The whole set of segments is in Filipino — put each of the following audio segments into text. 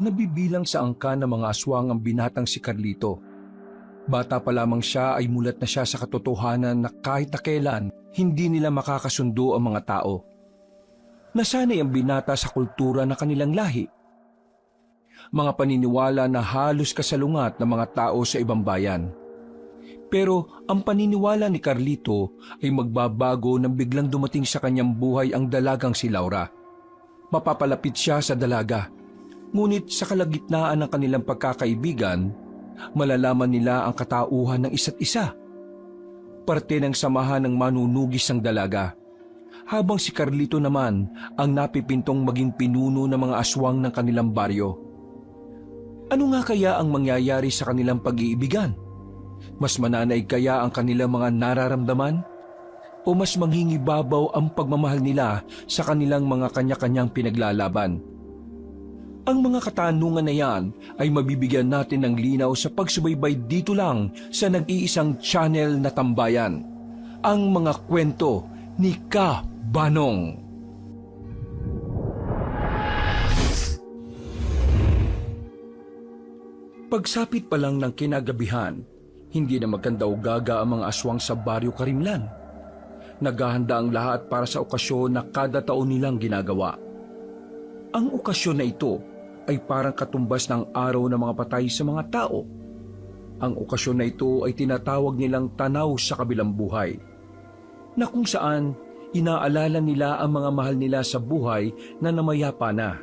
Nabibilang sa angka ng mga aswang ang binatang si Carlito. Bata pa lamang siya ay mulat na siya sa katotohanan na kahit na kailan, hindi nila makakasundo ang mga tao. Nasanay ang binata sa kultura ng kanilang lahi. Mga paniniwala na halos kasalungat ng mga tao sa ibang bayan. Pero ang paniniwala ni Carlito ay magbabago nang biglang dumating sa kanyang buhay ang dalagang si Laura. Mapapalapit siya sa dalaga. Ngunit sa kalagitnaan ng kanilang pagkakaibigan, malalaman nila ang katauhan ng isa't isa. Parte ng samahan ng manunugis ng dalaga. Habang si Carlito naman ang napipintong maging pinuno ng mga aswang ng kanilang baryo. Ano nga kaya ang mangyayari sa kanilang pag-iibigan? Mas mananaig kaya ang kanilang mga nararamdaman? O mas mangingibabaw ang pagmamahal nila sa kanilang mga kanya-kanyang pinaglalaban? Ang mga katanungan na yan ay mabibigyan natin ng linaw sa pagsubaybay dito lang sa nag-iisang channel na Tambayan. Ang mga kwento ni Ka Banong. Pagsapit pa lang ng kinagabihan, hindi na magkandao-gaga ang mga aswang sa Baryo Karimlan. Naghahanda ang lahat para sa okasyon na kada taon nilang ginagawa. Ang okasyon na ito ay parang katumbas ng araw ng mga patay sa mga tao. Ang okasyon na ito ay tinatawag nilang tanaw sa kabilang buhay, na kung saan inaalala nila ang mga mahal nila sa buhay na namayapa na.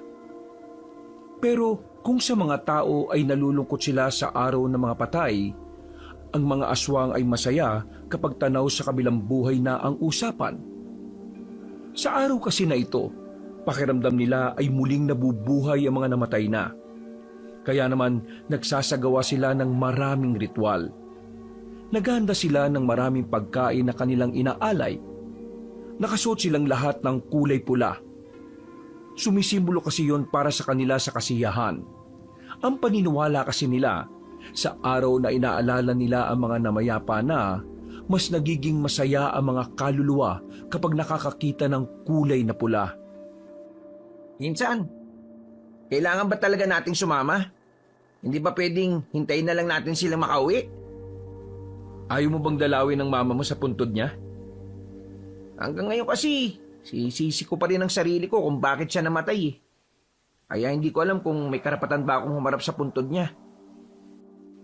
Pero kung sa mga tao ay nalulungkot sila sa araw ng mga patay, ang mga aswang ay masaya kapag tanaw sa kabilang buhay na ang usapan. Sa araw kasi na ito, pakiramdam nila ay muling nabubuhay ang mga namatay na. Kaya naman nagsasagawa sila ng maraming ritual. Naghahanda sila ng maraming pagkain na kanilang inaalay. Nakasuot silang lahat ng kulay pula. Sumisimbolo kasi yon para sa kanila sa kasiyahan. Ang paniniwala kasi nila, sa araw na inaalala nila ang mga namayapa na, mas nagiging masaya ang mga kaluluwa kapag nakakakita ng kulay na pula. Insan, kailangan ba talaga nating sumama? Hindi ba pwedeng hintayin na lang natin silang makauwi? Ayaw mo bang dalawin ng mama mo sa puntod niya? Hanggang ngayon kasi, sisisi ko pa rin ang sarili ko kung bakit siya namatay eh. Kaya hindi ko alam kung may karapatan ba akong humarap sa puntod niya.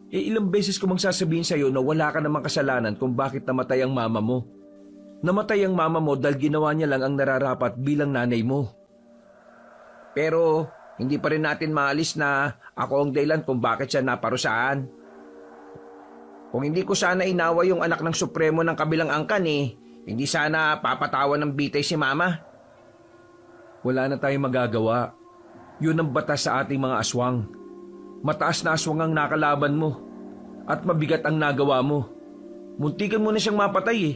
Ilang beses ko mang sasabihin sa'yo na wala ka namang kasalanan kung bakit namatay ang mama mo. Namatay ang mama mo dahil ginawa niya lang ang nararapat bilang nanay mo. Pero hindi pa rin natin maalis na ako ang dahilan kung bakit siya naparusahan. Kung hindi ko sana inawa yung anak ng Supremo ng kabilang angkan hindi sana papatawan ng bitay si Mama. Wala na tayong magagawa. Yun ang batas sa ating mga aswang. Mataas na aswang ang nakalaban mo at mabigat ang nagawa mo. Muntikan mo na siyang mapatay eh.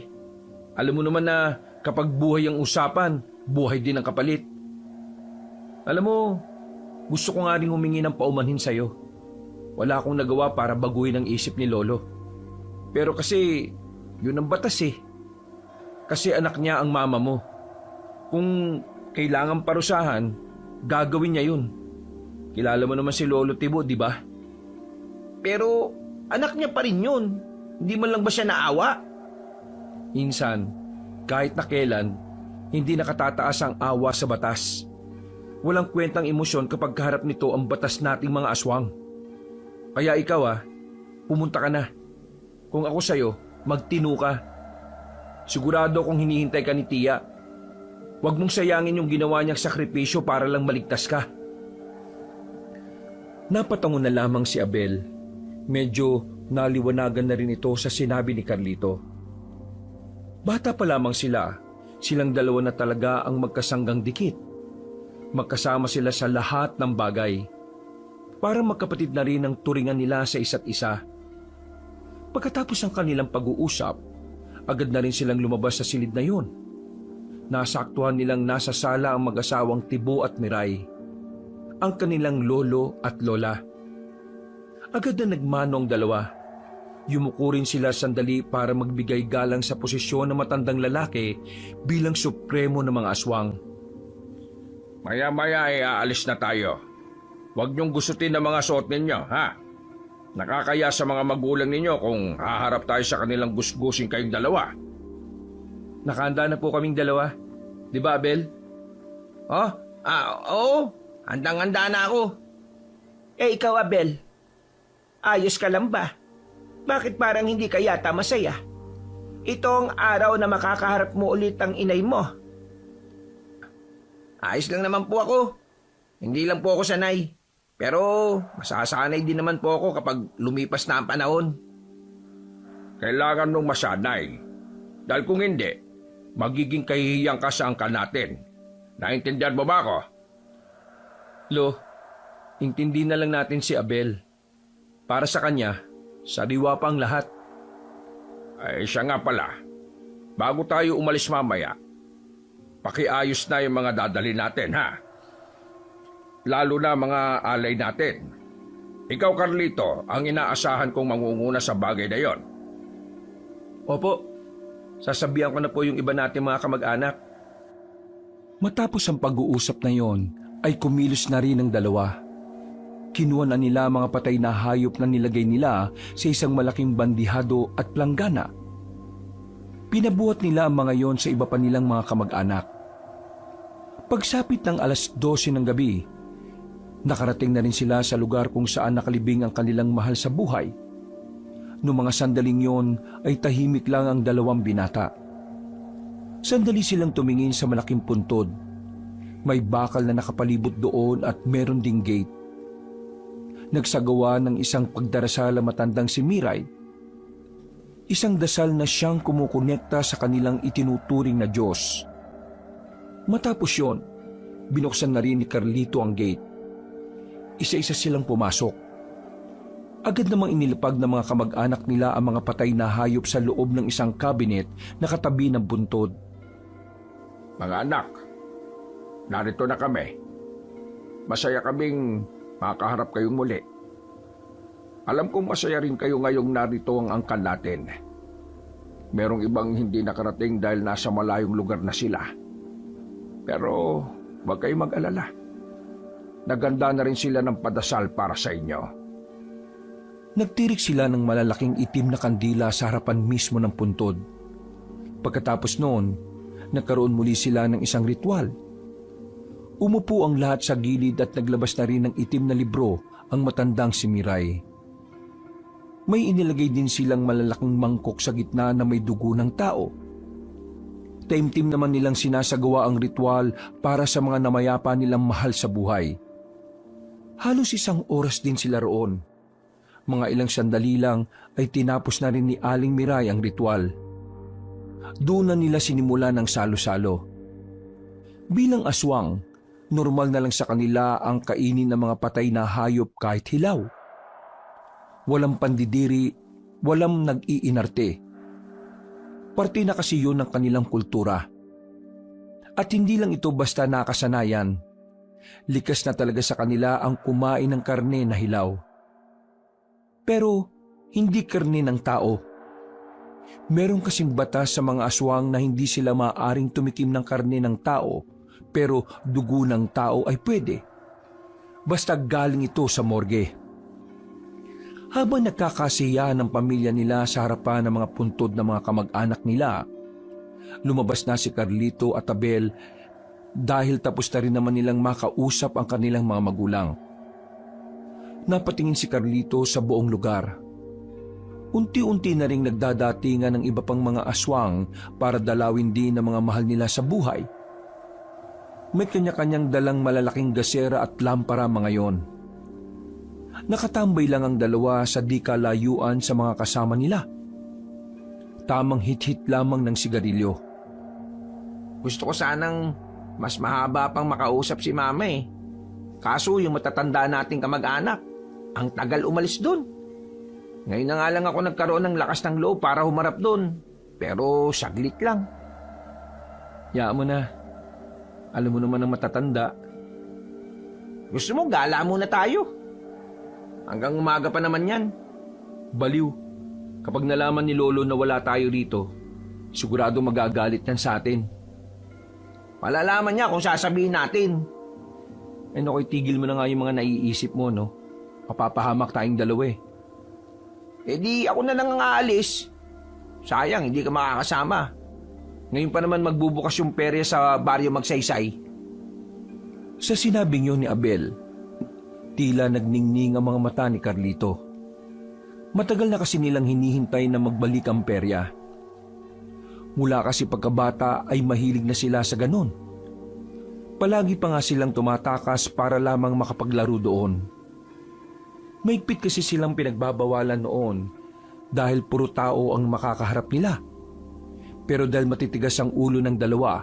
Alam mo naman na kapag buhay ang usapan, buhay din ang kapalit. Alam mo, gusto ko nga rin humingi ng paumanhin sa'yo. Wala akong nagawa para baguhin ang isip ni Lolo. Pero kasi, yun ang batas eh. Kasi anak niya ang mama mo. Kung kailangan parusahan, gagawin niya yun. Kilala mo naman si Lolo Tibo, di ba? Pero anak niya pa rin yun. Hindi man lang ba siya naawa? Insan, kahit na kailan, hindi nakatataas ang awa sa batas. Walang kwentang emosyon kapag kaharap nito ang batas nating mga aswang. Kaya ikaw pumunta ka na. Kung ako sa'yo, magtino ka. Sigurado kung hinihintay ka ni Tia. Huwag mong sayangin yung ginawa niyang sakripisyo para lang maligtas ka. Napatango na lamang si Abel. Medyo naliwanagan na rin ito sa sinabi ni Carlito. Bata pa lamang sila, silang dalawa na talaga ang magkasanggang dikit. Magkasama sila sa lahat ng bagay. Parang magkapatid na rin ang turingan nila sa isa't isa. Pagkatapos ng kanilang pag-uusap, agad na rin silang lumabas sa silid na yun. Nasaktuhan nilang nasa sala ang mag-asawang Tibo at Miray, ang kanilang lolo at lola. Agad na nagmano ang dalawa. Yumuko rin sila sandali para magbigay galang sa posisyon ng matandang lalaki bilang supremo ng mga aswang. Maya-maya ay aalis na tayo. Huwag niyong gustutin ang mga suot ninyo, ha? Nakakaya sa mga magulang ninyo kung haharap tayo sa kanilang gusgusin kayong dalawa. Nakahanda na po kaming dalawa. Di ba, Abel? Oh, oo. Handang-handa na ako. Ikaw, Abel. Ayos ka lang ba? Bakit parang hindi ka yata masaya? Itong araw na makakaharap mo ulit ang inay mo. Ayos lang naman po ako. Hindi lang po ako sanay. Pero masasanay din naman po ako kapag lumipas na ang panahon. Kailangan nung masanay. Dahil kung hindi, magiging kahihiyang ka sa angkan natin. Naintindihan mo ba ako? Lo, intindi na lang natin si Abel. Para sa kanya, sariwa pa ang lahat. Ay siya nga pala. Bago tayo umalis mamaya, pakiayos na yung mga dadali natin, ha? Lalo na mga alay natin. Ikaw, Carlito, ang inaasahan kong mangunguna sa bagay na yon. Opo, sasabihan ko na po yung iba natin mga kamag-anak. Matapos ang pag-uusap na yon, ay kumilos na rin ang dalawa. Kinuha na nila mga patay na hayop na nilagay nila sa isang malaking bandihado at planggana. Pinabuhat nila ang mga yon sa iba pa nilang mga kamag-anak. Pagsapit ng 12:00 ng gabi, nakarating na rin sila sa lugar kung saan nakalibing ang kanilang mahal sa buhay. Noong mga sandaling yon ay tahimik lang ang dalawang binata. Sandali silang tumingin sa malaking puntod. May bakal na nakapalibot doon at meron ding gate. Nagsagawa ng isang pagdarasal ang matandang si Miray. Isang dasal na siyang kumukonekta sa kanilang itinuturing na Diyos. Matapos yon, binuksan na rin ni Carlito ang gate. Isa-isa silang pumasok. Agad namang inilapag ng mga kamag-anak nila ang mga patay na hayop sa loob ng isang cabinet na katabi ng buntod. Mga anak, narito na kami. Masaya kaming makaharap kayong muli. Alam kong masaya rin kayo ngayong narito ang angkan natin. Merong ibang hindi nakarating dahil nasa malayong lugar na sila. Pero huwag kayong mag-alala. Naganda na rin sila ng padasal para sa inyo. Nagtirik sila ng malalaking itim na kandila sa harapan mismo ng puntod. Pagkatapos noon, nagkaroon muli sila ng isang ritual. Umupo ang lahat sa gilid at naglabas na rin ng itim na libro ang matandang si Miray. May inilagay din silang malalaking mangkok sa gitna na may dugo ng tao. Taimtim naman nilang sinasagawa ang ritual para sa mga namayapa nilang mahal sa buhay. Halos 1 oras din sila roon. Mga ilang sandali lang ay tinapos na rin ni Aling Miray ang ritual. Doon na nila sinimula ng salo-salo. Bilang aswang, normal na lang sa kanila ang kainin ng mga patay na hayop kahit hilaw. Walang pandidiri, walang nag-iinarte. Parte na kasi yun ng kanilang kultura. At hindi lang ito basta nakasanayan. Likas na talaga sa kanila ang kumain ng karne na hilaw. Pero hindi karne ng tao. Meron kasing batas sa mga aswang na hindi sila maaaring tumikim ng karne ng tao, pero dugo ng tao ay pwede. Basta galing ito sa morgue. Habang nagkakasiya ng pamilya nila sa harapan ng mga puntod ng mga kamag-anak nila, lumabas na si Carlito at Abel dahil tapos na rin naman nilang makausap ang kanilang mga magulang. Napatingin si Carlito sa buong lugar. Unti-unti na ring nagdadatingan ng iba pang mga aswang para dalawin din ang mga mahal nila sa buhay. May kanya-kanyang dalang malalaking gasera at lampara mga yon. Nakatambay lang ang dalawa sa di kalayuan sa mga kasama nila. Tamang hit-hit lamang ng sigarilyo. Gusto ko sanang mas mahaba pang makausap si Mama eh. Kaso yung matatanda nating kamag-anak, ang tagal umalis dun. Ngayon na nga lang ako nagkaroon ng lakas ng loob para humarap dun. Pero saglit lang. Yaan mo na. Alam mo naman ang matatanda. Gusto mo gala muna tayo? Hanggang umaga pa naman yan. Baliw. Kapag nalaman ni Lolo na wala tayo rito, sigurado magagalit yan sa atin. Malalaman niya kung sasabihin natin. Ay naku, tigil mo na nga yung mga naiisip mo, no? Mapapahamak tayong dalawa eh. Eh di ako na lang ang aalis. Sayang, hindi ka makakasama. Ngayon pa naman magbubukas yung perya sa baryo Magsaysay. Sa sinabing yun ni Abel, tila nagningning ang mga mata ni Carlito. Matagal na kasi nilang hinihintay na magbalik ang perya. Mula kasi pagkabata ay mahilig na sila sa ganon. Palagi pa nga silang tumatakas para lamang makapaglaro doon. Maigpit kasi silang pinagbabawalan noon dahil puro tao ang makakaharap nila. Pero dahil matitigas ang ulo ng dalawa,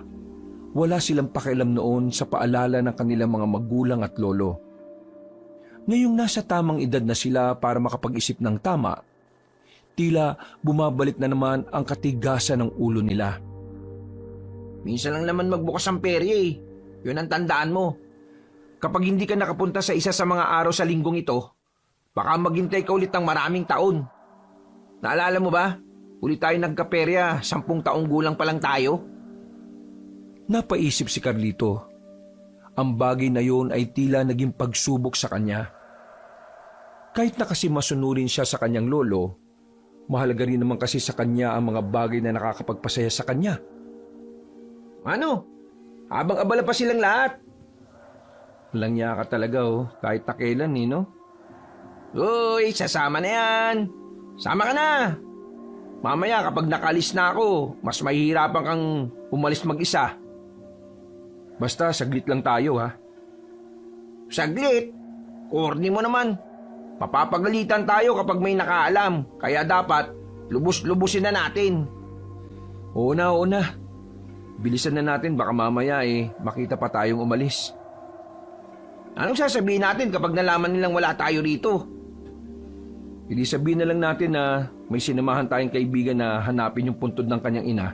wala silang pakialam noon sa paalala ng kanilang mga magulang at lolo. Ngayong nasa tamang edad na sila para makapag-isip ng tama, tila bumabalik na naman ang katigasan ng ulo nila. Minsan lang naman magbukas ang perya eh. Yun ang tandaan mo. Kapag hindi ka nakapunta sa isa sa mga araw sa linggong ito, baka maghintay ka ulit ng maraming taon. Naalala mo ba? Ulit tayo nagkaperya, 10 taong gulang pa lang tayo. Napaisip si Carlito. Ang bagay na yun ay tila naging pagsubok sa kanya. Kahit na kasi masunurin siya sa kanyang lolo, mahalaga rin naman kasi sa kanya ang mga bagay na nakakapagpasaya sa kanya. Ano? Habang abala pa silang lahat. Walang niya ka talaga kahit takelan no? Uy, sasama na yan. Sama ka na. Mamaya kapag nakalis na ako, mas mahihirapan kang umalis mag-isa. Basta saglit lang tayo ha. Saglit? Corny mo naman. Papapagalitan tayo kapag may nakaalam. Kaya dapat, lubos-lubusin na natin. Oo na. Bilisan na natin, baka mamaya makita pa tayong umalis. Anong sasabihin natin kapag nalaman nilang wala tayo rito? Hindi sabihin na lang natin na may sinamahan tayong kaibigan na hanapin yung puntod ng kanyang ina.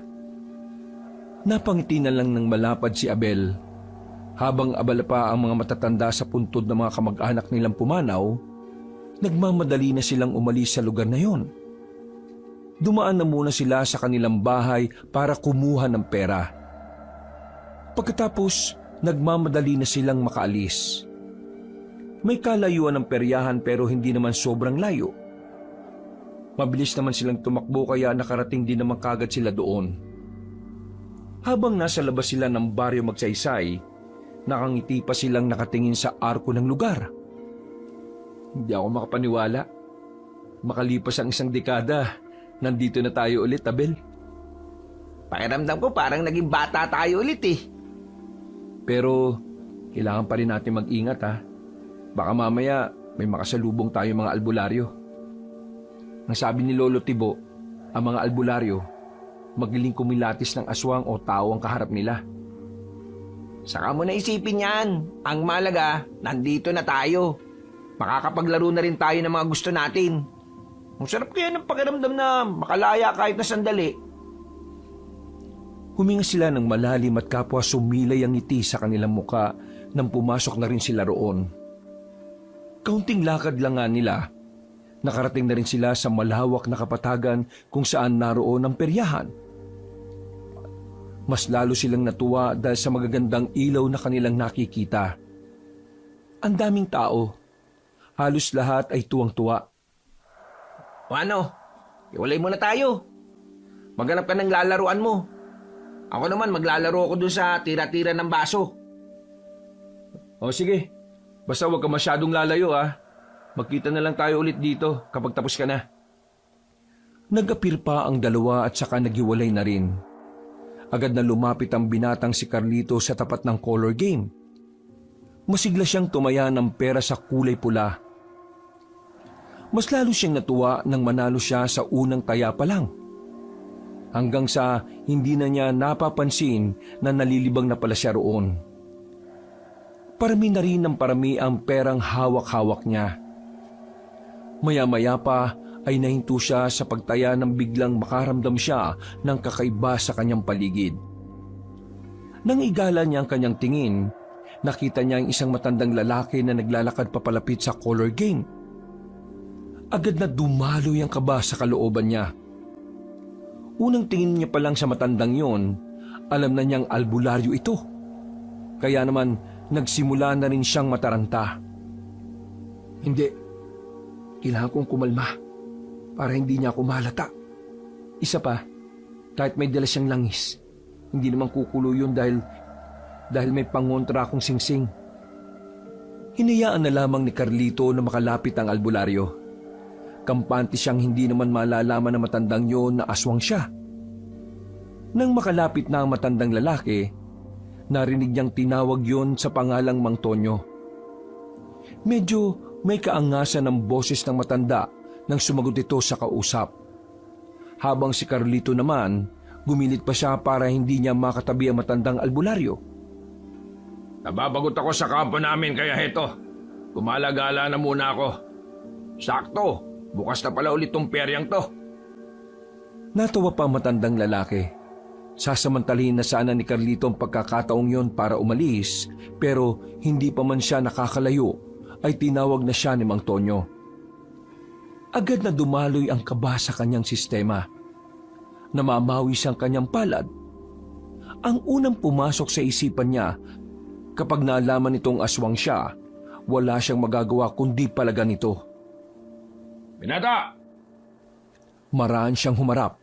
Napangiti na lang ng malapad si Abel. Habang abala pa ang mga matatanda sa puntod ng mga kamag-anak nilang pumanaw, nagmamadali na silang umalis sa lugar na yon. Dumaan na muna sila sa kanilang bahay para kumuha ng pera. Pagkatapos, nagmamadali na silang makaalis. May kalayuan ng peryahan pero hindi naman sobrang layo. Mabilis naman silang tumakbo kaya nakarating din naman kagad sila doon. Habang nasa labas sila ng baryo Magsaysay, nakangiti pa silang nakatingin sa arko ng lugar. Hindi ako makapaniwala. Makalipas ang 1 dekada, nandito na tayo ulit, Abel. Pakiramdam ko parang naging bata tayo ulit eh. Pero, kailangan pa rin natin mag-ingat ha. Baka mamaya may makasalubong tayo mga albularyo. Ang sabi ni Lolo Tibo, ang mga albularyo, magiling kumilatis ng aswang o tao ang kaharap nila. Saka mo na isipin yan. Ang malaga, nandito na tayo. Makakapaglaro na rin tayo ng mga gusto natin. Ang sarap kaya ng pakiramdam na makalaya kahit na sandali. Huminga sila ng malalim at kapwa sumilay ang ngiti sa kanilang muka nang pumasok na rin sila roon. Kaunting lakad lang nga nila, nakarating na rin sila sa malawak na kapatagan kung saan naroon ang peryahan. Mas lalo silang natuwa dahil sa magagandang ilaw na kanilang nakikita. Ang daming tao, halos lahat ay tuwang-tuwa. O ano, iwalay mo na tayo. Maghanap ka ng lalaruan mo. Ako naman maglalaro ako dun sa tira-tira ng baso. O sige, basta huwag ka masyadong lalayo ha. Magkita na lang tayo ulit dito kapag tapos ka na. Nag-apir pa ang dalawa at saka naghiwalay na rin. Agad na lumapit ang binatang si Carlito sa tapat ng color game. Masigla siyang tumaya ng pera sa kulay pula. Mas lalo siyang natuwa nang manalo siya sa unang taya pa lang. Hanggang sa hindi na niya napapansin na nalilibang na pala siya roon. Parami na rin ng parami ang perang hawak-hawak niya. Maya-maya pa ay nahinto siya sa pagtaya nang biglang makaramdam siya ng kakaiba sa kanyang paligid. Nang igala niya ang kanyang tingin, nakita niya ang isang matandang lalaki na naglalakad papalapit sa color game. Agad na dumaloy ang kaba sa kalooban niya. Unang tingin niya pa lang sa matandang yon, alam na niyang albularyo ito. Kaya naman nagsimula na rin siyang mataranta. Hindi. Kailangan kong kumalma para hindi niya ako mahalata. Isa pa, kahit may dala siyang langis, hindi naman kukulo yun dahil may pangontra akong singsing. Hinayaan na lamang ni Carlito na makalapit ang albularyo. Kampante siyang hindi naman malalaman na matandang yon na aswang siya. Nang makalapit na ang matandang lalaki, narinig niyang tinawag yon sa pangalang Mang Tonyo. Medyo may kaangasan ng boses ng matanda nang sumagot ito sa kausap. Habang si Carlito naman, gumilit pa siya para hindi niya makatabi ang matandang albularyo. Nababagot ako sa kampo namin kaya heto. Gumalagala na muna ako. Sakto, bukas na pala ulit tong peryang to. Natawa pa ang matandang lalaki. Sasamantalihin na sana ni Carlito ang pagkakataong yon para umalis, pero hindi pa man siya nakakalayo ay tinawag na siya ni Mang Tonyo. Agad na dumaloy ang kaba sa kanyang sistema. Namamawi siyang kanyang palad. Ang unang pumasok sa isipan niya kapag naalaman nitong aswang siya, wala siyang magagawa kundi palagan ito. Binata! Maraan siyang humarap.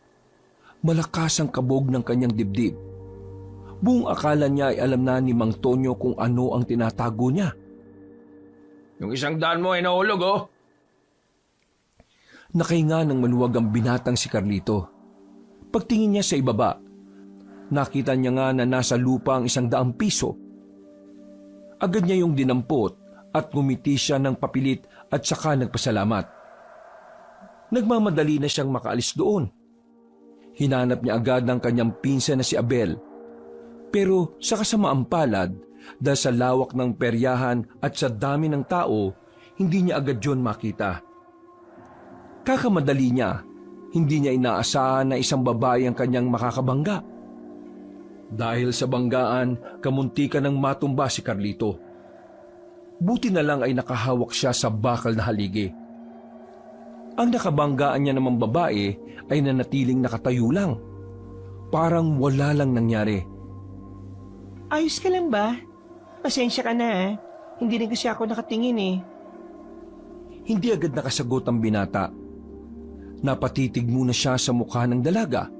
Malakas ang kabog ng kanyang dibdib. Buong akala niya ay alam na ni Mang Tonyo kung ano ang tinatago niya. Yung 100 mo ay nahulog, oh. Nakahinga ng maluwag ang binatang si Carlito. Pagtingin niya sa ibaba, nakita niya nga na nasa lupa ang 100 piso. Agad niya yung dinampot at ngumiti siya ng papilit at saka nagpasalamat. Nagmamadali na siyang makaalis doon. Hinanap niya agad ang kanyang pinsan na si Abel. Pero sa kasamaang palad, dahil sa lawak ng peryahan at sa dami ng tao, hindi niya agad yun makita. Kakamadali niya, hindi niya inaasahan na isang babae ang kanyang makakabangga. Dahil sa banggaan, kamuntikan ng matumba si Carlito. Buti na lang ay nakahawak siya sa bakal na haligi. Ang nakabanggaan niya namang babae ay nanatiling nakatayo lang. Parang wala lang nangyari. Ayos ka lang ba? Pasensya ka na ha. Hindi rin kasi ako nakatingin eh. Hindi agad nakasagot ang binata. Napatitig muna siya sa mukha ng dalaga.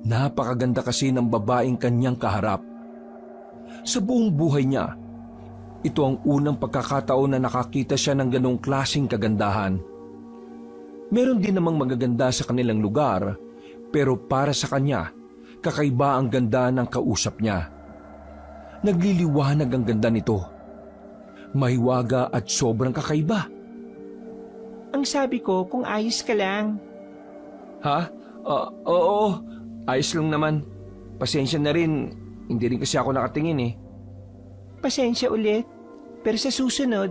Napakaganda kasi ng babaeng kanyang kaharap. Sa buong buhay niya, ito ang unang pagkakataon na nakakita siya ng ganong klaseng kagandahan. Meron din namang magaganda sa kanilang lugar, pero para sa kanya, kakaiba ang ganda ng kausap niya. Nagliliwanag ang ganda nito. Mahiwaga at sobrang kakaiba. Ang sabi ko kung ayos ka lang. Ha? Oo. Ayos lang naman. Pasensya na rin. Hindi rin kasi ako nakatingin eh. Pasensya ulit. Pero sa susunod,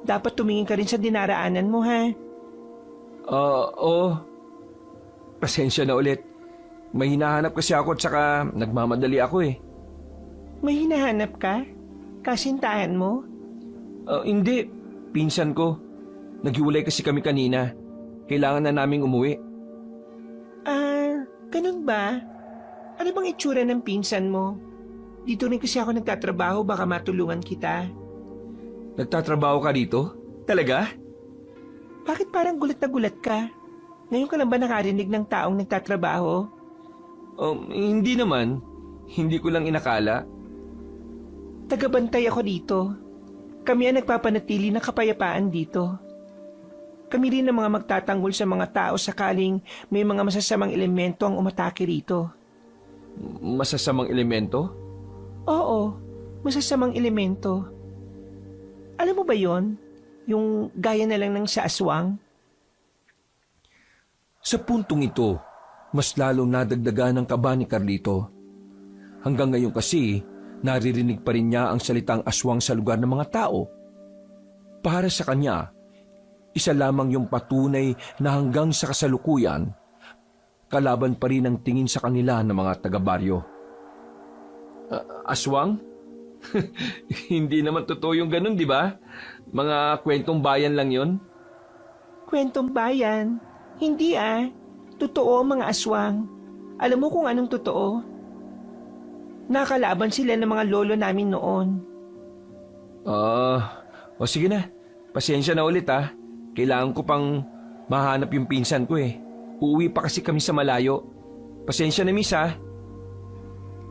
dapat tumingin ka rin sa dinaraanan mo ha. Oo. Pasensya na ulit. May hinahanap kasi ako at saka nagmamadali ako eh. May hinahanap ka? Kasintahan mo? Hindi. Pinsan ko. Naghiwalay kasi kami kanina. Kailangan na naming umuwi. Ganun ba? Ano bang itsura ng pinsan mo? Dito rin kasi ako nagtatrabaho, baka matulungan kita. Nagtatrabaho ka dito? Talaga? Bakit parang gulat na gulat ka? Ngayon ka lang ba nakarinig ng taong nagtatrabaho? Hindi naman. Hindi ko lang inakala. Tagabantay ako dito. Kami ang nagpapanatili ng kapayapaan dito. Kami rin ang mga magtatanggol sa mga tao sakaling may mga masasamang elemento ang umatake rito. Masasamang elemento? Oo, masasamang elemento. Alam mo ba yon? Yung gaya na lang ng sa aswang? Sa puntong ito, mas lalong nadagdagan ng kaba ni Carlito. Hanggang ngayon kasi, naririnig pa rin niya ang salitang aswang sa lugar ng mga tao. Para sa kanya, isa lamang yung patunay na hanggang sa kasalukuyan, kalaban pa rin ang tingin sa kanila ng mga taga-baryo. Aswang? Hindi naman totoo yung ganun, di ba? Mga kwentong bayan lang yon. Kwentong bayan? Hindi Totoo ang mga aswang. Alam mo kung anong totoo? Nakalaban sila ng mga lolo namin noon. O sige na. Pasensya na ulit ha. Kailangan ko pang mahanap yung pinsan ko eh. Uuwi pa kasi kami sa malayo. Pasensya na miss ha.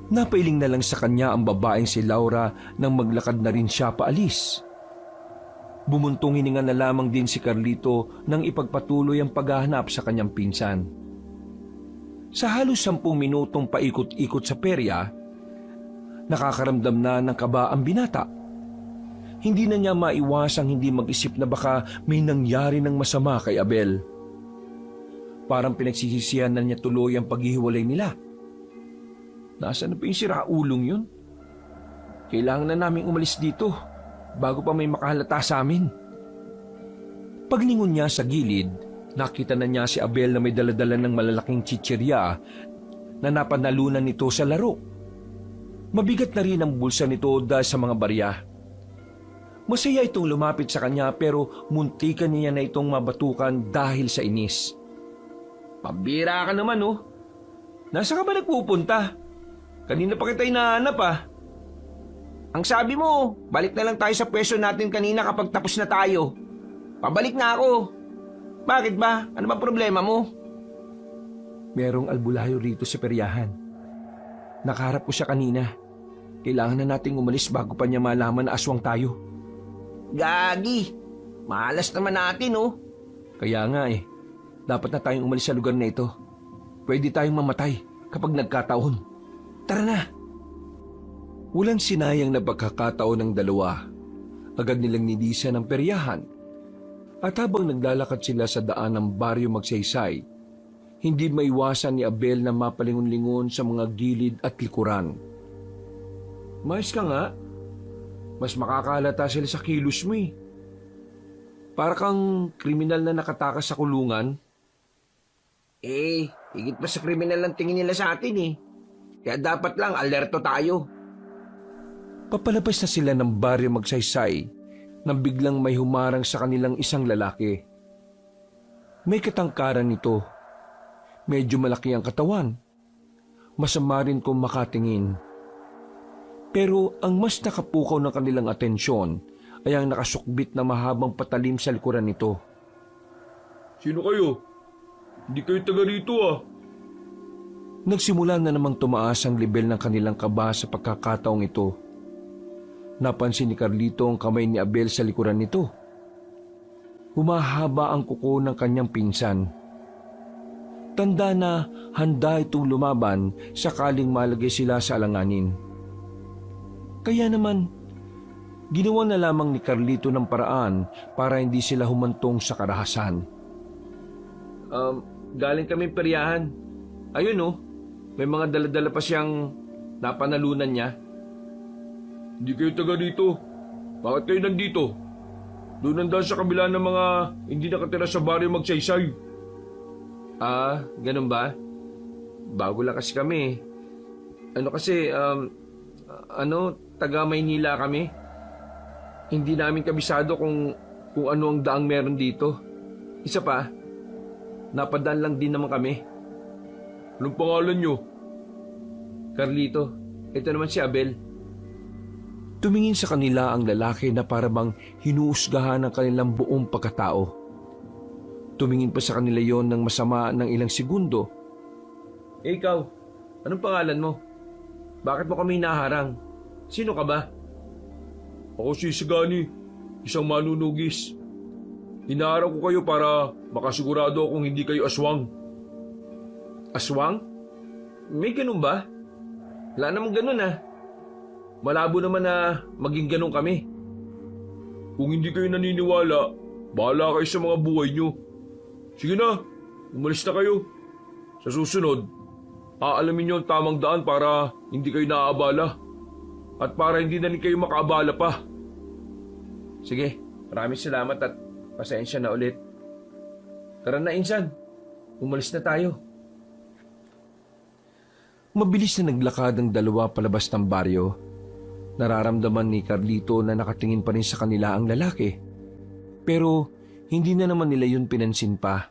Napailing na lang sa kanya ang babaeng si Laura nang maglakad na rin siya paalis. Bumuntong hininga na lamang din si Carlito nang ipagpatuloy ang paghahanap sa kanyang pinsan. Sa halos 10 minutong paikot-ikot sa perya, nakakaramdam na ng kaba ang binata. Hindi na niya maiwasang hindi mag-isip na baka may nangyari ng masama kay Abel. Parang pinagsisisihan na niya tuloy ang paghihiwalay nila. Nasaan na pa yung siraulong yun? Kailangan na naming umalis dito bago pa may makahalata sa amin. Paglingon niya sa gilid, nakita na niya si Abel na may daladala ng malalaking chichirya na napanalunan nito sa laro. Mabigat na rin ang bulsa nito dahil sa mga barya. Masaya itong lumapit sa kanya pero muntikan niya na itong mabatukan dahil sa inis. Pambira ka naman oh. Nasa ka ba nagpupunta? Kanina pa kita hinahanap ah. Ang sabi mo, balik na lang tayo sa pwesto natin kanina kapag tapos na tayo. Pabalik na ako. Bakit ba? Ano ba problema mo? Merong albulayo rito sa peryahan. Nakaharap ko siya kanina. Kailangan na nating umalis bago pa niya malaman na aswang tayo. Gagi. Malas naman natin oh. Kaya nga eh, dapat na tayong umalis sa lugar na ito. Pwede tayong mamatay kapag nagkataon. Tara na! Walang sinayang na pagkakataon ng dalawa. Agad nilang nilisan ang peryahan. At habang naglalakad sila sa daan ng baryo Magsaysay, hindi maiwasan ni Abel na mapalingon-lingon sa mga gilid at likuran. Mais ka nga. Mas makakalata sila sa kilos mo eh. Para kang kriminal na nakatakas sa kulungan. Eh, higit pa sa kriminal ang tingin nila sa atin eh. Kaya dapat lang alerto tayo. Papalabas na sila ng baryo Magsaysay nang biglang may humarang sa kanilang isang lalaki. May katangkaran nito. Medyo malaki ang katawan. Masama rin kung makatingin. Pero ang mas nakapukaw ng kanilang atensyon ay ang nakasukbit na mahabang patalim sa likuran nito. Sino kayo? Hindi kayo taga rito ah. Nagsimula na namang tumaas ang level ng kanilang kaba sa pagkakataong ito. Napansin ni Carlito ang kamay ni Abel sa likuran nito. Humahaba ang kuko ng kanyang pinsan. Tanda na handa itong lumaban sakaling malagay sila sa alanganin. Kaya naman, ginawa na lamang ni Carlito ng paraan para hindi sila humantong sa karahasan. Galing kami peryahan. Ayun oh, may mga daladala pa siyang napanalunan niya. Hindi kayo taga rito. Bakit kayo nandito? Doon nandun sa kabila ng mga hindi nakatira sa baryo Magsaysay. Ganun ba? Bago lang kasi kami. Taga Maynila kami. Hindi namin kabisado kung ano ang daang meron dito. Isa pa, napadaan lang din naman kami. Anong pangalan niyo? Carlito, ito naman si Abel. Tumingin sa kanila ang lalaki na parabang hinuusgahan ng kanilang buong pagkatao. Tumingin pa sa kanila yon ng masama ng ilang segundo. Ikaw, anong pangalan mo? Bakit mo kami hinaharang? Sino ka ba? Ako si Sagani, isang manunugis. Hinaharang ko kayo para makasigurado akong hindi kayo aswang. Aswang? May ganun ba? Wala namang ganun ah. Malabo naman na maging ganun kami. Kung hindi kayo naniniwala, bahala kayo sa mga buhay nyo. Sige na, umalis na kayo. Sa susunod, aalamin nyo ang tamang daan para hindi kayo naaabala. At para hindi na rin kayo makaabala pa. Sige, maraming salamat at pasensya na ulit. Tara na insan, umalis na tayo. Mabilis na naglakad ang dalawa palabas ng baryo. Nararamdaman ni Carlito na nakatingin pa rin sa kanila ang lalaki. Pero hindi na naman nila yun pinansin pa.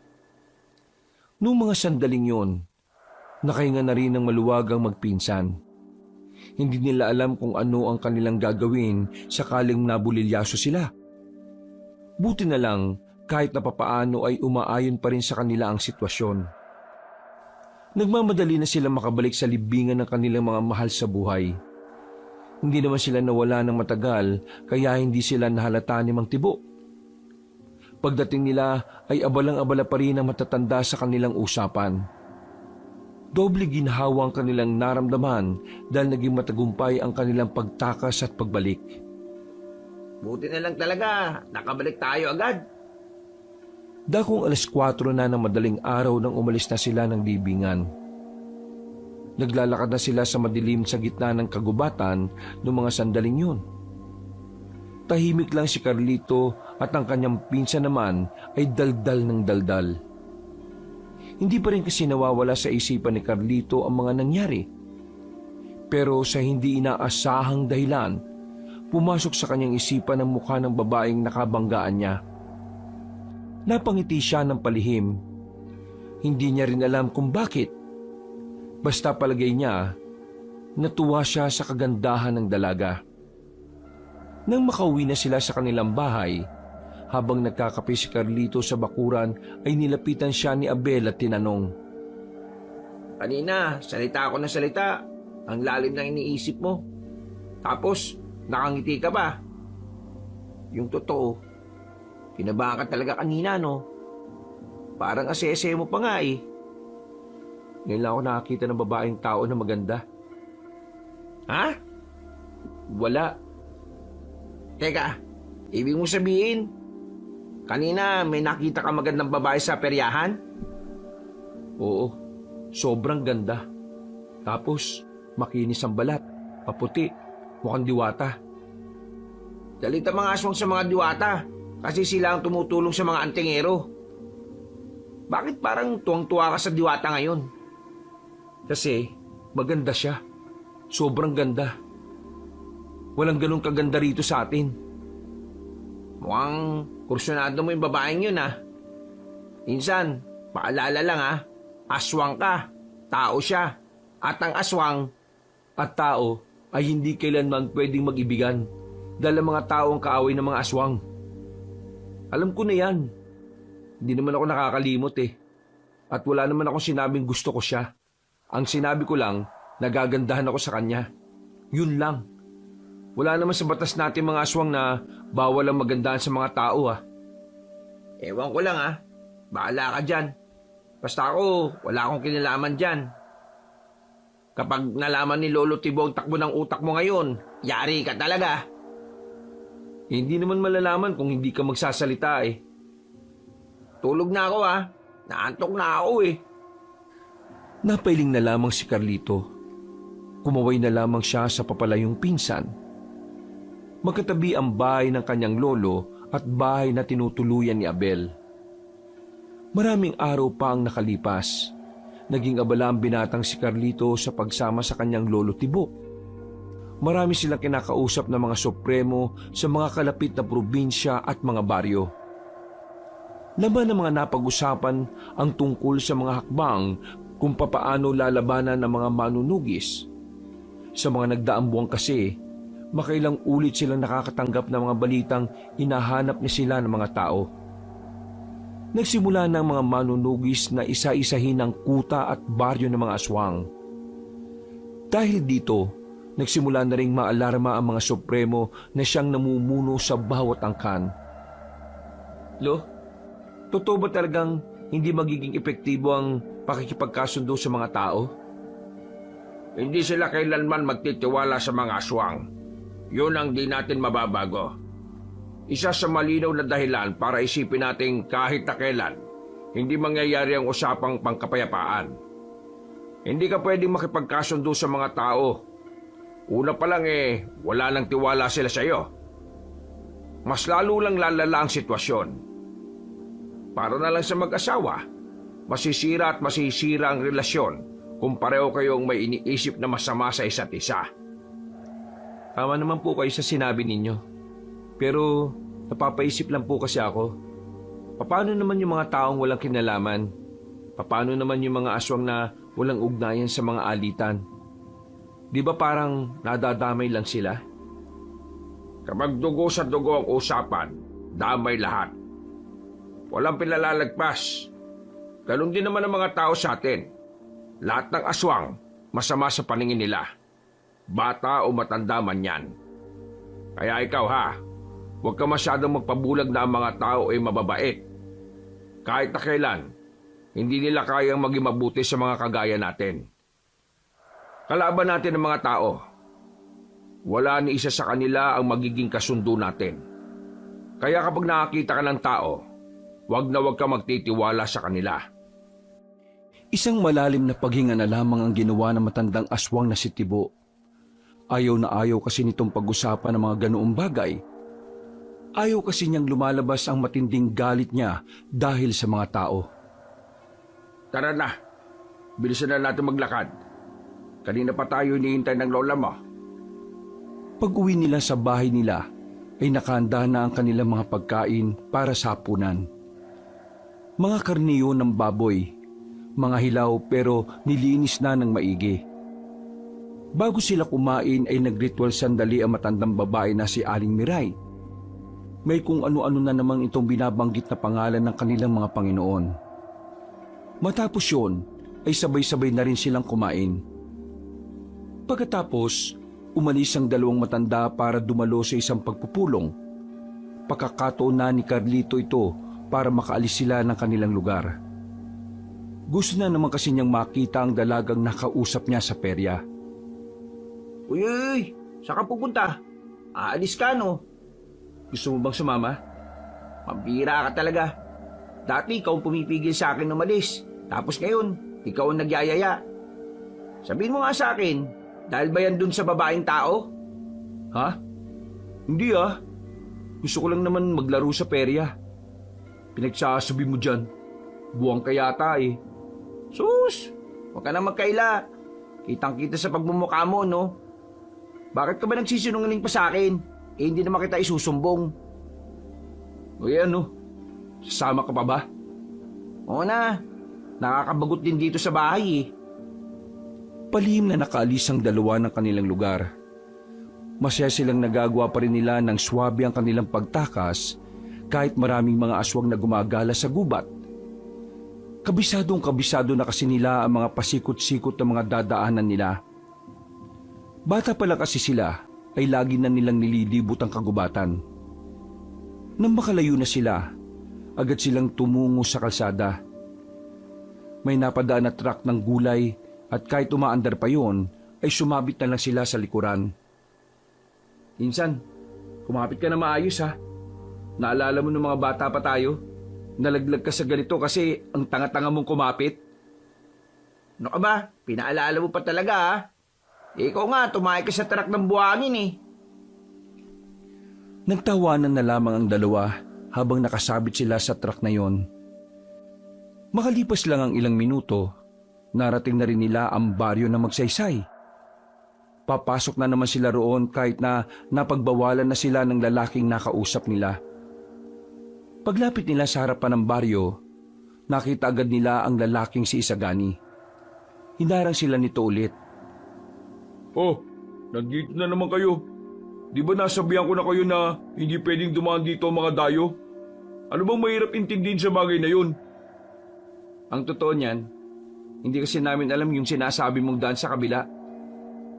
Noong mga sandaling yun, nakahinga na rin ng maluwagang magpinsan. Hindi nila alam kung ano ang kanilang gagawin sakaling nabulilyaso sila. Buti na lang kahit na papaano ay umaayon pa rin sa kanila ang sitwasyon. Nagmamadali na sila makabalik sa libingan ng kanilang mga mahal sa buhay. Hindi naman sila nawala ng matagal kaya hindi sila nahalata ni Mang Tibo. Pagdating nila ay abalang-abala pa rin ang matatanda sa kanilang usapan. Doble ginhawa ang kanilang naramdaman dahil naging matagumpay ang kanilang pagtakas at pagbalik. Buti na lang talaga, nakabalik tayo agad. Dakong 4:00 na ng madaling araw nang umalis na sila ng libingan. Naglalakad na sila sa madilim sa gitna ng kagubatan noong mga sandaling yun. Tahimik lang si Carlito at ang kanyang pinsan naman ay daldal ng daldal. Hindi pa rin kasi nawawala sa isipan ni Carlito ang mga nangyari. Pero sa hindi inaasahang dahilan, pumasok sa kanyang isipan ang mukha ng babaeng nakabanggaan niya. Napangiti siya ng palihim. Hindi niya rin alam kung bakit. Basta palagay niya, natuwa siya sa kagandahan ng dalaga. Nang makauwi na sila sa kanilang bahay, habang nagkakape si Carlito sa bakuran ay nilapitan siya ni Abel at tinanong, Kanina, salita ako ng salita. Ang lalim ng iniisip mo. Tapos, nakangiti ka ba? Yung totoo, kinabahan ka talaga kanina, no? Parang asese mo pa nga eh. Ngayon lang ako nakakita ng babaeng tao na maganda. Ha? Wala. Teka, ibig mo sabihin, kanina may nakita ka magandang babae sa peryahan? Oo, sobrang ganda. Tapos, makinis ang balat, paputi, mukhang diwata. Dalita mga aswang sa mga diwata kasi sila ang tumutulong sa mga antingero. Bakit parang tuwang-tuwa ka sa diwata ngayon? Kasi, maganda siya. Sobrang ganda. Walang ganun kaganda rito sa atin. Mukhang kursyonado mo yung babaeng yun ah. Insan, paalala lang ah, aswang ka, tao siya. At ang aswang At tao ay hindi kailanman pwedeng mag-ibigan dahil ang mga tao ang kaaway ng mga aswang. Alam ko na yan. Hindi naman ako nakakalimot eh. At wala naman akong sinabing gusto ko siya. Ang sinabi ko lang, nagagandahan ako sa kanya. Yun lang. Wala naman sa batas natin mga aswang na bawal ang magandahan sa mga tao ah. ewan ko lang ah, bahala ka dyan. Basta ako, wala akong kinalaman dyan. Kapag nalaman ni Lolo Tibo ang takbo ng utak mo ngayon, yari ka talaga. Hindi naman malalaman kung hindi ka magsasalita eh. Tulog na ako ah, naantok na ako eh. Napailing na lamang si Carlito. Kumaway na lamang siya sa papalayong pinsan. Magkatabi ang bahay ng kanyang lolo at bahay na tinutuluyan ni Abel. Maraming araw pa ang nakalipas. Naging abala ang binatang si Carlito sa pagsama sa kanyang lolo Tibo. Marami silang kinakausap na mga supremo sa mga kalapit na probinsya at mga baryo. Laman ng mga napag-usapan ang tungkol sa mga hakbang kung papaano lalabanan ng mga manunugis. Sa mga nagdaang buwan kasi, makailang ulit silang nakakatanggap ng mga balitang hinahanap ni sila ng mga tao. Nagsimula ng mga manunugis na isa-isahin ang kuta at baryo ng mga aswang. Dahil dito, nagsimula na ring maalarma ang mga supremo na siyang namumuno sa bawat angkan. Lo, totoo ba talagang hindi magiging epektibo ang pakikipagkasundo sa mga tao? Hindi sila kailanman magtitiwala sa mga aswang. Yun ang di natin mababago. Isa sa malinaw na dahilan para isipin natin kahit na kailan, hindi mangyayari ang usapang pangkapayapaan. Hindi ka pwedeng makipagkasundo sa mga tao. Una pa lang wala nang tiwala sila sa iyo. Mas lalo lang lalala ang sitwasyon. Para na lang sa mag-asawa, masisira at masisira ang relasyon kung pareho kayong may iniisip na masama sa isa't isa. Tama naman po kayo sa sinabi ninyo. Pero napapaisip lang po kasi ako. Paano naman yung mga taong walang kinalaman? Paano naman yung mga aswang na walang ugnayan sa mga alitan? Di ba parang nadadamay lang sila? Kapag dugo sa dugo ang usapan, damay lahat. Walang pinalalagpas. Ganon din naman ang mga tao sa atin. Lahat ng aswang, masama sa paningin nila. Bata o matanda man yan. Kaya ikaw ha, huwag ka masyadong magpabulag na ang mga tao ay mababait. Kahit na kailan, hindi nila kayang maging mabuti sa mga kagaya natin. Kalaban natin ang mga tao. Wala ni isa sa kanila ang magiging kasundo natin. Kaya kapag nakakita ka ng tao, huwag ka magtitiwala sa kanila. Isang malalim na paghinga na lamang ang ginawa ng matandang aswang na si Tibo. Ayaw na ayaw kasi nitong pag-usapan ng mga ganoong bagay. Ayaw kasi niyang lumalabas ang matinding galit niya dahil sa mga tao. Tara na, bilisan na natin maglakad. Kanina pa tayo hinihintay ng lola mo. Pag-uwi nila sa bahay nila, ay nakahanda na ang kanilang mga pagkain para sa hapunan. Mga karniyo ng baboy, mga hilaw pero nilinis na ng maigi. Bago sila kumain ay nagritual sandali ang matandang babae na si Aling Miray. May kung ano-ano na namang itong binabanggit na pangalan ng kanilang mga Panginoon. Matapos yun, ay sabay-sabay na rin silang kumain. Pagkatapos, umalis ang dalawang matanda para dumalo sa isang pagpupulong. Pagkakataon na ni Carlito ito para makaalis sila ng kanilang lugar. Gusto na naman kasi niyang makita ang dalagang nakausap niya sa perya. Uy, saan ka pupunta? Aalis ka no? Gusto mo bang sumama? Mambira ka talaga. Dati ikaw ang pumipigil sa akin umalis. Tapos ngayon, ikaw ang nagyayaya. Sabihin mo nga sa akin, dahil ba yan dun sa babaeng tao? Ha? Hindi ah. Gusto ko lang naman maglaro sa perya. Pinagsasabi mo dyan. Buwang ka yata eh. Sus, huwag ka na magkaila. Kitang-kita sa pagmumukha mo, no? Bakit ka ba nagsisinungaling pa sa akin? Eh, hindi naman kita isusumbong. O yan no. Sasama ka pa ba? Oo na. Nakakabagot din dito sa bahay eh. Palihim na nakaalis ang dalawa ng kanilang lugar. Masaya silang nagagawa pa rin nila ng swabe ang kanilang pagtakas kahit maraming mga aswang na gumagala sa gubat. Kabisado na kasi nila ang mga pasikot-sikot na mga dadaanan nila. Bata pa lang kasi sila ay lagi na nilang nililibot ang kagubatan. Nang makalayo na sila, agad silang tumungo sa kalsada. May napadaan na truck ng gulay at kahit umaandar pa yon, ay sumabit na lang sila sa likuran. Insan, kumapit ka na maayos ha. Naalala mo ng mga bata pa tayo? Nalaglag ka sa ganito kasi ang tanga-tanga mong kumapit. Ano ka ba? Pinaalala mo pa talaga ha? Ikaw nga, tumakay ka sa truck ng buhangin eh. Nagtawanan na lamang ang dalawa habang nakasabit sila sa truck na yon. Makalipas lang ang ilang minuto, narating na rin nila ang baryo na Magsaysay. Papasok na naman sila roon kahit na napagbawalan na sila ng lalaking nakausap nila. Paglapit nila sa harapan ng baryo, nakita agad nila ang lalaking si Isagani. Hinarang sila nito ulit. Oh, nandito na naman kayo. Di ba nasabihan ko na kayo na hindi pwedeng dumaan dito ang mga dayo? Ano bang mahirap intindihin sa bagay na yun? Ang totoo niyan, hindi kasi namin alam yung sinasabi mong daan sa kabila.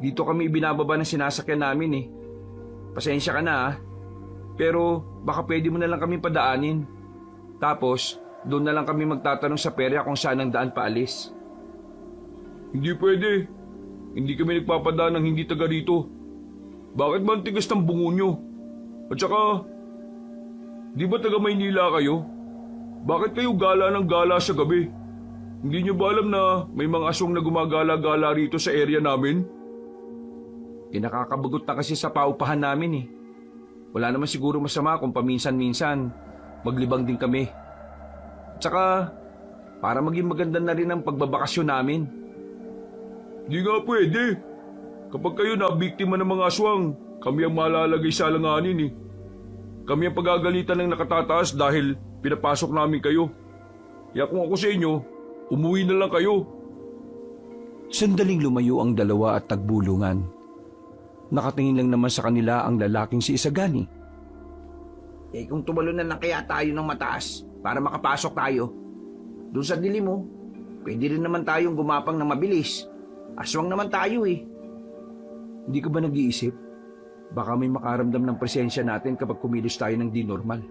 Dito kami ibinababa ng sinasakyan namin eh. Pasensya ka na ah. Pero baka pwede mo na lang kami padaanin. Tapos, doon na lang kami magtatanong sa perya kung saan ang daan paalis. Hindi pwede. Hindi kami nagpapadaan ng hindi taga rito. Bakit ba ang tigas ng bungo nyo? At saka, di ba taga Maynila kayo? Bakit kayo gala ng gala sa gabi? Hindi nyo ba alam na may mga aswang na gumagala-gala rito sa area namin? Kinakakabagot na kasi sa paupahan namin eh. Wala naman siguro masama kung paminsan-minsan maglibang din kami. At saka, para maging maganda na rin ang pagbabakasyon namin. Di nga pwede. Kapag kayo nabiktima ng mga aswang, kami ang malalagay sa alanganin eh. Kami ang pagagalitan ng nakatataas dahil pinapasok namin kayo. Kaya kung ako sa inyo, umuwi na lang kayo. Sandaling lumayo ang dalawa at tagbulungan. Nakatingin lang naman sa kanila ang lalaking si Isagani. Kung tumalunan na kaya tayo ng mataas para makapasok tayo. Doon sa dilim mo, pwede rin naman tayong gumapang na mabilis. Aswang naman tayo eh. Hindi ka ba nag-iisip? Baka may makaramdam ng presensya natin kapag kumilos tayo ng di normal.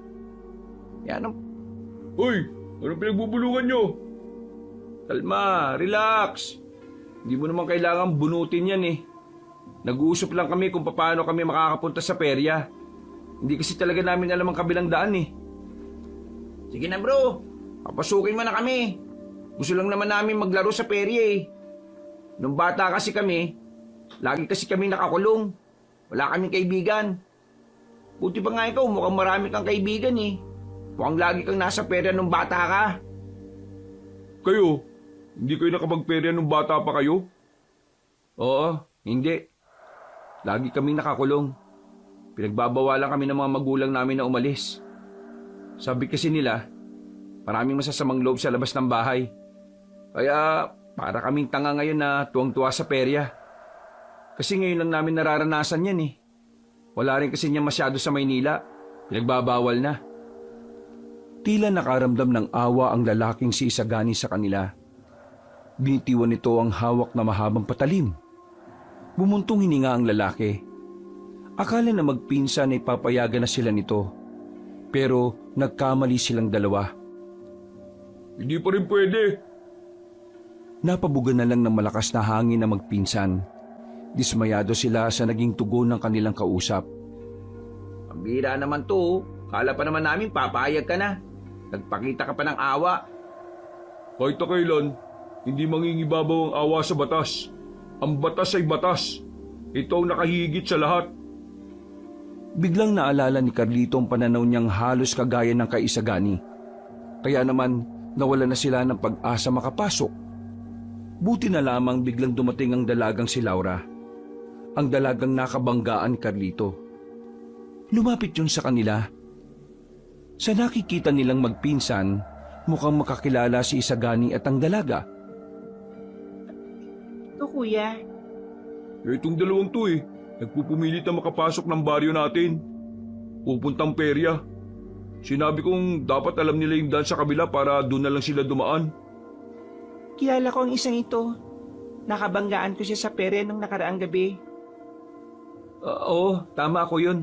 Yan ang... Hoy! Anong pinagbubulungan nyo? Kalma, relax. Hindi mo naman kailangan bunutin yan eh. Nag-uusap lang kami kung paano kami makakapunta sa perya. Hindi kasi talaga namin alam ang kabilang daan eh. Sige na bro, papasukin mo na kami. Gusto lang naman namin maglaro sa perya eh. Nung bata kasi kami, lagi kasi kami nakakulong. Wala kaming kaibigan. Buti pa nga ikaw, mukhang marami kang kaibigan eh. Mukhang lagi kang nasa perya nung bata ka. Kayo? Hindi kayo nakapagperya nung bata pa kayo? Oo, hindi. Lagi kaming nakakulong. Pinagbabawalan kami ng mga magulang namin na umalis. Sabi kasi nila, maraming masasamang loob sa labas ng bahay. Kaya para kaming tanga ngayon na tuwang-tuwa sa perya. Kasi ngayon lang namin nararanasan yan eh. Wala rin kasi niya masyado sa Maynila. Pinagbabawal na. Tila nakaramdam ng awa ang lalaking si Isagani sa kanila. Binitiwan nito ang hawak na mahabang patalim. Bumuntong hininga ang lalaki. Akala na magpinsan ay papayagan na sila nito. Pero nagkamali silang dalawa. Hindi pa rin pwede. Napabugan na lang ng malakas na hangin na magpinsan. Dismayado sila sa naging tugon ng kanilang kausap. Ang bira naman to. Kala pa naman namin papayag ka na. Nagpakita ka pa ng awa. Kahit na kailan, hindi mangingibabaw ang awa sa batas. Ang batas ay batas. Ito ang nakahigit sa lahat. Biglang naalala ni Carlito ang pananaw niyang halos kagaya ng kay Isagani. Kaya naman nawala na sila ng pag-asa makapasok. Buti na lamang biglang dumating ang dalagang si Laura. Ang dalagang nakabanggaan ni Carlito. Lumapit yun sa kanila. Sa nakikita nilang magpinsan, mukhang makakilala si Isagani at ang dalaga. Ito kuya, Itong dalawang to eh. Nagpupumilit na makapasok ng baryo natin. Pupuntang perya. Sinabi kong dapat alam nila yung daan sa kabila para doon na lang sila dumaan. kilala ko ang isang ito. Nakabanggaan ko siya sa perya nung nakaraang gabi. Oo, tama ako yun.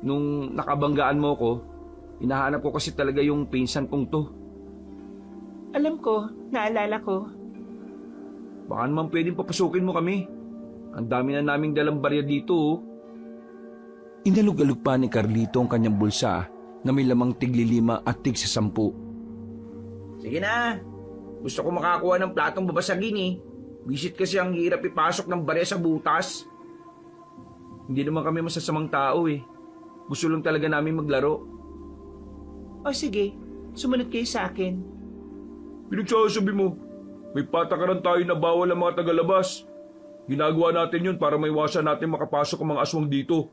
Nung nakabanggaan mo ko, hinahanap ko kasi talaga yung pinsan kong to. Alam ko, naalala ko. Baka naman pwedeng papasukin mo kami. Ang dami na naming dalang barya dito. Oh. Inalog-alog pa ni Carlito ang kanyang bulsa na may lamang tig-5 at tig-10. Sige na. Gusto ko makakuha ng platong babasagin eh. Visit kasi ang hirap ipasok ng barya sa butas. Hindi naman kami masasamang tao eh. Gusto lang talaga namin maglaro. O sige, sumunod kayo sa akin. Pinagsasabi mo, may patakaran tayo na bawal ang mga tagalabas. Ginagawa natin yun para maiwasan natin makapasok ang mga aswang dito.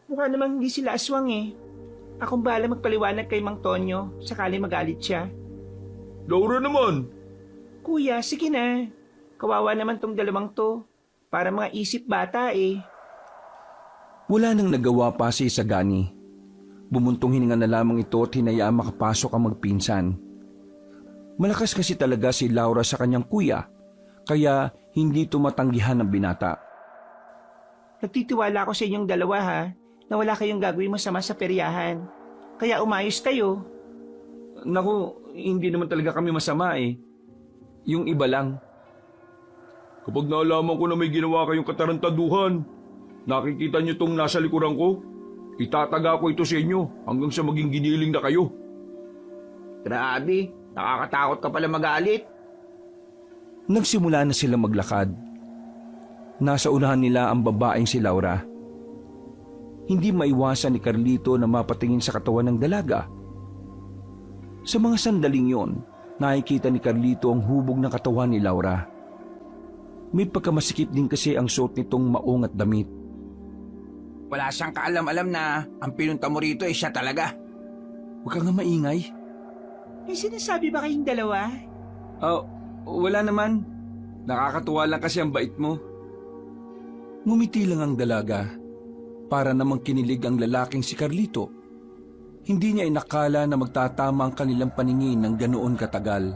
Mukha namang hindi sila aswang eh. Akong bahala magpaliwanag kay Mang Tonyo, sakali magalit siya. Laura naman! Kuya, sige na. Kawawa naman tong dalawang to. Para mga isip bata eh. Wala nang nagawa pa si Isagani. Bumuntong hininga na lamang ito at hinayaan makapasok ang magpinsan. Malakas kasi talaga si Laura sa kanyang kuya, kaya hindi tumatanggihan ng binata. Nagtitiwala ako sa inyong dalawa ha, na wala kayong gagawin masama sa peryahan. Kaya umayos kayo. Naku, hindi naman talaga kami masama eh. Yung iba lang. Kapag naalaman ko na may ginawa kayong katarantaduhan, nakikita niyo tong nasa likuran ko, itataga ko ito sa inyo hanggang sa maging giniling na kayo. Grabe, nakakatakot ka pala magalit. Nagsimula na silang maglakad. Nasa unahan nila ang babaeng si Laura. Hindi maiwasan ni Carlito na mapatingin sa katawan ng dalaga. Sa mga sandaling yon, nakikita ni Carlito ang hubog ng katawan ni Laura. May pagkamasikip din kasi ang suot nitong maong at damit. Wala siyang kaalam-alam na ang pinunta mo rito ay siya talaga. Huwag ka nga maingay. May sinasabi ba kayong dalawa? Wala naman. Nakakatuwa lang kasi ang bait mo. Ngumiti lang ang dalaga. Para namang kinilig ang lalaking si Carlito. Hindi niya inakala na magtatama ang kanilang paningin ng ganoon katagal.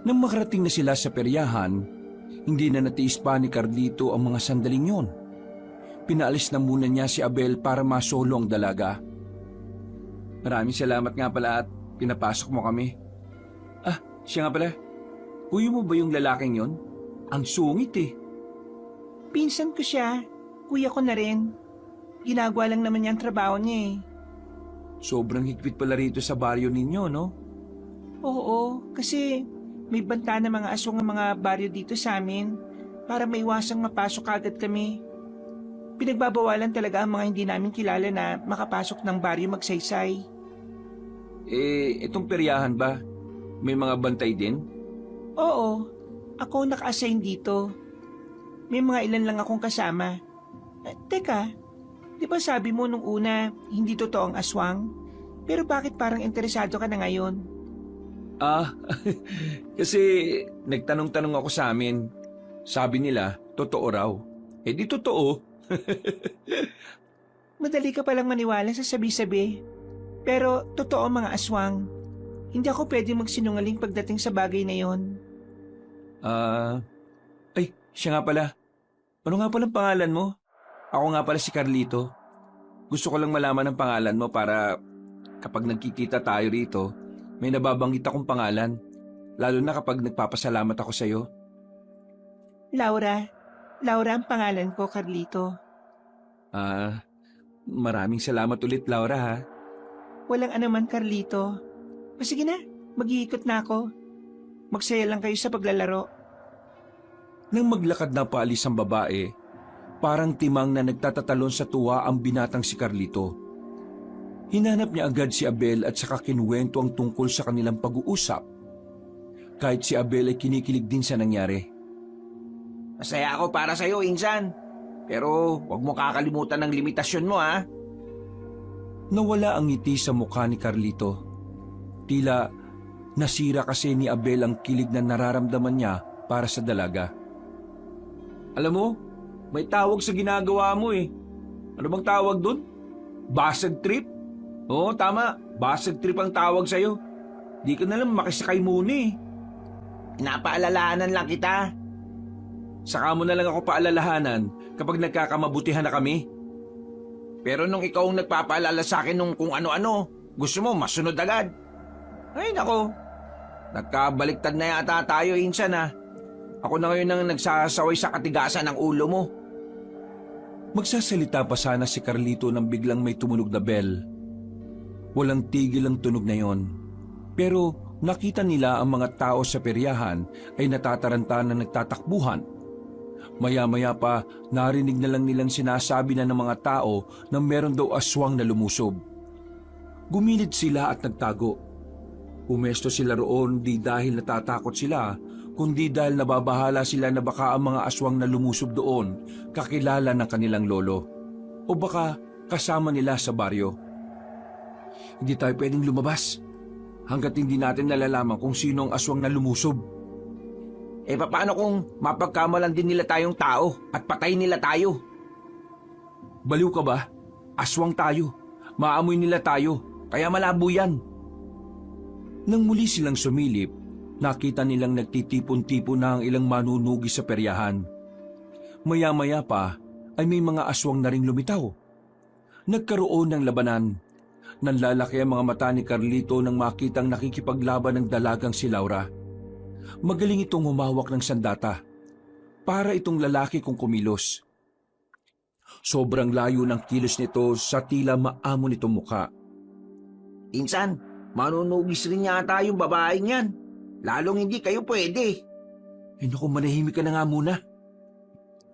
Nang makarating na sila sa peryahan, hindi na natiis pa ni Carlito ang mga sandaling yon. Pinaalis na muna niya si Abel para masolo ang dalaga. Maraming salamat nga pala at pinapasok mo kami. Ah, siya nga pala. Kuya mo ba yung lalaking yon? Ang sungit eh. Pinsan ko siya. Kuya ko na rin. Ginagawa lang naman niya ang trabaho niya eh. Sobrang higpit pala rito sa baryo ninyo, no? Oo, kasi may banta na mga aswang ang mga baryo dito sa amin para maiwasang mapasok agad kami. Pinagbabawalan talaga ang mga hindi namin kilala na makapasok ng baryo magsaysay. Itong peryahan ba? May mga bantay din? Oo, ako naka-assign dito. May mga ilan lang akong kasama. Teka, di ba sabi mo nung una hindi totoo ang aswang? Pero bakit parang interesado ka na ngayon? Kasi nagtanong-tanong ako sa amin. Sabi nila, totoo raw. Di totoo. Madali ka palang maniwala sa sabi-sabi. Pero totoo ang mga aswang. Hindi ako pwede magsinungaling pagdating sa bagay na yon. Siya nga pala. Ano nga palang pangalan mo? Ako nga pala si Carlito. Gusto ko lang malaman ang pangalan mo para kapag nagkikita tayo rito, may nababanggit akong pangalan. Lalo na kapag nagpapasalamat ako sa'yo. Laura. Laura ang pangalan ko, Carlito. Maraming salamat ulit, Laura, ha? Walang anuman, Carlito. Sige na, mag-iikot na ako. Magsaya lang kayo sa paglalaro. Nang maglakad na paalis ang babae, parang timang na nagtatatalon sa tuwa ang binatang si Carlito. Hinanap niya agad si Abel at saka kinuwento ang tungkol sa kanilang pag-uusap. Kahit si Abel ay kinikilig din sa nangyari. Masaya ako para sa'yo, Insan. Pero huwag mo kakalimutan ng limitasyon mo, ha? Nawala ang ngiti sa mukha ni Carlito. Tila nasira kasi ni Abel ang kilig na nararamdaman niya para sa dalaga. Alam mo, may tawag sa ginagawa mo eh. Ano bang tawag dun? Basag trip? Oo, tama. Basag trip ang tawag sa'yo. Di ka na lang makisakay muna eh. Pinapaalalahanan lang kita. Saka mo na lang ako paalalahanan kapag nagkakamabutihan na kami. Pero nung ikaw ang nagpapaalala sa akin nung kung ano-ano, gusto mo masunod agad. Ay nako, nagkabaliktad na yata tayo, Insan, ha. Ako na ngayon ang nagsasaway sa katigasan ng ulo mo. Magsasalita pa sana si Carlito nang biglang may tumunog na bell. Walang tigil ang tunog na yon. Pero nakita nila ang mga tao sa peryahan ay natataranta na nagtatakbuhan. Maya-maya pa narinig na lang nilang sinasabi na ng mga tao na meron daw aswang na lumusob. Gumilid sila at nagtago. Pumesto sila roon di dahil natatakot sila, kundi dahil nababahala sila na baka ang mga aswang na lumusob doon kakilala ng kanilang lolo o baka kasama nila sa baryo. Hindi tayo pwedeng lumabas hanggat hindi natin nalalaman kung sino ang aswang na lumusob. Paano kung mapagkamalan din nila tayong tao at patay nila tayo? Baliw ka ba? Aswang tayo. Maamoy nila tayo. Kaya malabo yan. Nang muli silang sumilip, nakita nilang nagtitipon-tipon na ang ilang manunugi sa peryahan. Maya-maya pa ay may mga aswang na ring lumitaw. Nagkaroon ng labanan. Nanlalaki ang mga mata ni Carlito nang makitang nakikipaglaban ng dalagang si Laura. Magaling itong humawak ng sandata. Para itong lalaki kung kumilos. Sobrang layo ng kilos nito sa tila maamo nitong mukha. Insan, manunugis rin yata yung babaeng yan. Lalong hindi kayo pwede. Naku, manahimik ka na nga muna.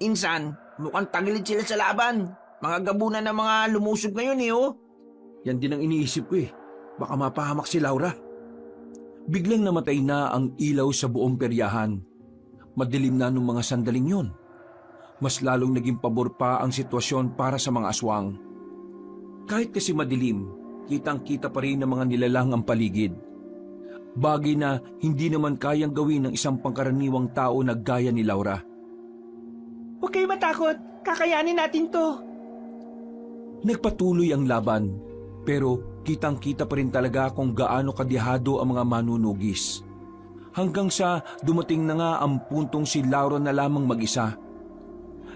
Insan, mukhang tagilid sila sa laban. Mga gabunan ng mga lumusob ngayon eh, oh. Yan din ang iniisip ko eh. Baka mapahamak si Laura. Biglang namatay na ang ilaw sa buong peryahan. Madilim na nung mga sandaling yon. Mas lalong naging pabor pa ang sitwasyon para sa mga aswang. Kahit kasi madilim, kitang-kita pa rin ng mga nilalang ang paligid. Bagay na hindi naman kayang gawin ng isang pangkaraniwang tao na gaya ni Laura. Huwag kayo matakot. Kakayanin natin to. Nagpatuloy ang laban, pero kitang-kita pa rin talaga kung gaano kadihado ang mga manunugis. Hanggang sa dumating na nga ang puntong si Laura na lamang mag-isa.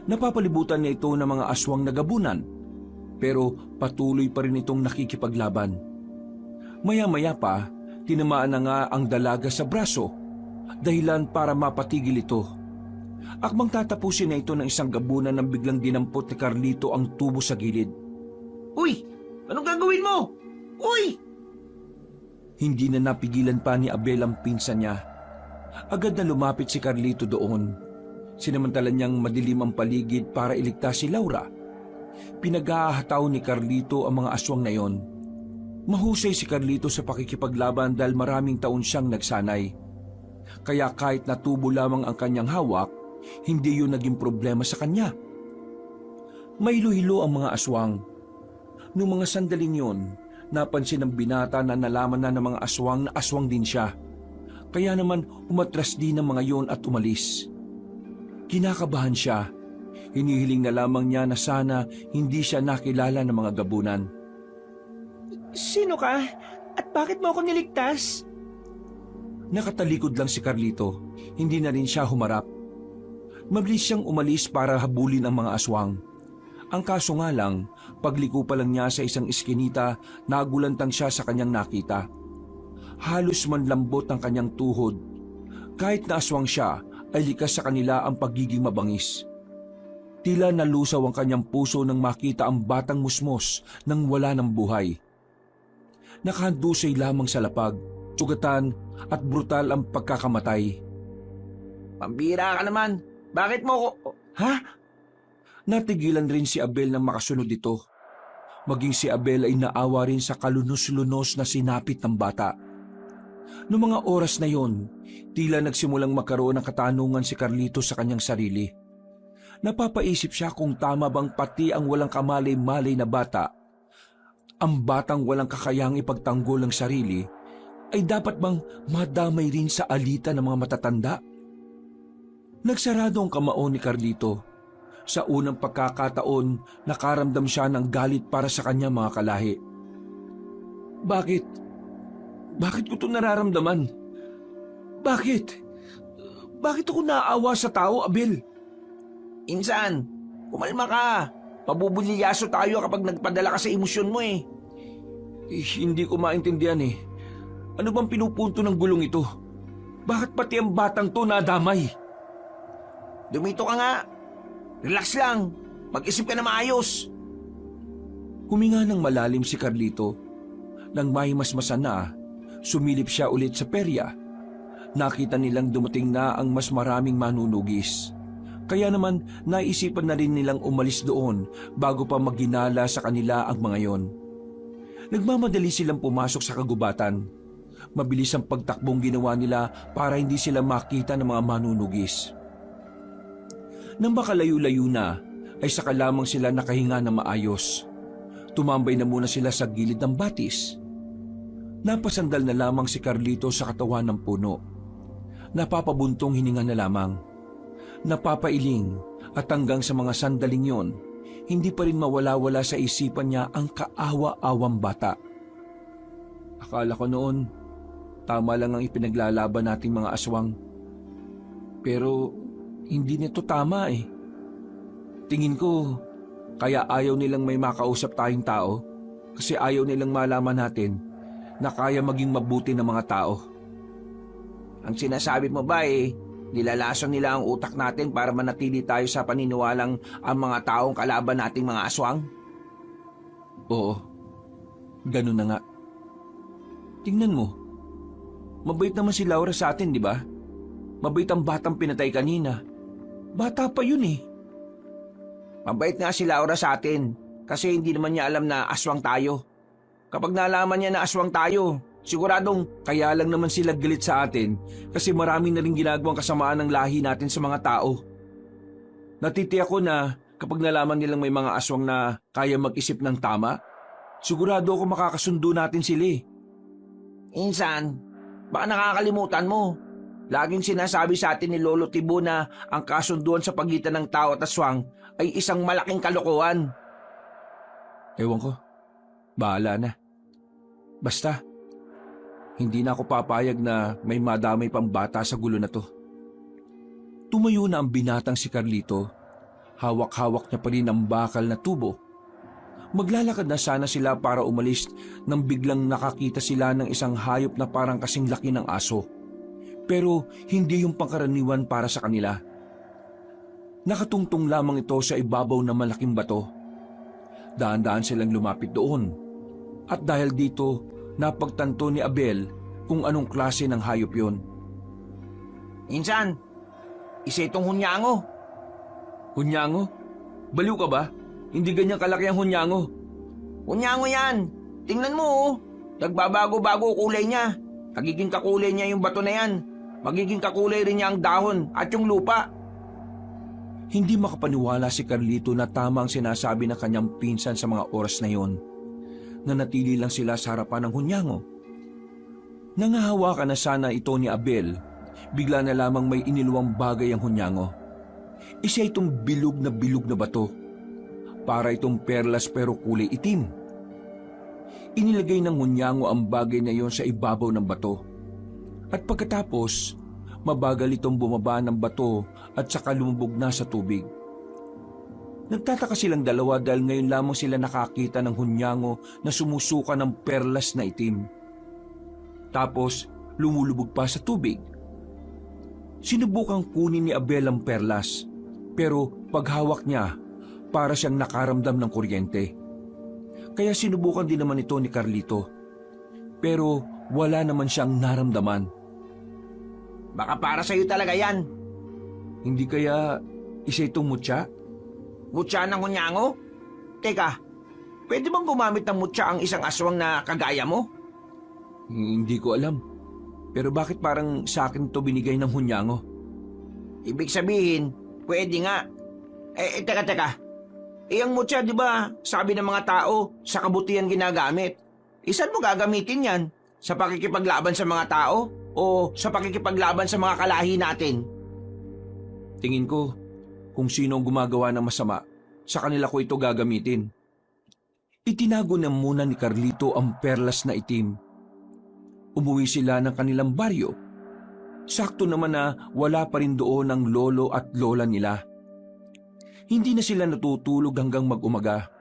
Napapalibutan niya ito ng mga aswang na gabunan, pero patuloy pa rin itong nakikipaglaban. Maya-maya pa, tinamaan na nga ang dalaga sa braso, dahilan para mapatigil ito. Akmang tatapusin na ito ng isang gabunan nang biglang dinampot ni Carlito ang tubo sa gilid. Uy! Anong gagawin mo? Uy! Hindi na napigilan pa ni Abel ang pinsan niya. Agad na lumapit si Carlito doon. Sinamantala niyang madilim ang paligid para iligtas si Laura. Pinag-ahataw ni Carlito ang mga aswang na yon. Mahusay si Carlito sa pakikipaglaban dahil maraming taon siyang nagsanay. Kaya kahit natubo lamang ang kanyang hawak, hindi yun naging problema sa kanya. May hilo ang mga aswang. Noong mga sandaling yon, napansin ng binata na nalaman na ng mga aswang na aswang din siya. Kaya naman umatras din ng mga yon at umalis. Kinakabahan siya. Hinihiling na lamang niya na sana hindi siya nakilala ng mga gabunan. Sino ka? At bakit mo ako niligtas? Nakatalikod lang si Carlito. Hindi na rin siya humarap. Mabilis siyang umalis para habulin ang mga aswang. Ang kaso nga lang, pagliko pa lang niya sa isang iskinita, nagulantang siya sa kanyang nakita. Halos manlambot ang kanyang tuhod. Kahit na aswang siya, ay likas sa kanila ang pagiging mabangis. Tila nalusaw ang kanyang puso nang makita ang batang musmos nang wala ng buhay. Nakahandusay lamang sa lapag, sugatan at brutal ang pagkakamatay. Pambira ka naman. Bakit mo ko... Ha? Natigilan rin si Abel nang makasunod ito. Maging si Abel ay naawa rin sa kalunos-lunos na sinapit ng bata. Noong mga oras na yon, tila nagsimulang magkaroon ng katanungan si Carlito sa kanyang sarili. Napapaisip siya kung tama bang pati ang walang kamalay-malay na bata, ang batang walang kakayang ipagtanggol ang sarili, ay dapat bang madamay rin sa alitan ng mga matatanda? Nagsarado ang kamao ni Carlito. Sa unang pagkakataon, nakaramdam siya ng galit para sa kanyang mga kalahi. Bakit? Bakit ko ito nararamdaman? Bakit? Bakit ako naaawa sa tao, Abel? Insan, kumalma ka. Pabubulyaso tayo kapag nagpadala ka sa emosyon mo eh. Hindi ko maintindihan eh. Ano bang pinupunto ng gulong ito? Bakit pati ang batang to nadamay? Dumito ka nga. Relax lang. Mag-isip ka na maayos. Huminga ng malalim si Carlito. Nang mahimasmasan na, sumilip siya ulit sa perya. Nakita nilang dumating na ang mas maraming manunugis. Kaya naman naisipan na rin nilang umalis doon bago pa magginala sa kanila ang mga yon. Nagmamadali silang pumasok sa kagubatan. Mabilis ang pagtakbong ginawa nila para hindi sila makita ng mga manunugis. Nang makalayo-layo na, ay saka lamang sila nakahinga na maayos. Tumambay na muna sila sa gilid ng batis. Napasandal na lamang si Carlito sa katawan ng puno. Napapabuntong hininga na lamang. Napapailing at hanggang sa mga sandaling yon, hindi pa rin mawala-wala sa isipan niya ang kaawa-awang bata. Akala ko noon, tama lang ang ipinaglalaban nating mga aswang. Pero hindi nito tama eh. Tingin ko, kaya ayaw nilang may makausap tayong tao kasi ayaw nilang malaman natin na kaya maging mabuti ng mga tao. Ang sinasabi mo ba eh, nilalason nila ang utak natin para manatili tayo sa paniniwalang ang mga taong kalaban nating mga aswang? Oo, ganun na nga. Tingnan mo, mabait naman si Laura sa atin, di ba? Mabait ang batang pinatay kanina. Bata pa yun eh. Mabait nga si Laura sa atin kasi hindi naman niya alam na aswang tayo. Kapag nalaman niya na aswang tayo, siguradong kaya lang naman sila galit sa atin kasi marami na rin ginagawang kasamaan ng lahi natin sa mga tao. Natitiyak ko na kapag nalaman nilang may mga aswang na kaya mag-isip ng tama, sigurado ako makakasundo natin sila eh. Insan, baka nakakalimutan mo. Laging sinasabi sa atin ni Lolo Tibo na ang kasunduan sa pagitan ng tao at aswang ay isang malaking kalokohan. Ewan ko. Bahala na. Basta, hindi na ako papayag na may madamay pang bata sa gulo na to. Tumayo na ang binatang si Carlito. Hawak-hawak niya pa rin ang bakal na tubo. Maglalakad na sana sila para umalis nang biglang nakakita sila ng isang hayop na parang kasing laki ng aso. Pero hindi yung pangkaraniwan para sa kanila. Nakatungtong lamang ito sa ibabaw ng malaking bato. Daan-daan silang lumapit doon. At dahil dito, napagtanto ni Abel kung anong klase ng hayop yon. Insan, isa itong hunyango. Hunyango? Baliw ka ba? Hindi ganyan kalaki ang hunyango. Hunyango yan. Tingnan mo oh. Nagbabago-bago kulay niya. Magiging kakulay niya yung bato na yan. Magiging kakulay rin niya ang dahon at yung lupa. Hindi makapaniwala si Carlito na tama ang sinasabi ng kanyang pinsan sa mga oras na yon. Nanatili lang sila sa harapan ng hunyango. Nangahawakan na sana ito ni Abel. Bigla na lamang may iniluwang bagay ang hunyango. Isa itong bilog na bato. Para itong perlas pero kulay itim. Inilagay ng hunyango ang bagay na iyon sa ibabaw ng bato. At pagkatapos, mabagal itong bumaba ng bato at saka lumubog na sa tubig. Nagtataka silang dalawa dahil ngayon lamang sila nakakita ng hunyango na sumusuka ng perlas na itim. Tapos, lumulubog pa sa tubig. Sinubukang kunin ni Abel ang perlas, pero paghawak niya, para siyang nakaramdam ng kuryente. Kaya sinubukan din naman ito ni Carlito. Pero wala naman siyang naramdaman. Baka para sa'yo talaga yan. Hindi kaya isa itong mutya? Mutya ng hunyango? Teka, pwede bang gumamit ng mutya ang isang aswang na kagaya mo? Hindi ko alam. Pero bakit parang sa akin ito binigay ng hunyango? Ibig sabihin, pwede nga. Teka. Ang mutya, di ba, sabi ng mga tao, sa kabutihan ginagamit. Isan mo gagamitin yan? Sa pakikipaglaban sa mga tao? O sa pakikipaglaban sa mga kalahi natin? Tingin ko, kung sino ang gumagawa ng masama, sa kanila ko ito gagamitin. Itinago na muna ni Carlito ang perlas na itim. Umuwi sila ng kanilang baryo. Sakto naman na wala pa rin doon ang lolo at lola nila. Hindi na sila natutulog hanggang mag-umaga.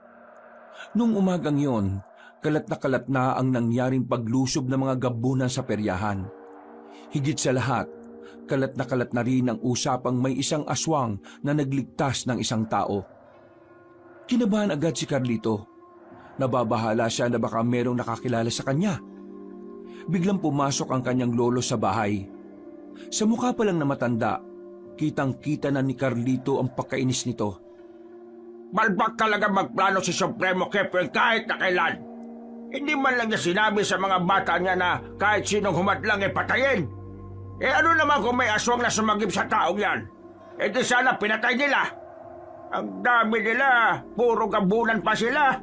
Nung umagang yon, kalat na ang nangyaring paglusob ng mga gabunan sa peryahan. Higit sa lahat, kalat na rin ang usapang may isang aswang na nagligtas ng isang tao. Kinabahan agad si Carlito. Nababahala siya na baka merong nakakilala sa kanya. Biglang pumasok ang kanyang lolo sa bahay. Sa mukha pa lang na matanda, kitang-kita na ni Carlito ang pagkainis nito. Balbak talaga magplano si Supremo Kepeng kahit na kailan. Hindi man lang niya sinabi sa mga bata niya na kahit sinong humadlang ay patayin. Ano naman kung may aswang na sumagip sa taong yan? Di sana pinatay nila. Ang dami nila, puro gabunan pa sila.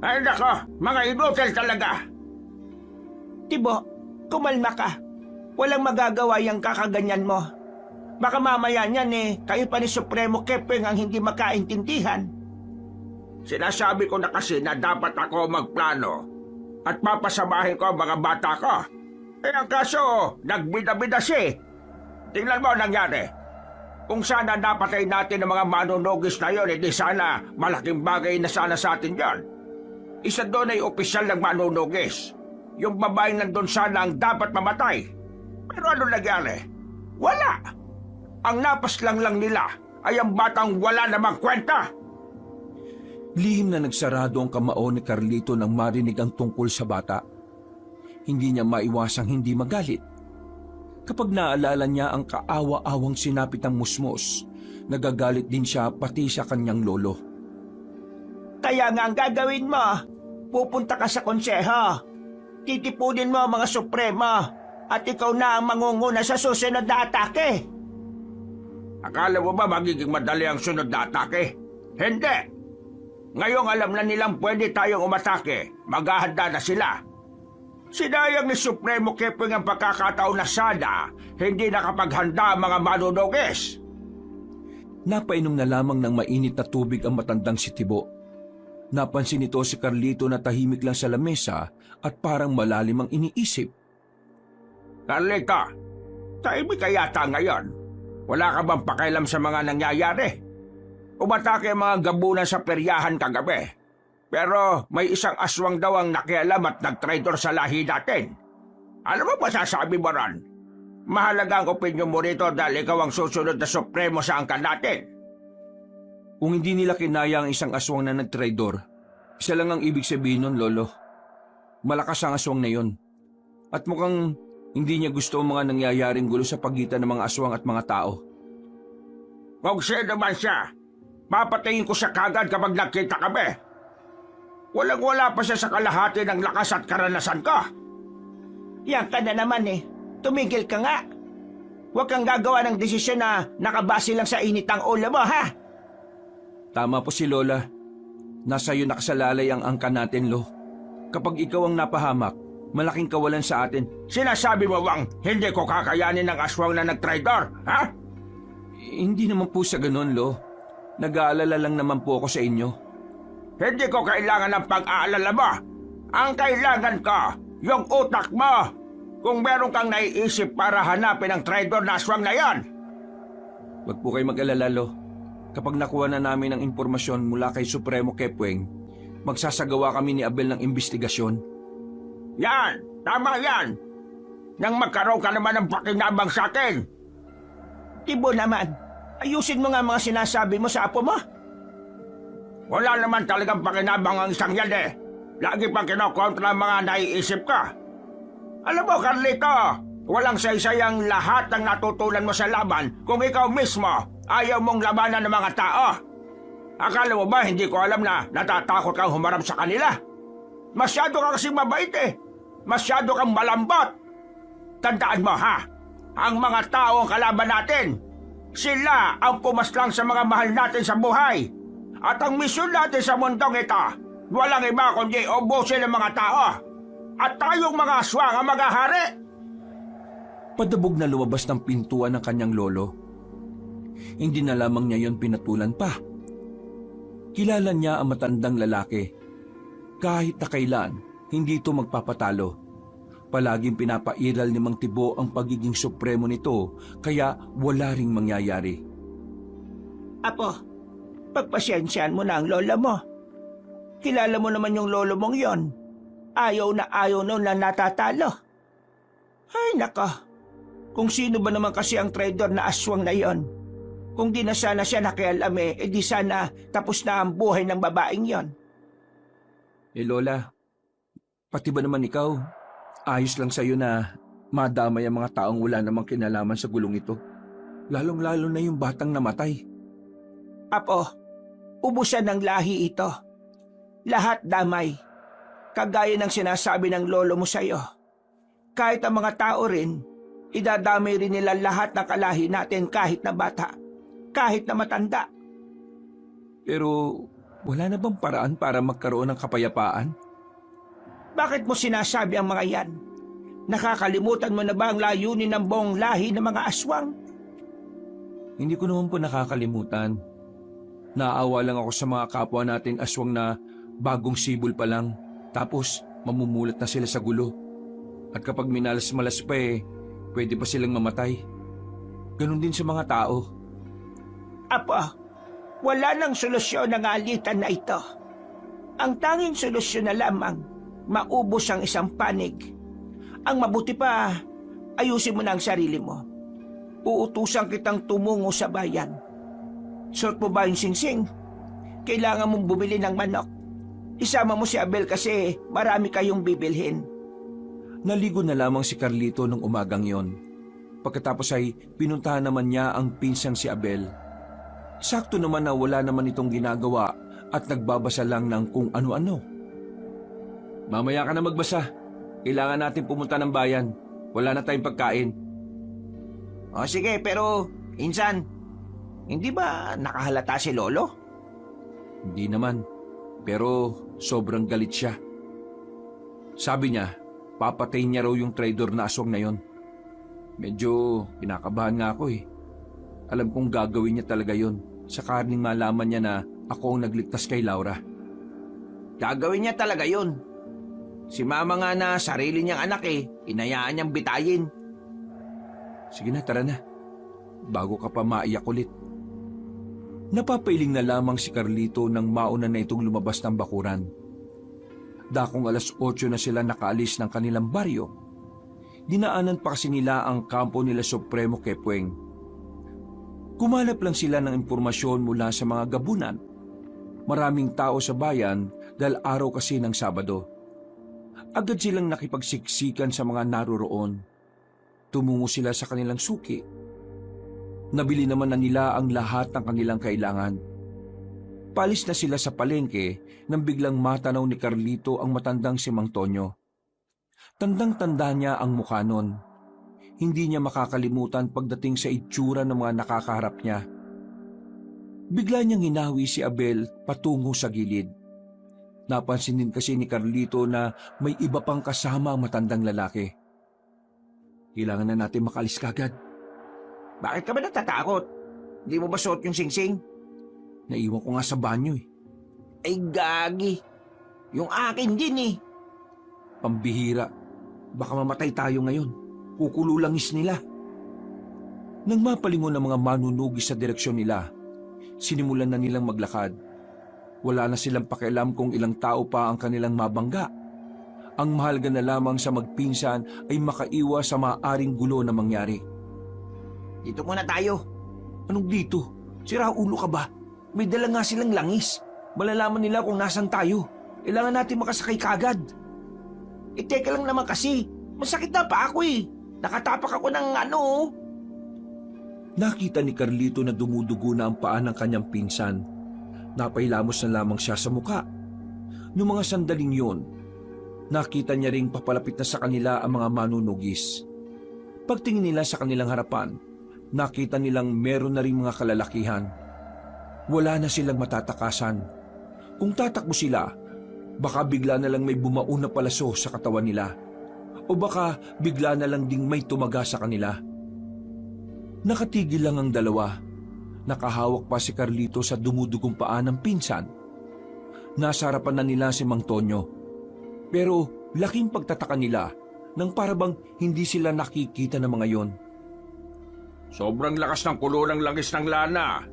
Ay nako, mga inutil talaga. Tibo, kumalma ka. Walang magagawa yung kakaganyan mo. Baka mamaya niyan kayo pa ni Supremo Kepeng ang hindi makaintindihan. Sinasabi ko na kasi na dapat ako magplano at papasamahin ko ang mga bata ko. Ang kaso, nagbida-bida siya. Tingnan mo ang nangyari. Kung sana napatay natin ang mga manunugis na yun, di sana malaking bagay na sana sa atin yan. Isa doon ay opisyal ng manunugis. Yung babaeng nandun sana ang dapat mamatay. Pero ano nangyari? Wala! Ang napaslang lang nila ay ang batang wala namang kwenta. Lihim na nagsarado ang kamao ni Carlito nang marinig ang tungkol sa bata. Hindi niya maiwasang hindi magalit. Kapag naalala niya ang kaawa-awang sinapit ng musmos, nagagalit din siya pati sa kanyang lolo. Kaya nga ang gagawin mo, pupunta ka sa konseho. Titipunin mo ang mga Suprema at ikaw na ang mangunguna sa susunod na atake. Akala mo ba magiging madali ang sunod na atake? Hindi! Ngayong alam na nilang pwede tayong umatake, maghahanda na sila. Sinayang ni Supremo Keping ang pagkakataon na sana hindi nakapaghanda ang mga manunugis. Napainom na lamang ng mainit na tubig ang matandang si Tibo. Napansin nito si Carlito na tahimik lang sa lamesa at parang malalim ang iniisip. Carlito, tahimik ka yata ngayon. Wala ka bang pakialam sa mga nangyayari? Umatake ang mga gabunan sa peryahan kagabi. Pero may isang aswang daw ang nakialam at nag-traitor sa lahi natin. Ano ba masasabi mo ron? Mahalaga ang opinyon mo rito dahil ikaw ang susunod na supremo sa angkan natin. Kung hindi nila kinaya ang isang aswang na nag-traidor, isa lang ang ibig sabihin nun, Lolo. Malakas ang aswang na yon. At mukhang hindi niya gusto ang mga nangyayaring gulo sa pagitan ng mga aswang at mga tao. Kung sino man siya, papatayin ko siya kagad kapag nagkita kami. Walang-wala pa siya sa kalahati ng lakas at karanasan ko. Yan ka na naman eh. Tumigil ka nga. Huwag kang gagawa ng desisyon na nakabase lang sa init ng ulo mo, ha? Tama po si Lola. Nasa iyo nakasalalay ang angkan natin, Lo. Kapag ikaw ang napahamak, malaking kawalan sa atin. Sinasabi mo bang hindi ko kakayanin ng aswang na nag-traitor, ha? Hindi naman po sa ganun, Lo. Nag-aalala lang naman po ako sa inyo. Hindi ko kailangan ng pag-aalala mo. Ang kailangan ko, yung utak mo. Kung meron kang naiisip para hanapin ang traitor na aswang na yon. Huwag po kayo mag-alala, Lo. Kapag nakuha na namin ang impormasyon mula kay Supremo Kepweng, magsasagawa kami ni Abel ng investigasyon. Yan! Tama yan! Nang magkaroon ka naman ng pakinabang sa akin. Tibo naman, ayusin mo nga mga sinasabi mo sa apo mo. Wala naman talagang pakinabang ang isang yan eh. Lagi pang kinokontra ang mga naiisip ka. Alam mo, Carlito, walang saysayang lahat ng natutunan mo sa laban kung ikaw mismo ayaw mong labanan ng mga tao. Akala mo ba hindi ko alam na natatakot kang humarap sa kanila? Masyado ka kasi mabait eh. Masyado kang malambot. Tandaan mo ha, ang mga tao ang kalaban natin. Sila ang pumaslang sa mga mahal natin sa buhay. At ang misyon natin sa mundong ito, walang iba kundi ubusin ng mga tao. At tayong mga aswang ang maghahari. Padabog na lumabas ng pintuan ng kanyang lolo. Hindi na lamang niya yon pinatulan pa. Kilala niya ang matandang lalaki. Kahit na kailan, hindi ito magpapatalo. Palaging pinapairal ni Mang Tibo ang pagiging supremo nito, kaya wala ring mangyayari. Apo, pagpasyensyahan mo na ang lola mo. Kilala mo naman yung lolo mong yon. Ayaw noon na natatalo. Ay nako, kung sino ba naman kasi ang traitor na aswang na yon. Kung di na sana siya nakialam di sana tapos na ang buhay ng babaeng yon. Lola, pati ba naman ikaw, ayos lang sa'yo na madamay ang mga taong wala namang kinalaman sa gulong ito. Lalong-lalo na yung batang namatay. Apo, ubusan ng lahi ito. Lahat damay. Kagaya ng sinasabi ng lolo mo sa'yo. Kahit ang mga tao rin, idadamay rin nila lahat ng kalahi natin kahit na bata, kahit na matanda. Pero wala na bang paraan para magkaroon ng kapayapaan? Bakit mo sinasabi ang mga yan? Nakakalimutan mo na ba ang layunin ng buong lahi ng mga aswang? Hindi ko naman po nakakalimutan. Naawa lang ako sa mga kapwa nating aswang na bagong sibol pa lang, tapos mamumulat na sila sa gulo. At kapag minalas-malas pa pwede pa silang mamatay. Ganon din sa mga tao. Apo, wala nang solusyon ng alitan na ito. Ang tanging solusyon na lamang, maubos ang isang panig. Ang mabuti pa, ayusin mo na ang sarili mo. Uutusan kitang tumungo sa bayan. Suot mo ba yung singsing? Kailangan mong bumili ng manok. Isama mo si Abel kasi marami kayong bibilhin. Naligo na lamang si Carlito nung umagang yon. Pagkatapos ay pinuntahan naman niya ang pinsang si Abel. Sakto naman na wala naman itong ginagawa at nagbabasa lang ng kung ano-ano. Mamaya ka na magbasa. Kailangan natin pumunta ng bayan. Wala na tayong pagkain. O sige, pero insan, hindi ba nakahalata si Lolo? Hindi naman. Pero sobrang galit siya. Sabi niya, papatayin niya raw yung traidor na aswang na yon. Medyo kinakabahan nga ako eh. Alam kong gagawin niya talaga yon sa karning malaman niya na ako ang nagligtas kay Laura. Gagawin niya talaga yun. Si mama nga na sarili niyang anak inayaan niyang bitayin. Sige na, tara na. Bago ka pa maiyak ulit. Napapailing na lamang si Carlito nang mauna na itong lumabas ng bakuran. Dakong 8:00 na sila nakaalis ng kanilang baryo. Dinaanan pa kasi nila ang kampo nila Supremo Kepweng. Kumalap lang sila ng impormasyon mula sa mga gabunan. Maraming tao sa bayan dahil araw kasi ng Sabado. Agad silang nakipagsiksikan sa mga naroroon. Tumungo sila sa kanilang suki. Nabili naman na nila ang lahat ng kanilang kailangan. Palis na sila sa palengke nang biglang matanaw ni Carlito ang matandang si Mang Tonyo. Tandang-tanda niya ang mukha nun. Hindi niya makakalimutan pagdating sa itsura ng mga nakakaharap niya. Bigla niyang hinawi si Abel patungo sa gilid. Napansin din kasi ni Carlito na may iba pang kasama ang matandang lalaki. Kailangan na natin makalis kagad. Bakit ka ba natatakot? Hindi mo ba suot yung singsing? Naiwan ko nga sa banyo eh. Ay gagi. Yung akin din Pambihira. Baka mamatay tayo ngayon. Kukululangis nila. Nang mapalingon ang mga manunugis sa direksyon nila, sinimulan na nilang maglakad. Wala na silang pakialam kung ilang tao pa ang kanilang mabangga. Ang mahalaga na lamang sa magpinsan ay makaiwas sa maaaring gulo na mangyari. Dito muna tayo. Anong dito? Sira ulo ka ba? May dala nga silang langis. Malalaman nila kung nasan tayo. Kailangan natin makasakay kagad. Teka lang naman kasi. Masakit na pa ako Nakatapak ako ng Nakita ni Carlito na dumudugo na ang paa ng kanyang pinsan. Napailamos na lamang siya sa muka. Noong mga sandaling yon, nakita niya ring papalapit na sa kanila ang mga manunugis. Pagtingin nila sa kanilang harapan, nakita nilang meron na ring mga kalalakihan. Wala na silang matatakasan. Kung tatakbo sila, baka bigla na lang may bumaon na palaso sa katawan nila. O baka bigla na lang ding may tumaga sa kanila. Nakatigil lang ang dalawa. Nakahawak pa si Carlito sa dumudugong paa ng pinsan. Nasa harapan na nila si Mang Tonyo. Pero laking pagtataka nila nang parabang hindi sila nakikita ng mga yon. Sobrang lakas ng kulo ng langis ng lana.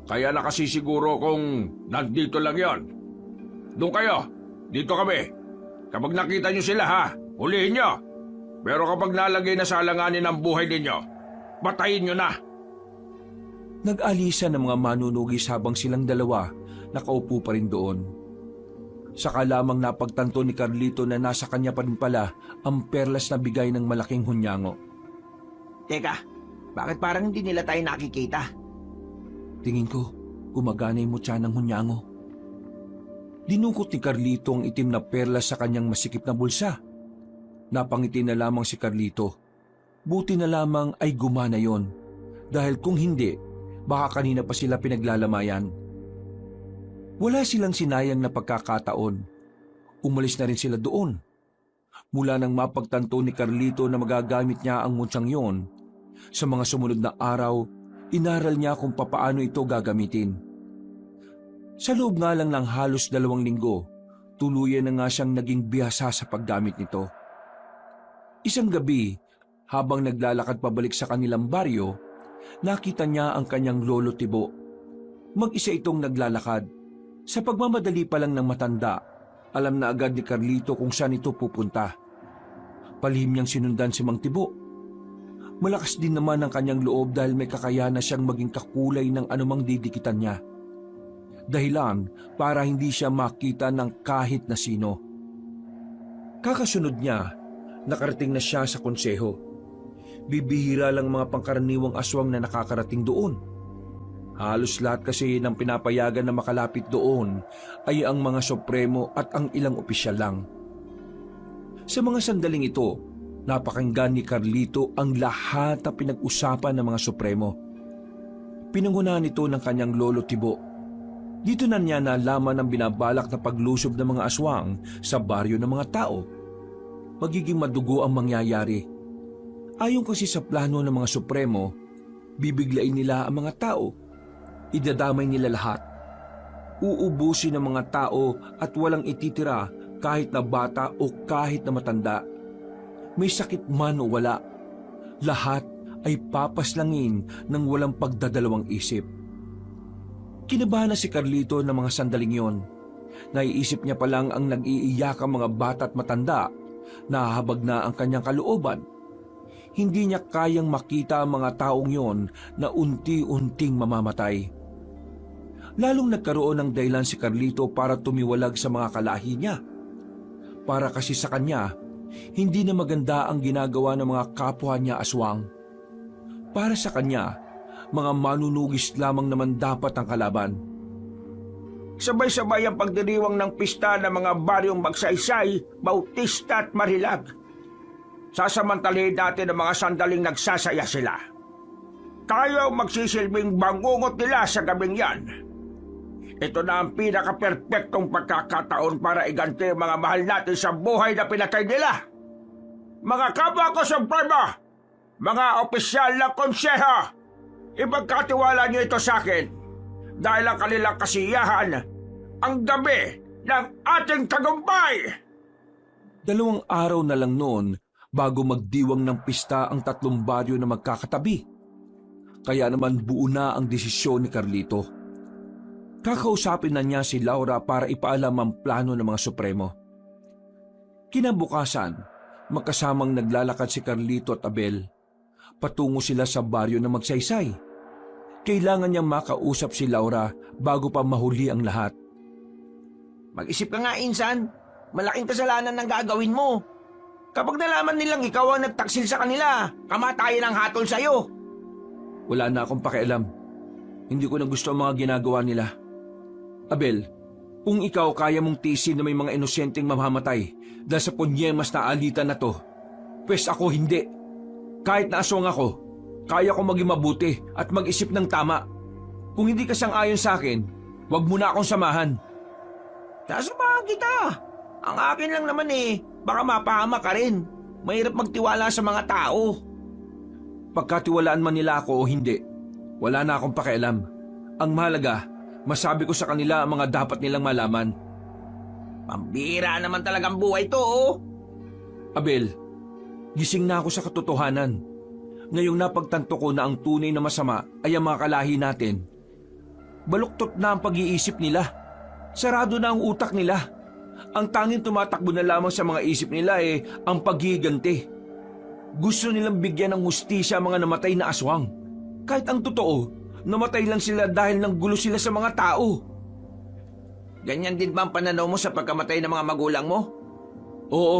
Kaya nakasisiguro kung nandito lang yon. Doon kayo. Dito kami. Kapag nakita nyo sila hulihin nyo. Pero kapag nalagay na sa alanganin ang buhay ninyo, patayin nyo na. Nag-alisan ng mga manunugis habang silang dalawa nakaupo pa rin doon. Saka lamang napagtanto ni Carlito na nasa kanya pa rin pala ang perlas na bigay ng malaking hunyango. Teka, bakit parang hindi nila tayo nakikita? Tingin ko, gumagana yung mutya ng hunyango. Dinukot ni Carlito ang itim na perlas sa kanyang masikip na bulsa. Napangiti na lamang si Carlito. Buti na lamang ay gumana yon. Dahil kung hindi, baka kanina pa sila pinaglalamayan. Wala silang sinayang na pagkakataon. Umalis na rin sila doon. Mula nang mapagtanto ni Carlito na magagamit niya ang mutsyang yon, sa mga sumunod na araw, inaral niya kung papaano ito gagamitin. Sa loob nga lang ng halos 2 linggo, tuluyan na nga siyang naging bihasa sa paggamit nito. Isang gabi, habang naglalakad pabalik sa kanilang baryo, nakita niya ang kanyang lolo Tibo. Mag-isa itong naglalakad. Sa pagmamadali pa lang ng matanda, alam na agad ni Carlito kung saan ito pupunta. Palihim niyang sinundan si Mang Tibo. Malakas din naman ang kanyang loob dahil may kakayahan na siyang maging kakulay ng anumang didikitan niya. Dahilan para hindi siya makita ng kahit na sino. Kakasunod niya, nakarating na siya sa konseho. Bibihira lang mga pangkaraniwang aswang na nakakarating doon. Halos lahat kasi ng pinapayagan na makalapit doon ay ang mga supremo at ang ilang opisyal lang. Sa mga sandaling ito, napakinggan ni Carlito ang lahat na pinag-usapan ng mga supremo. Pinangunahan ito ng kanyang lolo Tibo. Dito na niya nalaman ang binabalak na paglusob ng mga aswang sa baryo ng mga tao. magiging madugo ang mangyayari. Ayon kasi sa plano ng mga Supremo, bibiglain nila ang mga tao. Idadamay nila lahat. Uubusin ng mga tao at walang ititira kahit na bata o kahit na matanda. May sakit man o wala, lahat ay papaslangin ng walang pagdadalawang isip. Kinabahan na si Carlito ng mga sandaling yon. Naiisip niya palang ang nag-iiyakang mga bata at matanda, nahahabag na ang kanyang kalooban. Hindi niya kayang makita ang mga taong yon na unti-unting mamamatay. Lalong nagkaroon ng dahilan si Carlito para tumiwalag sa mga kalahi niya. Para kasi sa kanya, hindi na maganda ang ginagawa ng mga kapwa niya aswang. Para sa kanya, mga manunugis lamang naman dapat ang kalaban. Sabay-sabay ang pagdiriwang ng pista ng mga baryong Magsaysay, Bautista at Marilag. Sasamantalahin natin ang mga sandaling nagsasaya sila. Tayo ang magsisilbing bangungot nila sa gabing yan. Ito na ang pinaka-perpektong pagkakataon para iganti ang mga mahal natin sa buhay na pinatay nila. Mga kapwa ko Supremo, mga opisyal ng konseho, ipagkatiwala niyo ito sa akin dahil ang kanilang kasiyahan ang gabi ng ating tagumpay. 2 araw na lang noon bago magdiwang ng pista ang 3 baryo na magkakatabi. Kaya naman buo na ang desisyon ni Carlito. Kakausapin na niya si Laura para ipaalam ang plano ng mga Supremo. Kinabukasan, magkasamang naglalakad si Carlito at Abel. Patungo sila sa baryo na Magsaysay. Kailangan niyang makausap si Laura bago pa mahuli ang lahat. Mag-isip ka nga, Insan. Malaking kasalanan ang gagawin mo. Kapag nalaman nilang ikaw ang nagtaksil sa kanila, kamatayan ang hatol sa'yo. Wala na akong pakialam. Hindi ko na gusto ang mga ginagawa nila. Abel, kung ikaw kaya mong tiisin na may mga inosenteng mamamatay dahil sa punyemas na alitan na to, pwes ako hindi. Kahit na aswang ako, kaya ko maging mabuti at mag-isip ng tama. Kung hindi ka sang-ayon sa akin, wag mo na akong samahan. Sasamahan kita. Ang akin lang naman baka mapahama ka rin. Mahirap magtiwala sa mga tao. Pagkatiwalaan man nila ako o hindi, wala na akong pakialam. Ang mahalaga, masabi ko sa kanila ang mga dapat nilang malaman. Pambira naman talagang buhay to, Abel, gising na ako sa katotohanan. Ngayong napagtanto ko na ang tunay na masama ay ang mga kalahi natin. Baluktot na ang pag-iisip nila. Sarado na ang utak nila. Ang tanging tumatakbo na lamang sa mga isip nila ang paghiganti. Gusto nilang bigyan ng hustisya ang mga namatay na aswang. Kahit ang totoo, namatay lang sila dahil nang gulo sila sa mga tao. Ganyan din ba ang pananaw mo sa pagkamatay ng mga magulang mo? Oo,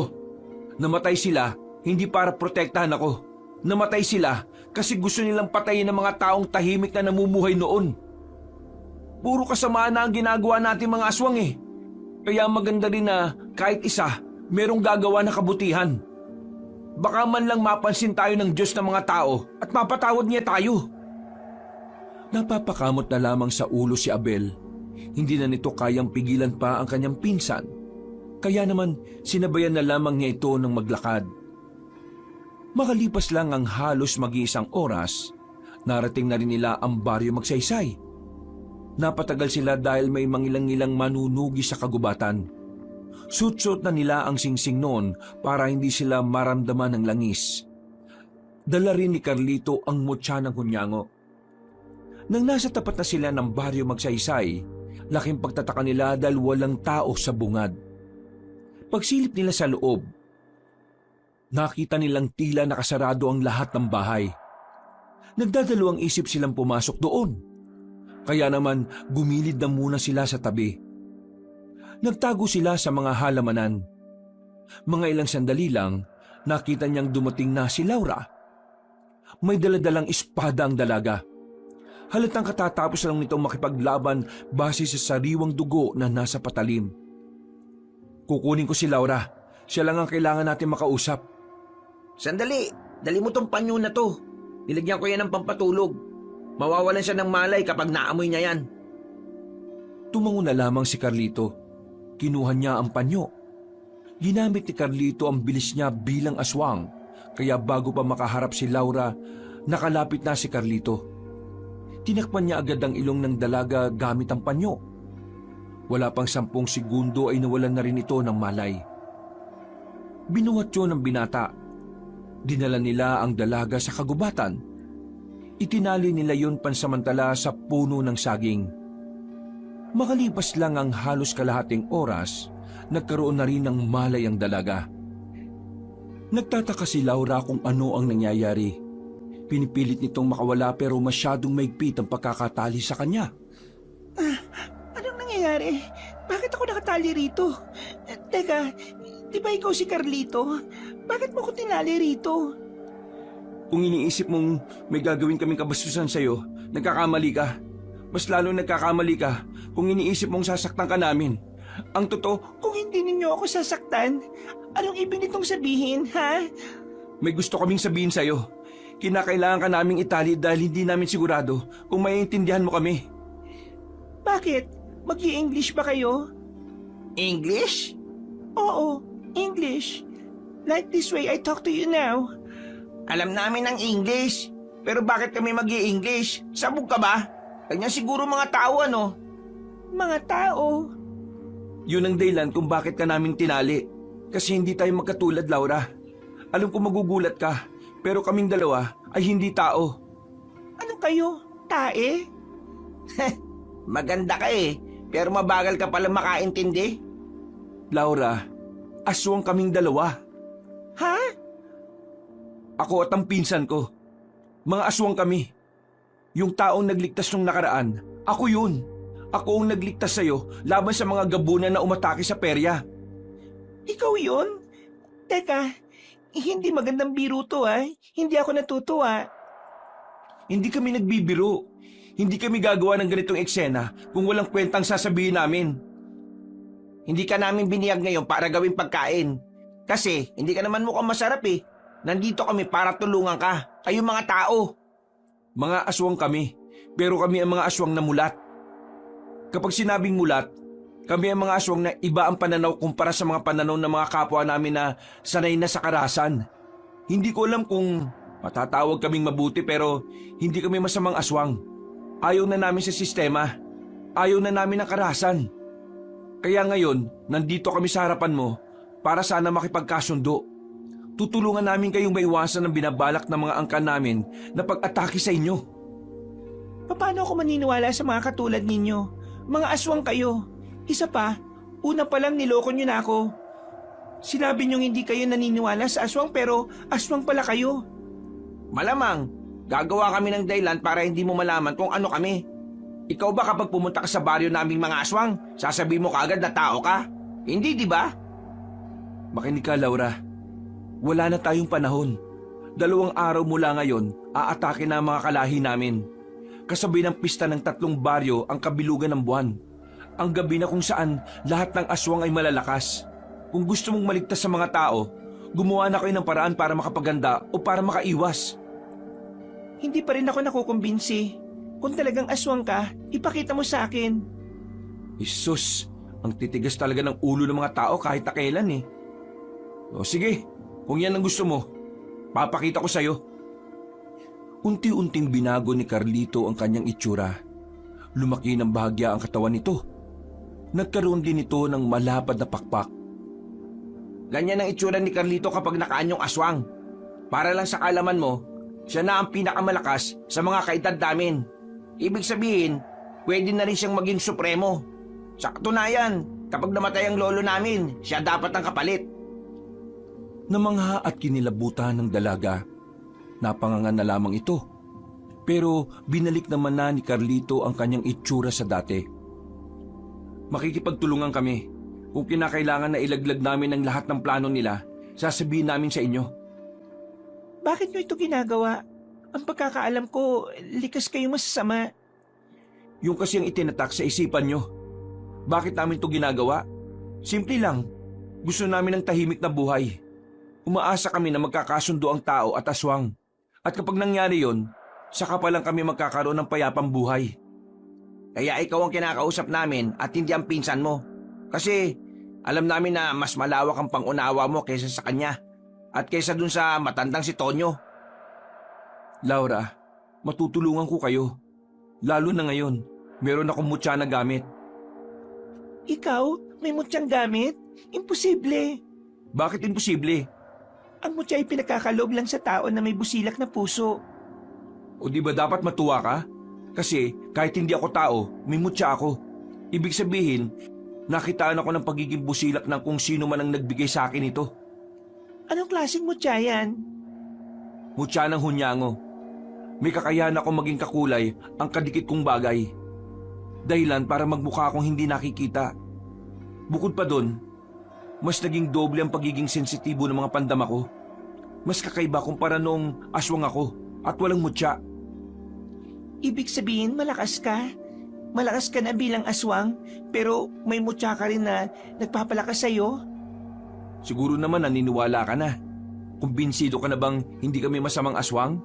namatay sila hindi para protektahan ako. Namatay sila kasi gusto nilang patayin ng mga taong tahimik na namumuhay noon. Puro kasamaan na ang ginagawa natin mga aswang Kaya maganda rin na kahit isa, merong gagawa na kabutihan. Baka man lang mapansin tayo ng Diyos ng mga tao at mapatawad niya tayo. Napapakamot na lamang sa ulo si Abel. Hindi na nito kayang pigilan pa ang kanyang pinsan. Kaya naman sinabayan na lamang niya ito ng maglakad. Makalipas lang ang halos mag-iisang oras, narating na rin nila ang baryo Magsaysay. Napatagal sila dahil may mangilang-ilang manunugi sa kagubatan. Suot-suot na nila ang singsing noon para hindi sila maramdaman ng langis. Dala rin ni Carlito ang mutya ng hunyango. Nang nasa tapat na sila ng baryo Magsaysay, laking pagtataka nila dahil walang tao sa bungad. Pagsilip nila sa loob, nakita nilang tila nakasarado ang lahat ng bahay. Nagdadalawang isip silang pumasok doon. Kaya naman gumilid na muna sila sa tabi. Nagtago sila sa mga halamanan. Mga ilang sandali lang, nakita niyang dumating na si Laura. May daladalang espada ang dalaga. Halatang katatapos lang nitong makipaglaban base sa sariwang dugo na nasa patalim. Kukunin ko si Laura. Siya lang ang kailangan natin makausap. Sandali, dali mo tong panyo na to. Nilagyan ko yan ng pampatulog. Mawawalan siya ng malay kapag naamoy niya yan. Tumango na lamang si Carlito. Kinuha niya ang panyo. Ginamit ni Carlito ang bilis niya bilang aswang, kaya bago pa makaharap si Laura, nakalapit na si Carlito. Tinakpan niya agad ang ilong ng dalaga gamit ang panyo. Wala pang 10 segundo ay nawalan na rin ito ng malay. Binuhat yun ng binata. Dinala nila ang dalaga sa kagubatan. Itinali nila yun pansamantala sa puno ng saging. Makalipas lang ang halos kalahating oras, nagkaroon na rin ng malay ang dalaga. Nagtataka si Laura kung ano ang nangyayari. Pinipilit nitong makawala pero masyadong maigpit ang pagkakatali sa kanya. Anong nangyayari? Bakit ako nakatali rito? Teka, di ba ikaw si Carlito? Bakit mo ko tinali rito? Kung iniisip mong may gagawin kaming kabastusan sa'yo, nagkakamali ka. Mas lalong nagkakamali ka kung iniisip mong sasaktan ka namin. Ang totoo, Kung hindi ninyo ako sasaktan, anong ibig nitong sabihin, ha? may gusto kaming sabihin sa'yo. Kinakailangan ka naming itali dahil hindi namin sigurado kung maiintindihan mo kami. Bakit? Mag-i-English ba kayo? English? Oo, English. Like this way I talk to you now. Alam namin ang English. Pero bakit kami mag-i-English? Sabog ka ba? Kanya siguro mga tao ano? Mga tao. Yun ang dahilan kung bakit ka namin tinali. Kasi hindi tayo magkatulad, Laura. Alam ko magugulat ka, pero kaming dalawa ay hindi tao. Ano kayo? Tae? Maganda ka eh. Pero mabagal ka pala makaintindi. Laura, aswang kaming dalawa. Ha? Ako at ang pinsan ko. Mga aswang kami. Yung taong nagligtas nung nakaraan, ako yun. Ako ang nagligtas sa'yo laban sa mga gabunan na umatake sa perya. Ikaw yun? Teka, hindi magandang biro to ha. Hindi ako natutuwa. Hindi kami nagbibiro. Hindi kami gagawa ng ganitong eksena kung walang kwentang sasabihin namin. Hindi ka namin biniyag ngayon para gawing pagkain. Kasi hindi ka naman mukhang masarap eh. Nandito kami para tulungan ka. Kayong mga tao. Mga aswang kami, pero kami ang mga aswang na mulat. Kapag sinabing mulat, kami ang mga aswang na iba ang pananaw kumpara sa mga pananaw ng mga kapwa namin na sanay na sa karahasan. Hindi ko alam kung matatawag kaming mabuti pero hindi kami masamang aswang. Ayaw na namin sa sistema. Ayaw na namin ng karahasan. Kaya ngayon, nandito kami sa harapan mo para sana makipagkasundo. Tutulungan namin kayong maiwasan ang binabalak ng mga angkan namin na pag-atake sa inyo. Paano ako maniniwala sa mga katulad ninyo? Mga aswang kayo. Isa pa, una pa lang niloko nyo na ako. Sinabi nyo hindi kayo naniniwala sa aswang pero aswang pala kayo. Malamang, gagawa kami ng dahilan para hindi mo malaman kung ano kami. Ikaw ba kapag pumunta ka sa baryo naming mga aswang, sasabihin mo kaagad na tao ka? Hindi, di ba? Makinig ka, Laura. Wala na tayong panahon. 2 araw mula ngayon, aatake na ang mga kalahi namin. Kasabay ng pista ng 3 baryo ang kabilugan ng buwan. Ang gabi na kung saan lahat ng aswang ay malalakas. Kung gusto mong maligtas sa mga tao, gumawa na kayo ng paraan para makapaganda o para makaiwas. Hindi pa rin ako nakukumbinsi. Kung talagang aswang ka, ipakita mo sa akin. Isus, ang titigas talaga ng ulo ng mga tao kahit na kailan eh. O sige, kung yan ang gusto mo, papakita ko sa'yo. Unti-unting binago ni Carlito ang kanyang itsura. Lumaki ng bahagya ang katawan nito. Nagkaroon din ito ng malapad na pakpak. Ganyan ang itsura ni Carlito kapag nakaanyong aswang. Para lang sa kalaman mo, siya na ang pinakamalakas sa mga kaedad namin. Ibig sabihin, pwede na rin siyang maging supremo. Sa katunayan, kapag namatay ang lolo namin, siya dapat ang kapalit. Namangha at kinilabutan ng dalaga. Napangangan na lamang ito. Pero binalik naman na ni Carlito ang kanyang itsura sa dati. Makikipagtulungan kami. Kung kinakailangan na ilaglag namin ang lahat ng plano nila, sasabihin namin sa inyo. Bakit nyo ito ginagawa? Ang pagkakaalam ko, likas kayong masasama. Yung kasi ang itinatak sa isipan nyo. Bakit namin ito ginagawa? Simple lang. Gusto namin ng tahimik na buhay. Umaasa kami na magkakasundo ang tao at aswang. At kapag nangyari yon, saka pa lang kami magkakaroon ng payapang buhay. Kaya ikaw ang kinakausap namin at hindi ang pinsan mo. Kasi Alam namin na mas malawak ang pangunawa mo kaysa sa kanya at kaysa dun sa matandang si Tonyo. Laura, matutulungan ko kayo. Lalo na ngayon, meron akong mutya na gamit. Ikaw, may mutyang gamit? Imposible. Bakit imposible? Ang mutya ay pinagkakaloob lang sa tao na may busilak na puso. O di ba dapat matuwa ka? Kasi kahit hindi ako tao, may mutya ako. Ibig sabihin, nakitaan ako ng pagiging busilak ng kung sino man ang nagbigay sa akin ito. Anong klaseng mutya yan? Mutya ng hunyango. May kakayahan ako maging kakulay ang kadikit kong bagay. Dahilan para magmukha akong hindi nakikita. Bukod pa doon, mas naging doble ang pagiging sensitibo ng mga pandama ko. Mas kakaiba kumpara noong aswang ako at walang mutya. Ibig sabihin malakas ka? Malakas ka na bilang aswang, pero may mutya ka rin na nagpapalakas sa'yo? Siguro naman naniniwala ka na. Kumbinsido ka na bang hindi kami masamang aswang?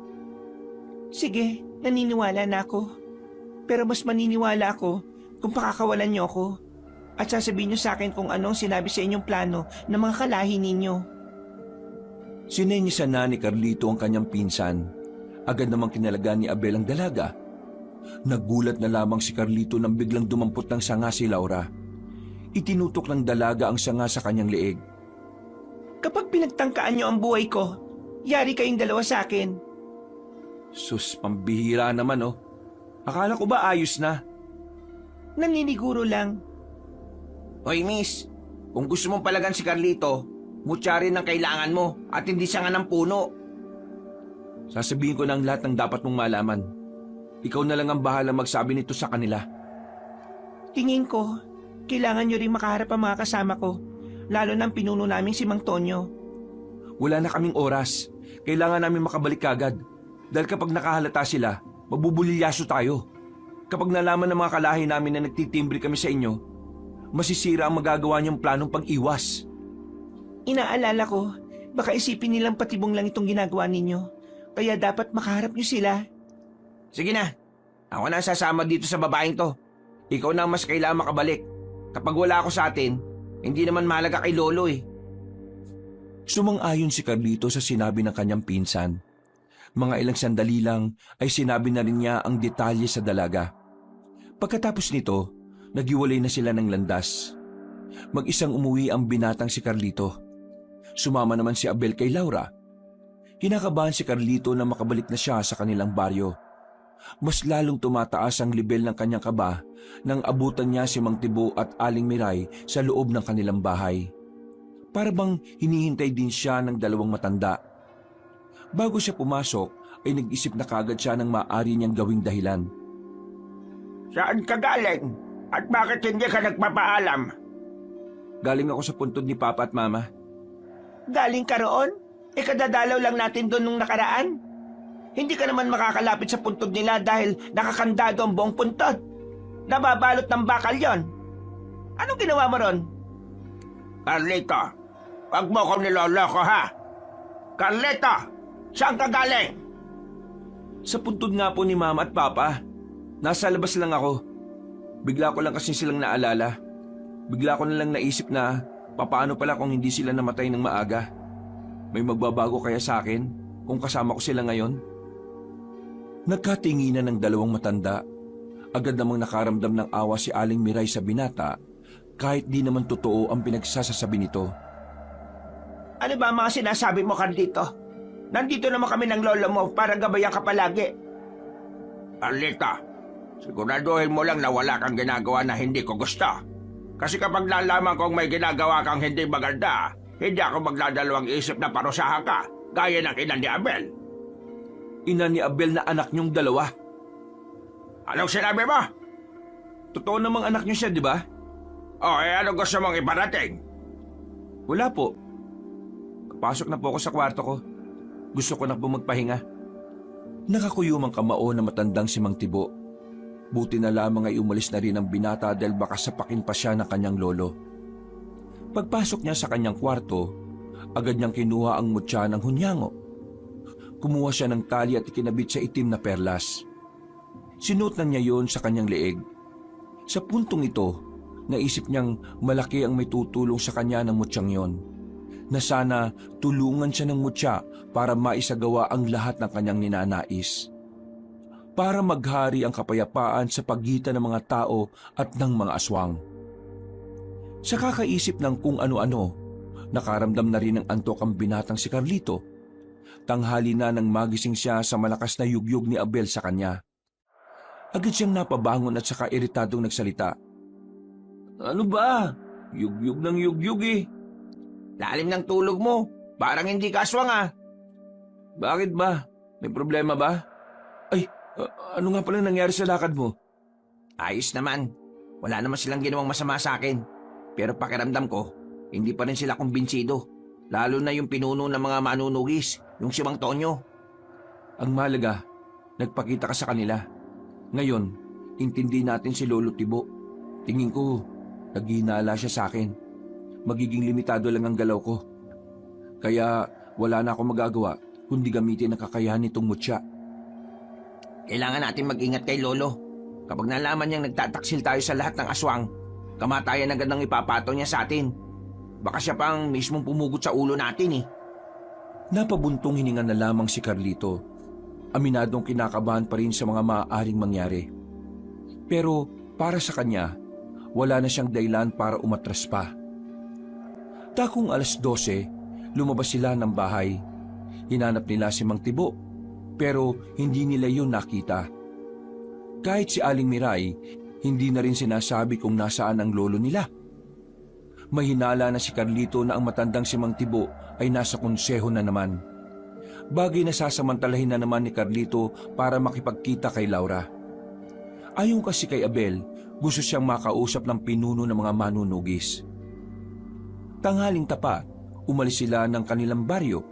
Sige, naniniwala na ako. Pero mas maniniwala ako kung pakakawalan niyo ako at sasabihin niyo sa akin kung anong sinabi sa inyong plano ng mga kalahi ninyo. Sinenyisan na ni Carlito ang kanyang pinsan. Agad namang kinalaga ni Abel ang dalaga. Nagulat na lamang si Carlito nang biglang dumampot ng sanga si Laura. Itinutok ng dalaga ang sanga sa kanyang leeg. Kapag pinagtangkaan niyo ang buhay ko, yari kayong dalawa sa akin. Sus, pambihira naman oh. Akala ko ba ayos na? Naniniguro lang. Hoy miss, kung gusto mong palagan si Carlito, mutya rin ang kailangan mo at hindi siya nga ng puno. Sasabihin ko na ang lahat ng dapat mong malaman. Ikaw na lang ang bahala magsabi nito sa kanila. Tingin ko, kailangan niyo rin makaharap ang mga kasama ko, lalo na ang pinuno naming si Mang Tonyo. Wala na kaming oras. Kailangan namin makabalik kagad. Dahil kapag nakahalata sila, mabubulilyaso tayo. Kapag nalaman ng mga kalahi namin na nagtitimbre kami sa inyo, masisira ang magagawa niyong planong pag-iwas. Inaalala ko, baka isipin nilang patibong lang itong ginagawa ninyo. Kaya dapat makaharap niyo sila. Sige na, ako na ang sasama dito sa babaeng to. Ikaw na ang mas kailangan makabalik. Kapag wala ako sa atin, hindi naman mahalaga kay Lolo eh. Sumang-ayon si Carlito sa sinabi ng kanyang pinsan. Mga ilang sandali lang ay sinabi na rin niya ang detalye sa dalaga. Pagkatapos nito, naghiwalay na sila ng landas. Mag-isang umuwi ang binatang si Carlito. Sumama naman si Abel kay Laura. Kinakabahan si Carlito na makabalik na siya sa kanilang baryo. Mas lalong tumataas ang level ng kanyang kaba nang abutan niya si Mang Tibo at Aling Miray sa loob ng kanilang bahay. Para bang hinihintay din siya ng dalawang matanda. Bago siya pumasok ay nag-isip na kagad siya ng maaari niyang gawing dahilan. Saan ka galing? At bakit hindi ka nagpapaalam? Galing ako sa puntod ni Papa at Mama. Galing ka roon? Kadadalaw lang natin doon nung nakaraan. Hindi ka naman makakalapit sa puntod nila dahil nakakandado ang buong puntod. Nababalot ng bakal yon. Anong ginawa mo ron? Carlito, wag mo akong niloloko ha. Carlito, saan ka galing? Sa puntod nga po ni Mama at Papa. Nasa labas lang ako. Bigla ko lang kasi silang naalala. Bigla ko na lang naisip na papaano pala kung hindi sila namatay ng maaga. May magbabago kaya sa akin kung kasama ko sila ngayon? Nagkatinginan ng dalawang matanda. Agad namang nakaramdam ng awa si Aling Miray sa binata kahit di naman totoo ang pinagsasasabi nito. Ano ba ang mga sinasabi mo, Carlito? Nandito naman kami ng lolo mo para gabayan ka palagi. Carlito, siguraduhin mo lang na wala kang ginagawa na hindi ko gusto. Kasi kapag nalaman kong may ginagawa kang hindi maganda, hindi ako magdadalawang isip na parusahan ka, gaya ng ina ni Abel. Ina ni Abel na anak niyong dalawa. Anong sinabi mo? Totoo namang anak niyo siya, di ba? Ano gusto mong iparating? Wala po. Pasok na po ako sa kwarto ko. Gusto ko na po magpahinga. Nakakuyumang kamao na matandang si Mang Tibo. Buti na lamang ay umalis na rin ang binata dahil baka sapakin pa siya ng kanyang lolo. Pagpasok niya sa kanyang kwarto, agad niyang kinuha ang mutya ng hunyango. Kumuha siya ng tali at ikinabit sa itim na perlas. Sinuot na niya yon sa kanyang leeg. Sa puntong ito, Naisip niyang malaki ang may tutulong sa kanya ng mutyang yon, na sana tulungan siya ng mutya para maisagawa ang lahat ng kanyang ninanais. Para maghari ang kapayapaan sa pagitan ng mga tao at ng mga aswang. Sa kakaisip ng kung ano-ano, nakaramdam na rin ng antok ang binatang si Carlito. Tanghali na nang magising siya sa malakas na yugyug ni Abel sa kanya. Agad siyang napabangon at saka iritadong nagsalita. Ano ba? Yugyug ng yugyug eh. Lalim ng tulog mo. Parang hindi ka aswang ah. Bakit ba? May problema ba? Ay, ano nga pala nangyari sa lakad mo? Ayos naman. Wala naman silang ginawang masama sa akin. Pero pakiramdam ko, hindi pa rin sila kumbinsido. Lalo na yung pinuno ng mga manunugis, yung si Mang Tonyo. Ang mahalaga, nagpakita ka sa kanila. Ngayon, intindi natin si Lolo Tibo. Tingin ko, naghihinala siya sa akin. Magiging limitado lang ang galaw ko. Kaya wala na akong magagawa kundi gamitin ang kakayahan nitong mutya. Kailangan natin mag-ingat kay Lolo. Kapag nalaman niyang nagtataksil tayo sa lahat ng aswang, kamatayan agad ang ipapato niya sa atin. Baka siya pang mismong pumugot sa ulo natin eh. Napabuntong hininga na lamang si Carlito. Aminadong kinakabahan pa rin sa mga maaaring mangyari. Pero para sa kanya, wala na siyang dahilan para umatras pa. Takong 12:00, lumabas sila ng bahay. Hinanap nila si Mang Tibo, pero hindi nila yun nakita. Kahit si Aling Miray, hindi na rin sinasabi kung nasaan ang lolo nila. Mahinala na si Carlito na ang matandang si Mang Tibo ay nasa konseho na naman. Bagay na sasamantalahin na naman ni Carlito para makipagkita kay Laura. Ayon kasi kay Abel, gusto siyang makausap ng pinuno ng mga manunugis. Tanghaling tapat, umalis sila ng kanilang baryo.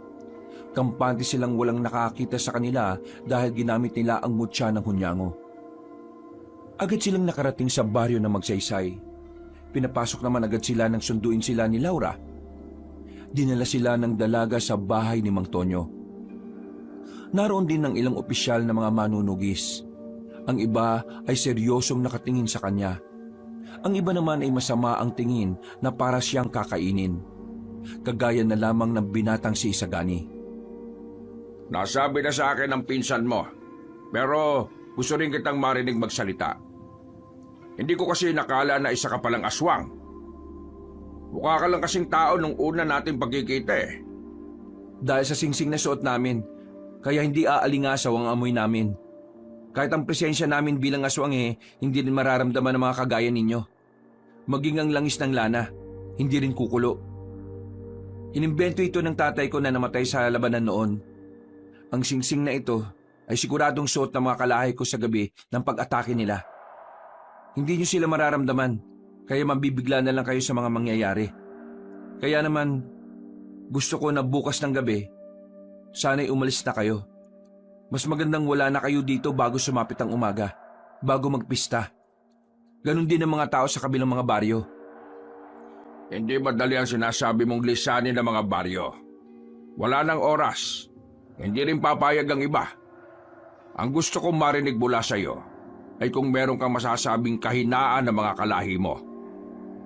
Kampante silang walang nakakita sa kanila dahil ginamit nila ang mutya ng hunyango. Agad silang nakarating sa baryo na Magsaysay. Pinapasok naman agad sila nang sunduin sila ni Laura. Dinala sila ng dalaga sa bahay ni Mang Tonyo. Naroon din ng ilang opisyal na mga manunugis. Ang iba ay seryosong nakatingin sa kanya. Ang iba naman ay masama ang tingin na para siyang kakainin. Kagaya na lamang ng binatang si Isagani. Nasabi na sa akin ang pinsan mo, pero gusto rin kitang marinig magsalita. Hindi ko kasi nakala na isa ka palang aswang. Mukha ka lang kasing tao nung una natin pagkikita eh. Dahil sa singsing na suot namin, kaya hindi aalingasaw ang amoy namin. Kahit ang presensya namin bilang aswang hindi rin mararamdaman ng mga kagaya ninyo. Maging ang langis ng lana, hindi rin kukulo. Inimbento ito ng tatay ko na namatay sa labanan noon. Ang singsing na ito ay siguradong suot ng mga kalahi ko sa gabi ng pag-atake nila. Hindi nyo sila mararamdaman, kaya mabibigla na lang kayo sa mga mangyayari. Kaya naman, gusto ko na bukas ng gabi, sana'y umalis na kayo. Mas magandang wala na kayo dito bago sumapit ang umaga, bago magpista. Ganon din ang mga tao sa kabilang mga baryo. Hindi madali ang sinasabi mong lisanin ng mga baryo. Wala nang oras. Hindi rin papayag ang iba. Ang gusto kong marinig mula sa iyo ay kung meron kang masasabing kahinaan ng mga kalahi mo.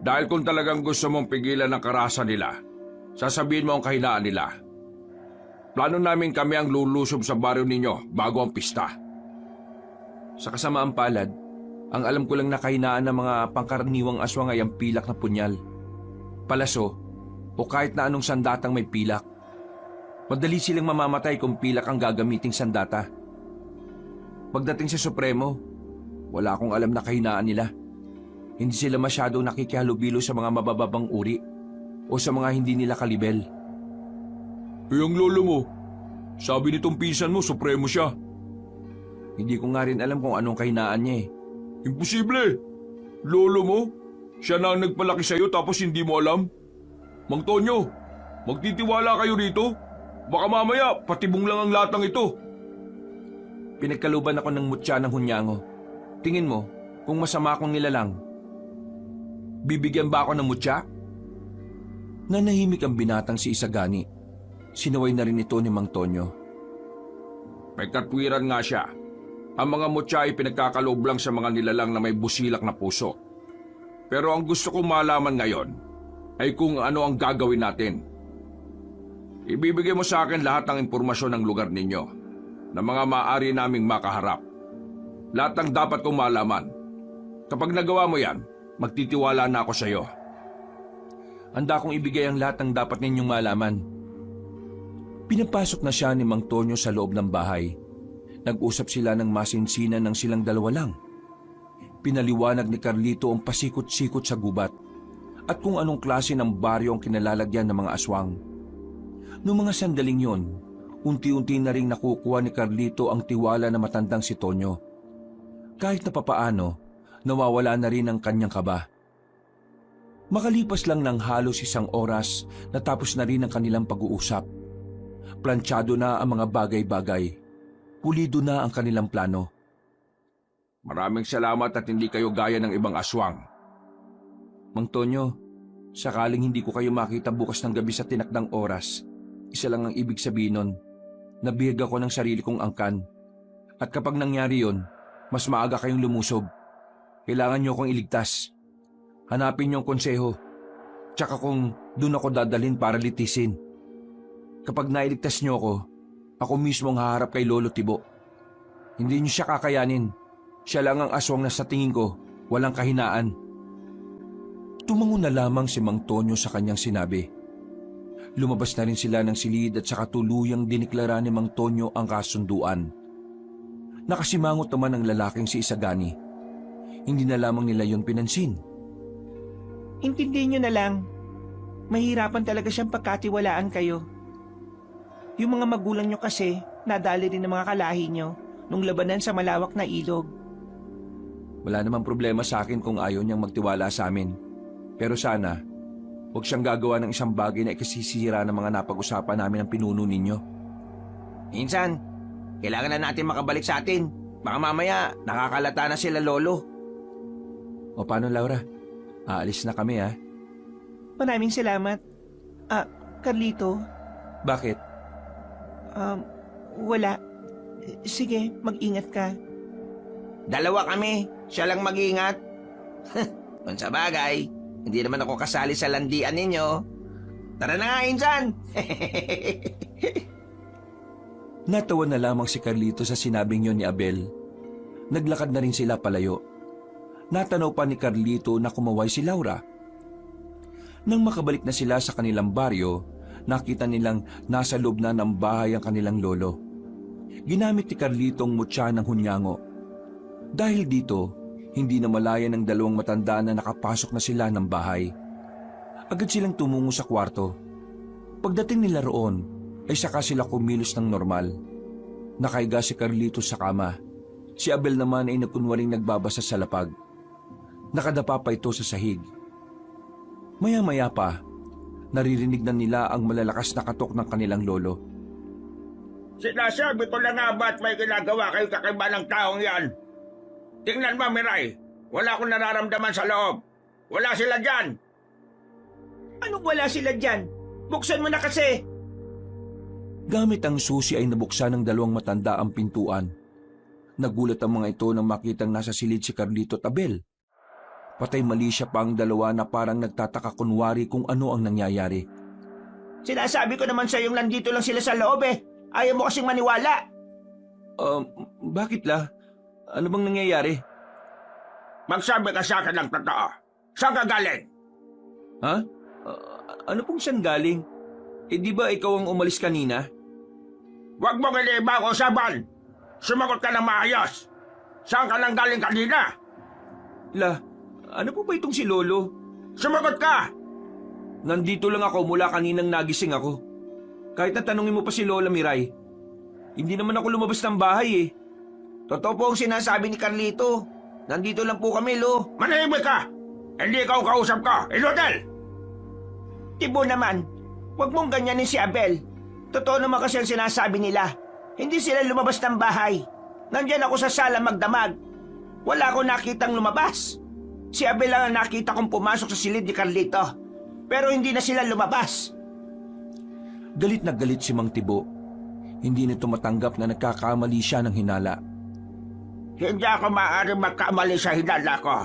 Dahil kung talagang gusto mong pigilan ang karasan nila, sasabihin mo ang kahinaan nila. Plano namin kami ang lulusob sa baryo ninyo bago ang pista. Sa kasamaang palad, ang alam ko lang na kahinaan ng mga pangkaraniwang aswang ay ang pilak na punyal, palaso, o kahit na anong sandatang may pilak. Madali silang mamamatay kung pilak ang gagamiting sandata. Pagdating sa Supremo, wala akong alam na kahinaan nila. Hindi sila masyadong nakikihalubilo sa mga mabababang uri o sa mga hindi nila kalibel. Ang lolo mo, sabi nitong pinsan mo, supremo siya. Hindi ko nga rin alam kung anong kahinaan niya eh. Imposible! Lolo mo, siya na ang nagpalaki sa'yo tapos hindi mo alam. Mang Tonyo, magtitiwala kayo rito? Baka mamaya, patibong lang ang latang ito. Pinagkaluban ako ng mutya ng hunyango. Tingin mo, kung masama akong nilalang, bibigyan ba ako ng mutya? Nanahimik ang binatang si Isagani. Sinaway na rin ito ni Mang Tonyo. May katwiran nga siya. Ang mga mutya ay pinagkakaloob lang sa mga nilalang na may busilak na puso. Pero ang gusto kong malaman ngayon ay kung ano ang gagawin natin. Ibibigay mo sa akin lahat ng impormasyon ng lugar ninyo na mga maaari naming makaharap. Lahat ng dapat kong malaman. Kapag nagawa mo yan, magtitiwala na ako sa iyo. Handa kong ibigay ang lahat ng dapat ninyong malaman. Pinapasok na siya ni Mang Tonyo sa loob ng bahay. Nag-usap sila ng masinsinan ng silang dalawa lang. Pinaliwanag ni Carlito ang pasikot-sikot sa gubat at kung anong klase ng baryo ang kinalalagyan ng mga aswang. Noong mga sandaling yon, unti-unti na ring nakukuha ni Carlito ang tiwala na matandang si Tonyo. Kahit na papaano, nawawala na rin ang kanyang kaba. Makalipas lang ng halos isang oras, natapos na rin ang kanilang pag-uusap. Planchado na ang mga bagay-bagay. Pulido na ang kanilang plano. Maraming salamat at hindi kayo gaya ng ibang aswang. Mang Tonyo, sakaling hindi ko kayo makita bukas ng gabi sa tinakdang oras, isa lang ang ibig sabihin nun, nabihag ako ng sarili kong angkan. At kapag nangyari yon, mas maaga kayong lumusob. Kailangan nyo akong iligtas. Hanapin niyo ang konseho. Tsaka kung doon ako dadalhin para litisin. Kapag nailigtas niyo ako mismo ang haharap kay Lolo Tibo. Hindi niyo siya kakayanin. Siya lang ang aswang na sa tingin ko walang kahinaan. Tumango na lamang si Mang Tonyo sa kanyang sinabi. Lumabas na rin sila ng silid at saka tuluyang diniklara ni Mang Tonyo ang kasunduan. Nakasimangot naman ang lalaking si Isagani. Hindi na lamang nila yon pinansin. Intindihin nyo na lang. Mahirapan talaga siyang pagkatiwalaan kayo. Yung mga magulang nyo kasi, nadali rin ng mga kalahi nyo nung labanan sa malawak na ilog. Wala namang problema sa akin kung ayaw niyang magtiwala sa amin. Pero sana, huwag siyang gagawa ng isang bagay na ikasisira ng mga napag-usapan namin ng pinuno ninyo. Minsan, kailangan na natin makabalik sa atin. Baka mamaya, nakakalata na sila lolo. O paano, Laura? Aalis na kami, ha? Maraming salamat. Carlito, Bakit? wala. Sige, mag-ingat ka. Dalawa kami, siya lang mag-ingat. Kung sa bagay, hindi naman ako kasali sa landian ninyo. Tara na nga, Insan! Natawa na lamang si Carlito sa sinabing yon ni Abel. Naglakad na rin sila palayo. Natanaw pa ni Carlito na kumaway si Laura. Nang makabalik na sila sa kanilang baryo, nakita nilang nasa loob na ng bahay ang kanilang lolo. Ginamit ni Carlito ang mutya ng hunyango. Dahil dito, hindi na malaya ng dalawang matanda na nakapasok na sila ng bahay. Agad silang tumungo sa kwarto. Pagdating nila roon, ay saka sila kumilos ng normal. Nakaiga si Carlito sa kama. Si Abel naman ay nagkunwaring nagbabasa sa lapag. Nakadapa pa ito sa sahig. Maya-maya pa, naririnig na nila ang malalakas na katok ng kanilang lolo. Sinasabi ko na nga ba't may ginagawa kayo kakaiba ng taong yan? Tingnan mo, Miray. Wala akong nararamdaman sa loob. Wala sila dyan. Anong wala sila dyan? Buksan mo na kasi! Gamit ang susi ay nabuksan ng dalawang matanda ang pintuan. Nagulat ang mga ito nang makitang nasa silid si Carlito at Abel. Patay mali siya pa ang dalawa na parang nagtataka kunwari kung ano ang nangyayari. Sinasabi ko naman sa yung nandito lang sila sa loob eh. Ayaw mo kasing maniwala. Bakit la? Ano bang nangyayari? Magsabi ka sa akin ng totoo. Saan ka galing? Ha? Ano pong saan galing? Di ba ikaw ang umalis kanina? Huwag mong iniiba ang usapan. Sumagot ka ng maayos. Saan ka nang galing kanina? La, ano po ba itong si Lolo? Sumagot ka! Nandito lang ako mula kaninang nagising ako. Kahit na tanungin mo pa si Lola Miray. Hindi naman ako lumabas ng bahay eh. Totoo po ang sinasabi ni Carlito. Nandito lang po kami, Lo. Manahimik ka! Hindi ikaw kausap ko, Ilodel! Tibo naman, huwag mong ganyanin si Abel. Totoo naman kasi ang sinasabi nila. Hindi sila lumabas ng bahay. Nandyan ako sa sala magdamag. Wala akong nakitang lumabas. Si Abel lang ang nakita kong pumasok sa silid ni Carlito. Pero hindi na sila lumabas. Galit na galit si Mang Tibo. Hindi nito matanggap na nagkakamali siya ng hinala. Hindi ako maaaring magkamali sa hinala ko.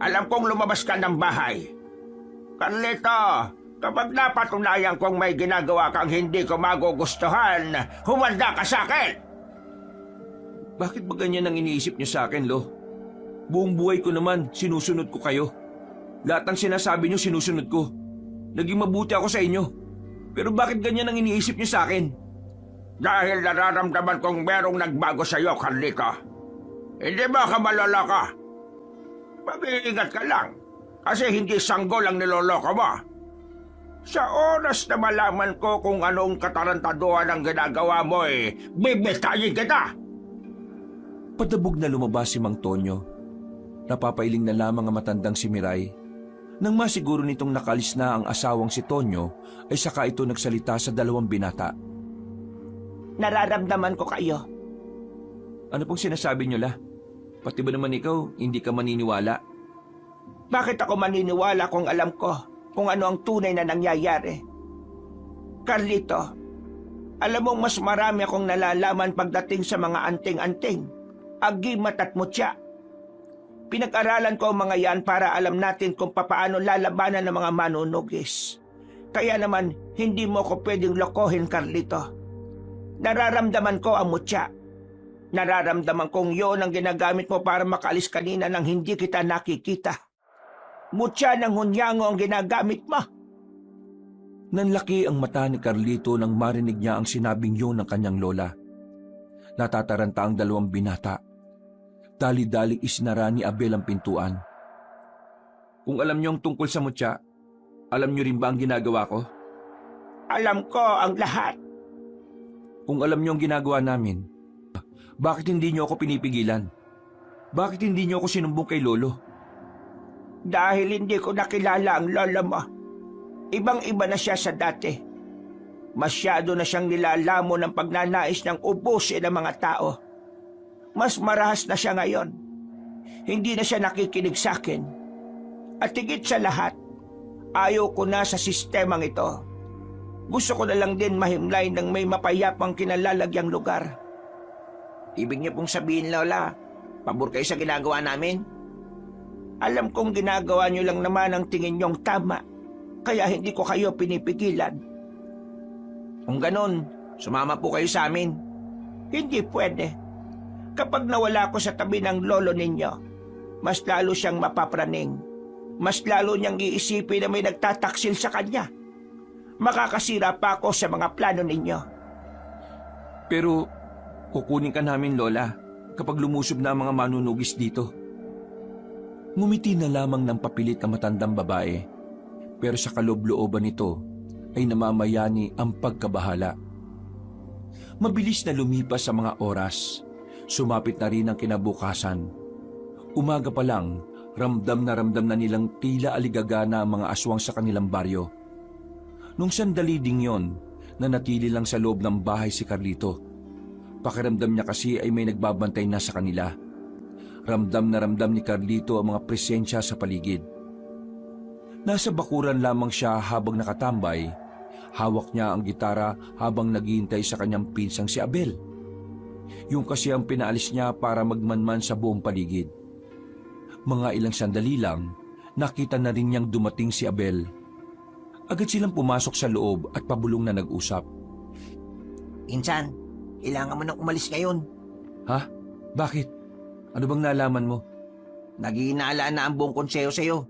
alam kong lumabas ka ng bahay. Carlito, kapag napatunayan kong may ginagawa kang hindi ko magugustuhan, humanda ka sa akin! Bakit ba ganyan ang iniisip niyo sa akin, Lo? Buong buhay ko naman, sinusunod ko kayo. Lahat ng sinasabi niyo, sinusunod ko. Naging mabuti ako sa inyo. Pero bakit ganyan ang iniisip niyo sa akin? Dahil nararamdaman kong merong nagbago sa iyo, Carlito. Hindi ba ka malala ka? Mag-iingat ka lang, kasi hindi sanggol ang niloloko mo. Sa oras na malaman ko kung anong katarantaduhan ang ginagawa mo bibitayin kita! Padabog na lumabas si Mang Tonyo. Napapailing na lamang ang matandang si Miray. Nang masiguro nitong nakalis na ang asawang si Tonyo, ay saka ito nagsalita sa dalawang binata. Nararamdaman ko kayo. Ano pong sinasabi niyo, La? Pati ba naman ikaw, hindi ka maniniwala? Bakit ako maniniwala kung alam ko kung ano ang tunay na nangyayari? Carlito, alam mong mas marami akong nalalaman pagdating sa mga anting-anting, agimat at mutya. Pinag-aralan ko ang mga yan para alam natin kung papaano lalabanan ng mga manunugis. Kaya naman, hindi mo ko pwedeng lokohin, Carlito. Nararamdaman ko ang mutya. Nararamdaman kong yon ang ginagamit mo para makaalis kanina nang hindi kita nakikita. Mutya ng hunyango ang ginagamit mo. Nanlaki ang mata ni Carlito nang marinig niya ang sinabing yun ng kanyang lola. Natataranta ang dalawang binata. Dali-dali isinara ni Abel ang pintuan. Kung alam niyo ang tungkol sa mutya, alam niyo rin ba ang ginagawa ko? Alam ko ang lahat. Kung alam niyo ang ginagawa namin, bakit hindi niyo ako pinipigilan? Bakit hindi niyo ako sinumbong kay Lolo? Dahil hindi ko nakilala ang lola mo. Ibang-iba na siya sa dati. Masyado na siyang nilalamo ng pagnanais ng ubusin ng mga tao. Mas marahas na siya ngayon. Hindi na siya nakikinig sa akin. At higit sa lahat, ayaw ko na sa sistemang ito. Gusto ko na lang din mahimlay ng may mapayapang kinalalagyang lugar. Ibig niyo pong sabihin, Lola, pabor kayo sa ginagawa namin? Alam kong ginagawa niyo lang naman ang tingin niyong tama, kaya hindi ko kayo pinipigilan. Kung ganon, sumama po kayo sa amin. Hindi pwede. Kapag nawala ko sa tabi ng lolo ninyo, mas lalo siyang mapapraning. Mas lalo niyang iisipin na may nagtataksil sa kanya. Makakasira pa ako sa mga plano ninyo. Pero kukunin ka namin, Lola, kapag lumusob na ang mga manunugis dito. Ngumiti na lamang ng papilit ang matandang babae, pero sa kaloob-looban nito ay namamayani ang pagkabahala. Mabilis na lumipas sa mga oras, sumapit na rin ang kinabukasan. Umaga pa lang, ramdam na nilang tila aligagana ang mga aswang sa kanilang baryo. Nung sandali ding yon, nanatili lang sa loob ng bahay si Carlito. Pakiramdam niya kasi ay may nagbabantay na sa kanila. Ramdam na ramdam ni Carlito ang mga presensya sa paligid. Nasa bakuran lamang siya habang nakatambay. Hawak niya ang gitara habang naghihintay sa kanyang pinsang si Abel. Yung kasi ang pinaalis niya para magmanman sa buong paligid. Mga ilang sandali lang, nakita na rin niyang dumating si Abel. Agad silang pumasok sa loob at pabulong na nag-usap. Insan, kailangan mo nang umalis ngayon. Ha? Bakit? Ano bang nalaman mo? Naghihinala na ang buong konseho sa'yo.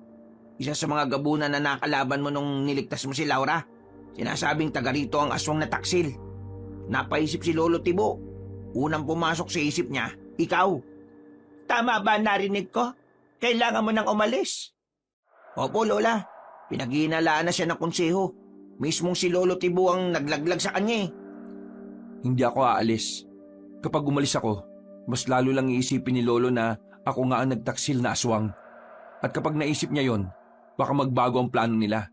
Isa sa mga gabunan na nakalaban mo nung niligtas mo si Laura. Sinasabing taga rito ang aswang na taksil. Napaisip si Lolo Tibo. Unang pumasok sa isip niya, ikaw. Tama ba narinig ko? Kailangan mo nang umalis. Opo, Lola. Pinaghihinalaan na siya ng konseho. Mismong si Lolo Tibo ang naglaglag sa kanya. Hindi ako aalis. Kapag umalis ako, mas lalo lang iisipin ni Lolo na ako nga ang nagtaksil na aswang. At kapag naisip niya yon, baka magbago ang plano nila.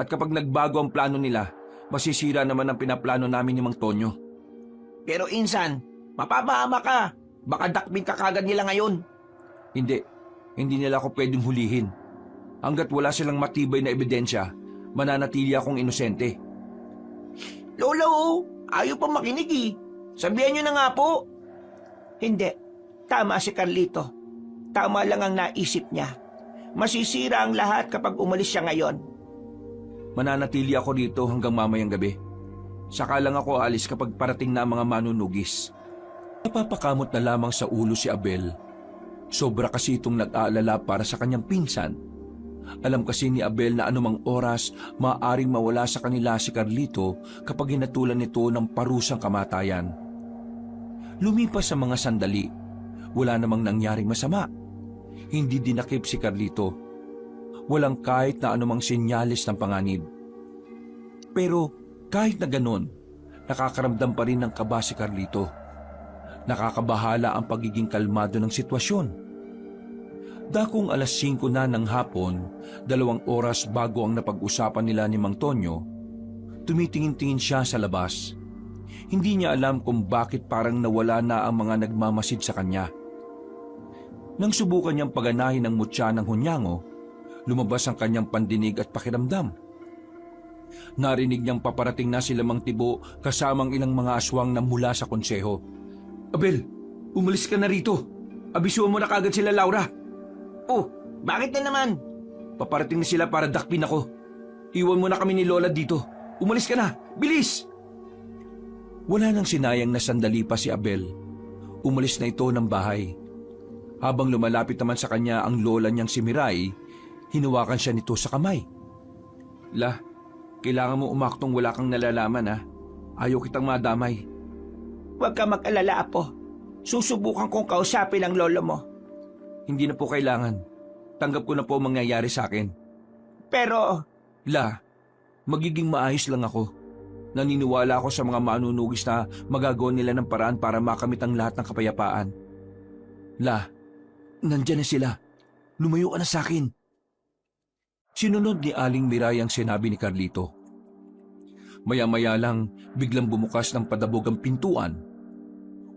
At kapag nagbago ang plano nila, masisira naman ang pinaplano namin ni Mang Tonyo. Pero Insan, mapapahama ka. Baka dakbin ka kagad nila ngayon. Hindi nila ako pwedeng hulihin. Hanggat wala silang matibay na ebidensya, mananatili akong inosente. Lolo, ayaw pa makinig eh. Sabihan niyo na nga po. Hindi. Tama si Carlito. Tama lang ang naisip niya. Masisira ang lahat kapag umalis siya ngayon. Mananatili ako dito hanggang mamayang gabi. Saka lang ako alis kapag parating na ang mga manunugis. Napapakamot na lamang sa ulo si Abel. Sobra kasi itong nag-aalala para sa kanyang pinsan. Alam kasi ni Abel na anumang oras maaaring mawala sa kanila si Carlito kapag hinatulan nito ng parusang kamatayan. Lumipas sa mga sandali. Wala namang nangyaring masama. Hindi dinakip si Carlito. Walang kahit na anumang senyales ng panganib. Pero kahit na ganon, nakakaramdam pa rin ng kaba si Carlito. Nakakabahala ang pagiging kalmado ng sitwasyon. Dakong alas 5 na ng hapon, 2 oras bago ang napag-usapan nila ni Mang Tonyo, tumitingin-tingin siya sa labas. Hindi niya alam kung bakit parang nawala na ang mga nagmamasid sa kanya. Nang subukan niyang paganahin ang mutya ng hunyango, lumabas ang kanyang pandinig at pakiramdam. Narinig niyang paparating na sila Mang Tibo kasamang ilang mga aswang na mula sa konseho. Abel, umalis ka na rito. Abisuhan mo na kagad sila, Laura. Oh, bakit na naman? Paparating na sila para dakpin ako. Iwan mo na kami ni Lola dito. Umalis ka na, bilis! Wala nang sinayang na sandali pa si Abel. Umalis na ito ng bahay. Habang lumalapit naman sa kanya ang lola niyang si Miray, hinawakan siya nito sa kamay. La, kailangan mo umaktong wala kang nalalaman ha. Ayaw kitang madamay. Huwag ka mag-alala, Apo. Susubukan kong kausapin ang lolo mo. Hindi na po kailangan. Tanggap ko na po ang mangyayari sa akin. Pero, La, magiging maayos lang ako. Naniniwala ako sa mga manunugis na magagawa nila ng paraan para makamit ang lahat ng kapayapaan. La, nandyan na sila. Lumayo ka na sa akin. Sinunod ni Aling Miray ang sinabi ni Carlito. Maya-maya lang, biglang bumukas ng padabog ang pintuan.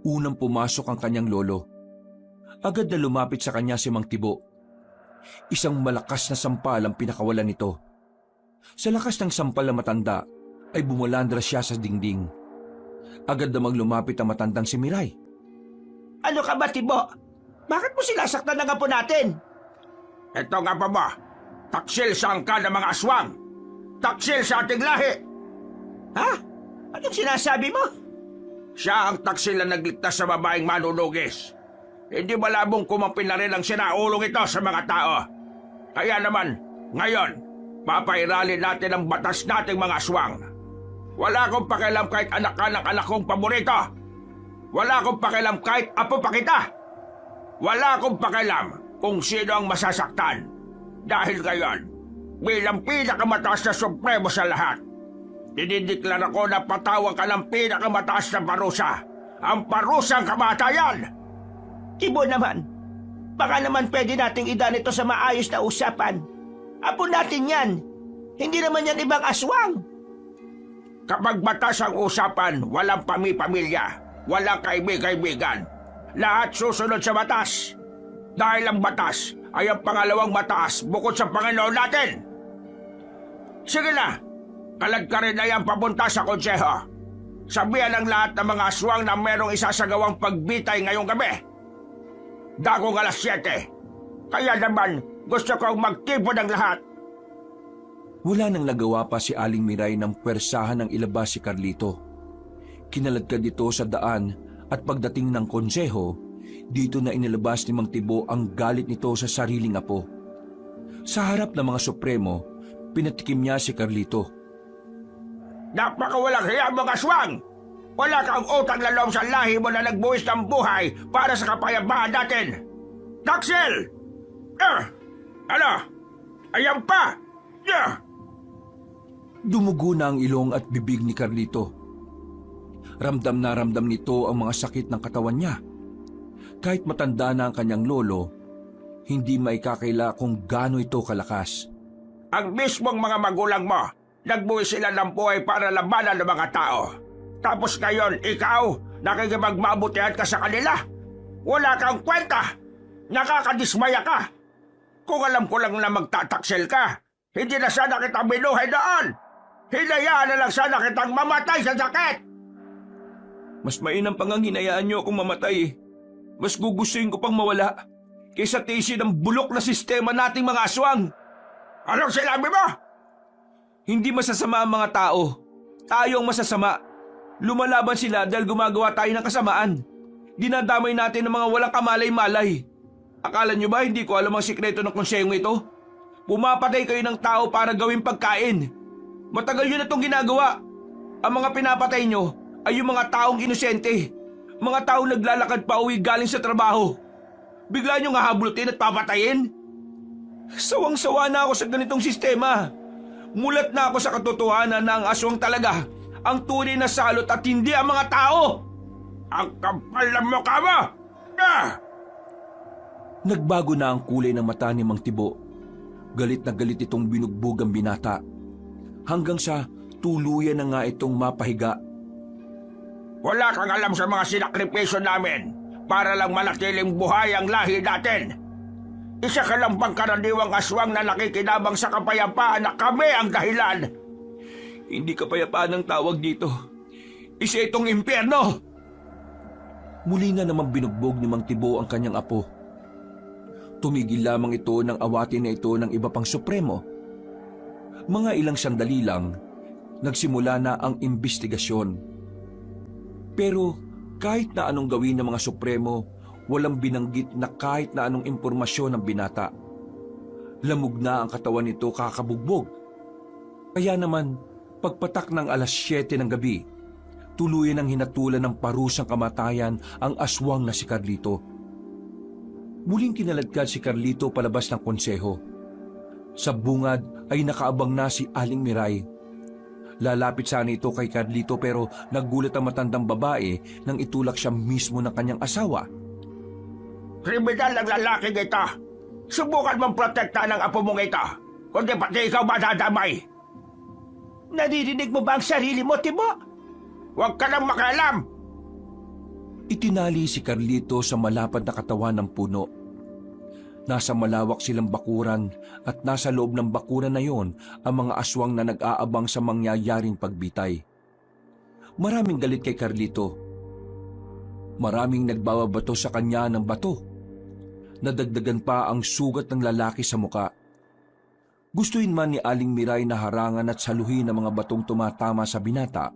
Unang pumasok ang kanyang lolo. Agad na lumapit sa kanya si Mang Tibo. Isang malakas na sampal ang pinakawalan nito. Sa lakas ng sampal na matanda, ay bumulandra siya sa dingding. Agad namang lumapit ang matandang si Miray. ano ka ba, Tibo? Bakit mo sinasaktan ng apo natin? Ito nga pa ba? Taksil sa angka ng mga aswang. Taksil sa ating lahi. Ha? Anong sinasabi mo? Siya ang taksil na nagligtas sa babaeng manunugis. Hindi malabong kumampin na rin ang sinaulong ito sa mga tao. Kaya naman, ngayon, papairalin natin ang batas nating mga aswang. Wala akong pakialam kahit anak ka ng anak kong paborito. Wala akong pakialam kahit apo pa kita. Wala akong pakialam kung sino ang masasaktan. Dahil ngayon, bilang pinakamataas na supremo sa lahat, dinideklara ko na patawag ka ng pinakamataas na parusa, ang parusang kamatayan! Tibo naman, baka naman pwede nating idaan ito sa maayos na usapan. Apo natin yan. Hindi naman yan ibang aswang. Kapag batas ang usapan, walang pamilya, walang kaibig-kaibigan. Lahat susunod sa batas. Dahil ang batas ay ang pangalawang mataas bukod sa Panginoon natin. Sige na, kalagkarin na yan papunta sa konseho. Sabihan ng lahat ng mga aswang na merong isasagawang pagbitay ngayong gabi. Dakong alas 7. Kaya naman, gusto kong magtipon ng lahat. Wala nang nagawa pa si Aling Miray ng pwersahan ng ilabas si Carlito. Kinaladkad ito sa daan at pagdating ng konseho, dito na inilabas ni Mang Tibo ang galit nito sa sariling apo. Sa harap ng mga supremo, pinatikim niya si Carlito. Napakawalang hiya mga aswang! Wala kang utang na loob sa lahi mo na nagbuwis ng buhay para sa kapayapaan natin! Taksil! Ano? Ayan pa! Dumugo na ang ilong at bibig ni Carlito. Ramdam na ramdam nito ang mga sakit ng katawan niya. Kahit matanda na ang kanyang lolo, hindi maikakaila kung gaano ito kalakas. Ang mismong mga magulang mo, nagbuwis sila ng buhay para labanan ng mga tao. Tapos ngayon, ikaw, nakikipagmabutihan ka sa kanila. Wala kang kwenta. Nakakadismaya ka. Kung alam ko lang na magtataksil ka, hindi na sana kita binuhay doon. Hinayaan na lang sana kitang mamatay sa sakit. Mas mainam pang ang hinayaan niyo akong mamatay eh. Mas gugustuhin ko pang mawala. kaysa tiisin ang bulok na sistema nating mga aswang. Anong sinabi mo? Hindi masasama ang mga tao. Tayo ang masasama. Lumalaban sila dahil gumagawa tayo ng kasamaan. Dinadamay natin ng mga walang kamalay-malay. Akala nyo ba hindi ko alam ang sikreto ng konsehong ito? Pumapatay kayo ng tao para gawing pagkain. Matagal nyo na itong ginagawa. Ang mga pinapatay nyo ay yung mga taong inosente. Mga taong naglalakad pa uwi galing sa trabaho. Bigla nyo nga hablutin at papatayin? Sawang-sawa na ako sa ganitong sistema. Mulat na ako sa katotohanan na ang aswang talaga ang tunay na salot at hindi ang mga tao. Ang kapal ng mukha mo! Ah! Nagbago na ang kulay ng mata ni Mang Tibo. Galit na galit itong binugbog ang binata. Hanggang sa tuluyan na nga itong mapahiga. Wala kang alam sa mga sinakripisyo namin para lang manatiling buhay ang lahi natin. Isa ka lang pangkaraniwang aswang na nakikinabang sa kapayapaan na kami ang dahilan. Hindi kapayapaan ang tawag dito. Isa itong impyerno. Muli na naman binugbog ni Mang Tibo ang kanyang apo. Tumigil lamang ito ng awatin na ito ng iba pang supremo. Mga ilang sandali lang, nagsimula na ang imbestigasyon. Pero kahit na anong gawin ng mga supremo, walang binanggit na kahit na anong impormasyon ng binata. Lamog na ang katawan nito kakabugbog. Kaya naman, pagpatak ng 7:00 ng gabi, tuluyan ang hinatulan ng parusang kamatayan ang aswang na si Carlito. Muling kinaladkad si Carlito palabas ng konseho. Sa bungad ay nakaabang na si Aling Miray. Lalapit sana ito kay Carlito pero nagulat ang matandang babae nang itulak siya mismo ng kanyang asawa. Kriminal ang lalaking ito. Subukan mong protektahan ang apo mong ito. Kundi pati ikaw madadamay. Naririnig mo ba ang sarili mo, Tibo? Huwag ka nang makialam. Itinali si Carlito sa malapad na katawan ng puno. Nasa malawak silang bakuran at nasa loob ng bakuran na yon ang mga aswang na nag-aabang sa mangyayaring pagbitay. Maraming galit kay Carlito. Maraming nagbababato sa kanya ng bato. Nadagdagan pa ang sugat ng lalaki sa muka. Gustuin man ni Aling Miray na harangan at saluhin ang mga batong tumatama sa binata.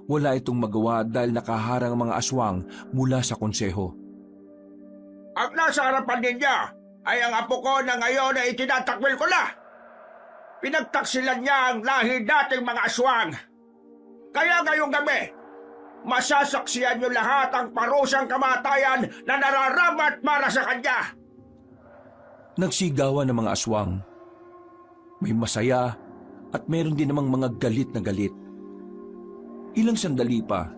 Wala itong magawa dahil nakaharang ang mga aswang mula sa konseho. Ang nasa harapan ninyo ay ang apo ko na ngayon ay itinatakwil ko na. Pinagtaksilan niya ang lahi dating mga aswang. Kaya ngayong gabi, masasaksiyan niyo lahat ang parusang kamatayan na nararapat para sa kanya. Nagsigawan ng mga aswang. May masaya at meron din namang mga galit na galit. Ilang sandali pa,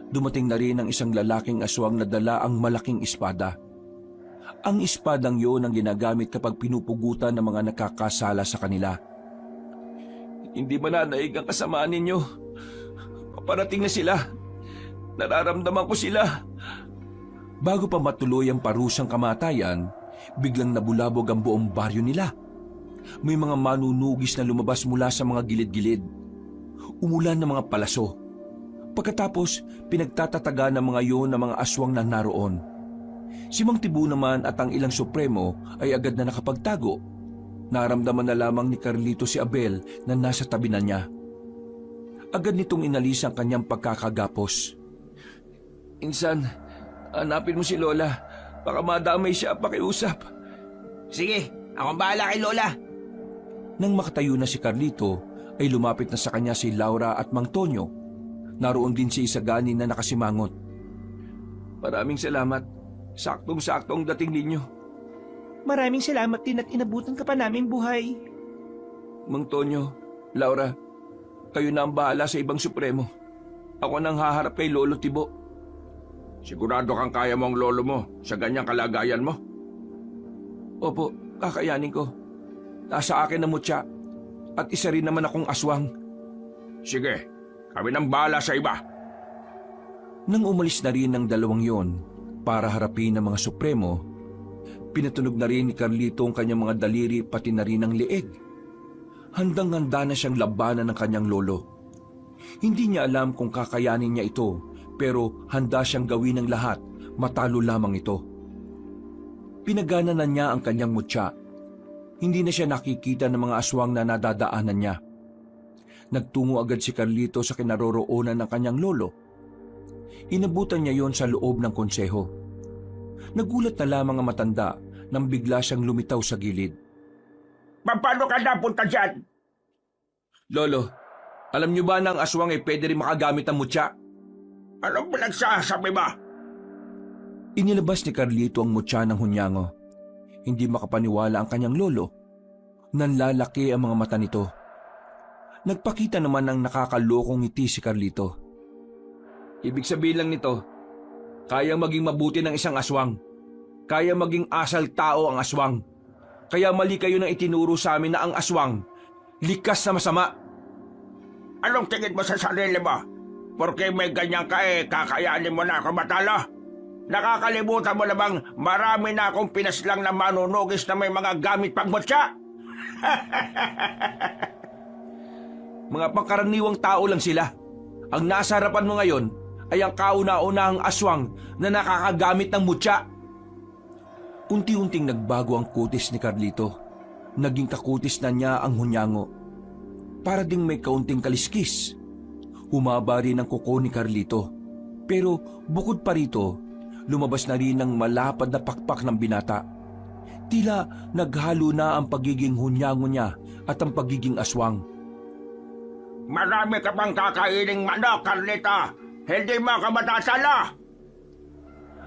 dumating na rin ang isang lalaking aswang na dala ang malaking espada. Ang espadang yon ang ginagamit kapag pinupugutan ng mga nakakasala sa kanila. Hindi mananaig ang kasamaan ninyo. Paparating na sila. Nararamdaman ko sila. Bago pa matuloy ang parusang kamatayan, biglang nabulabog ang buong baryo nila. May mga manunugis na lumabas mula sa mga gilid-gilid. Umulan ng mga palaso. Pagkatapos, pinagtatataga ng mga yon ng mga aswang na naroon. Si Mang Tibo naman at ang ilang supremo ay agad na nakapagtago. Naramdaman na lamang ni Carlito si Abel na nasa tabi na niya. Agad nitong inalis ang kanyang pagkakagapos. Insan, hanapin mo si Lola. Baka madamay siya pakiusap. Sige, akong bahala kay Lola. Nang makatayo na si Carlito, ay lumapit na sa kanya si Laura at Mang Tonyo. Naroon din si Isagani na nakasimangot. Maraming salamat. Saktong-sakto ang dating ninyo. Maraming salamat din at inabutan ka pa namin buhay. Mang Tonyo, Laura, kayo na ang bahala sa ibang supremo. Ako nang haharap kay Lolo Tibo. Sigurado kang kaya mo ang lolo mo sa ganyang kalagayan mo? Opo, kakayanin ko. Nasa akin na mutya at isa rin naman akong aswang. Sige, kami nang bahala sa iba. Nang umalis na rin ang dalawang yon para harapin ang mga supremo, pinatunog na rin ni Carlito ang kanyang mga daliri pati na rin ang leeg. Handang-handa na siyang labanan ng kanyang lolo. Hindi niya alam kung kakayanin niya ito, pero handa siyang gawin ng lahat, matalo lamang ito. Pinagana na niya ang kanyang mutya. Hindi na siya nakikita ng mga aswang na nadadaanan niya. Nagtungo agad si Carlito sa kinaroroonan ng kanyang lolo. Inabutan niya yon sa loob ng konseho. Nagulat na lamang ang matanda nang bigla siyang lumitaw sa gilid. Paano ka napunta dyan? Lolo, alam niyo ba na ang aswang ay pwede rin makagamit ng mutya? Anong pinagsasabi ba? Inilabas ni Carlito ang mutya ng hunyango. Hindi makapaniwala ang kanyang lolo. Nanlalaki ang mga mata nito. Nagpakita naman ng nakakalokong ngiti si Carlito. Ibig sabihin lang nito, kayang maging mabuti ng isang aswang. Kaya maging asal tao ang aswang. Kaya mali kayo nang itinuro sa amin na ang aswang likas na masama. Anong tingin mo sa sarili mo? Porque may ganyan ka kakayanin mo na ako matalo? Nakakalimutan mo na bang marami na akong pinaslang na manunugis na may mga gamit pang mutya? Mga pangkaraniwang tao lang sila. Ang nasa harapan mo ngayon ay ang kauna-unahang aswang na nakakagamit ng mutya. Unti-unting nagbago ang kutis ni Carlito. Naging kakutis na niya ang hunyango. Para ding may kaunting kaliskis. Humaba rin ang kuko ni Carlito. Pero bukod pa rito, lumabas na rin ang malapad na pakpak ng binata. Tila naghalo na ang pagiging hunyango niya at ang pagiging aswang. Marami ka pang kakaining manok, Carlita. Hindi mo ka matasala.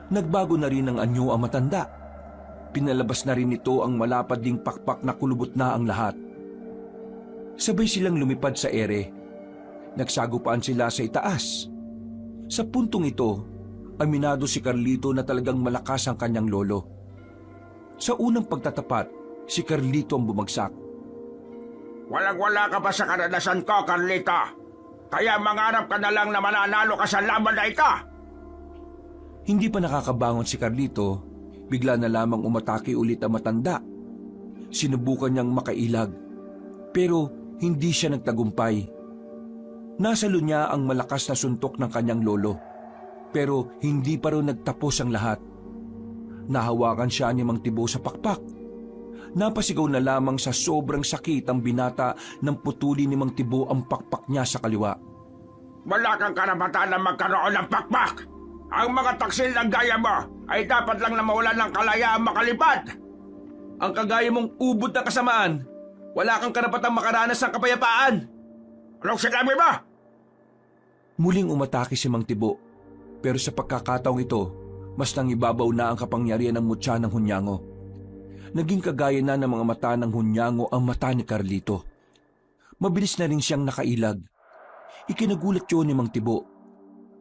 Nagbago na rin ang anyo ang matanda. Pinalabas na rin nito ang malapad ding pakpak na kulubot na ang lahat. Sabay silang lumipad sa ere. Nagsagupaan sila sa itaas. Sa puntong ito, aminado si Carlito na talagang malakas ang kanyang lolo. Sa unang pagtatapat, si Carlito ang bumagsak. Walang-wala ka pa sa karanasan ko, Carlita. Kaya mangarap ka na lang na mananalo ka sa laban na ito. Hindi pa nakakabangon si Carlito, bigla na lamang umatake ulit ang matanda. Sinubukan niyang makailag, pero hindi siya nagtagumpay. Nasalo niya ang malakas na suntok ng kanyang lolo, pero hindi pa rin nagtapos ang lahat. Nahawakan siya ni Mang Tibo sa pakpak. Napasigaw na lamang sa sobrang sakit ang binata nang putuli ni Mang Tibo ang pakpak niya sa kaliwa. Wala kang karapatan na magkaroon ng pakpak. Ang mga taksil ng gaya mo ay dapat lang na mawalan ng kalayaan makalipad. Ang kagaya mong ubod na kasamaan, wala kang karapatang makaranas ng kapayapaan. Anong sinabi mo? Muling umatake si Mang Tibo, pero sa pagkakataong ito, mas nangibabaw na ang kapangyarihan ng mutya ng hunyango. Naging kagaya na ng mga mata ng hunyango ang mata ni Carlito. Mabilis na rin siyang nakailag. Ikinagulat yun ni Mang Tibo,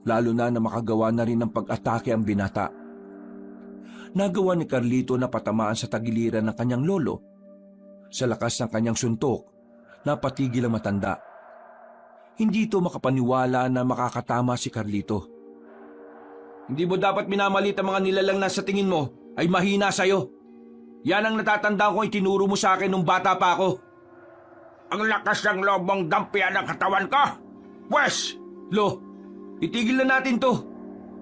lalo na makagawa na rin ng pag-atake ang binata. Nagawa ni Carlito na patamaan sa tagiliran ng kanyang lolo. Sa lakas ng kanyang suntok, napatigil ang matanda. Hindi ito makapaniwala na makakatama si Carlito. Hindi mo dapat minamalit ang mga nilalang na sa tingin mo ay mahina sa'yo. Yan ang natatandaan ko itinuro mo sa akin nung bata pa ako. Ang lakas ng loob mong dampian ng katawan ko. Pwes! Lo, itigil na natin to.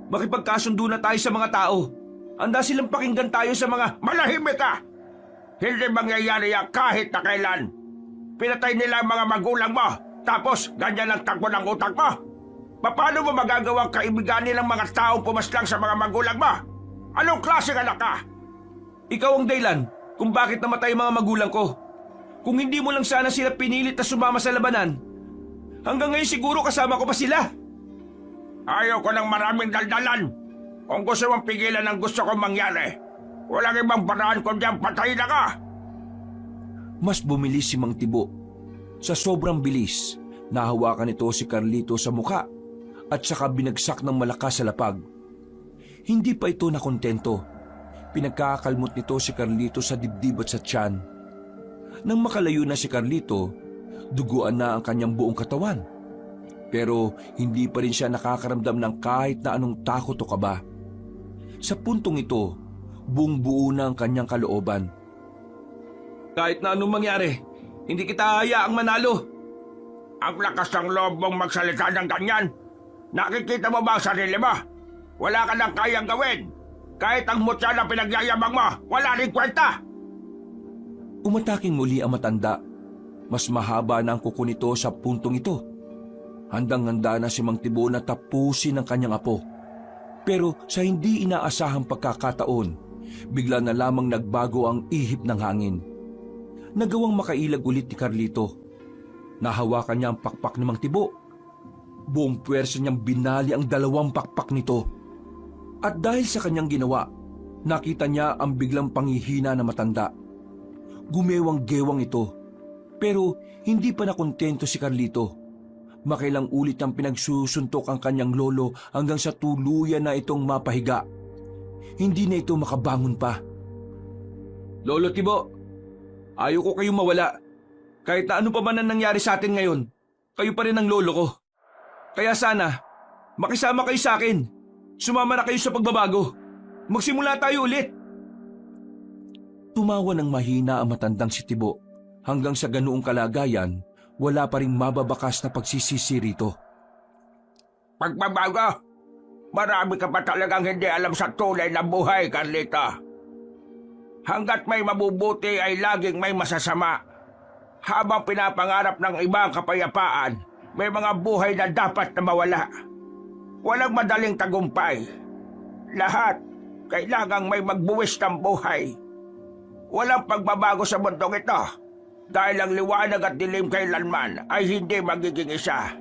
Makipagkasundo na tayo sa mga tao. Handa silang pakinggan tayo sa mga... Malahimik ka! Hindi mangyayari yan kahit na kailan. Pinatay nila ang mga magulang mo. Tapos, ganyan ang takbo ng utak mo. Paano mo magagawang kaibigan nilang mga taong pumaslang sa mga magulang mo? Anong klase ka na ka? Ikaw ang dahilan kung bakit namatay ang mga magulang ko. Kung hindi mo lang sana sila pinilit na sumama sa labanan, hanggang ngayon siguro kasama ko pa sila. Ayaw ko ng maraming daldalan. Kung gusto mong pigilan ang gusto kong mangyari, walang ibang paraan kundi ang patay na ka. Mas bumilis si Mang Tibo. Sa sobrang bilis, nahawakan nito si Carlito sa mukha at saka binagsak ng malakas sa lapag. Hindi pa ito nakontento. Pinagkakalmot nito si Carlito sa dibdib at sa tiyan. Nang makalayo na si Carlito, duguan na ang kanyang buong katawan. Pero hindi pa rin siya nakakaramdam ng kahit na anong takot o kaba. Sa puntong ito, buong buo na ang kanyang kalooban. Kahit na anong mangyari, hindi kita hayaang manalo. Ang lakas ng loob mong magsalita ng ganyan. Nakikita mo ba ang sarili mo? Wala ka nang kayang gawin. Kahit ang mutya na pinagyayabang mo, wala rin kwenta! Umataking muli ang matanda. Mas mahaba na ang kuko nito sa puntong ito. Handang-handa na si Mang Tibo na tapusin ang kanyang apo. Pero sa hindi inaasahang pagkakataon, bigla na lamang nagbago ang ihip ng hangin. Nagawang makailag ulit ni Carlito. Nahawakan niya ang pakpak ni Mang Tibo. Buong puwersa niyang binali ang 2 pakpak nito. At dahil sa kanyang ginawa, nakita niya ang biglang panghihina na matanda. Gumewang-gewang ito. Pero hindi pa nakontento si Carlito. Makailang ulit ang pinagsusuntok ang kanyang lolo hanggang sa tuluyan na itong mapahiga. Hindi na ito makabangon pa. Lolo Tibo, ayaw ko kayong mawala. Kahit na ano pa man ang nangyari sa atin ngayon, kayo pa rin ang lolo ko. Kaya sana, makisama kayo sa akin. Sumama na kayo sa pagbabago. Magsimula tayo ulit. Tumawa ng mahina ang matandang si Tibo. Hanggang sa ganoong kalagayan, wala pa ring mababakas na pagsisisi rito. Pagbabago? Marami ka pa talagang hindi alam sa tunay na buhay, Carlito. Hanggat may mabubuti ay laging may masasama. Habang pinapangarap ng ibang kapayapaan, may mga buhay na dapat na mawala. Walang madaling tagumpay. Lahat kailangang may magbuwis ng buhay. Walang pagbabago sa mundong ito dahil ang liwanag at dilim kailanman ay hindi magiging isa.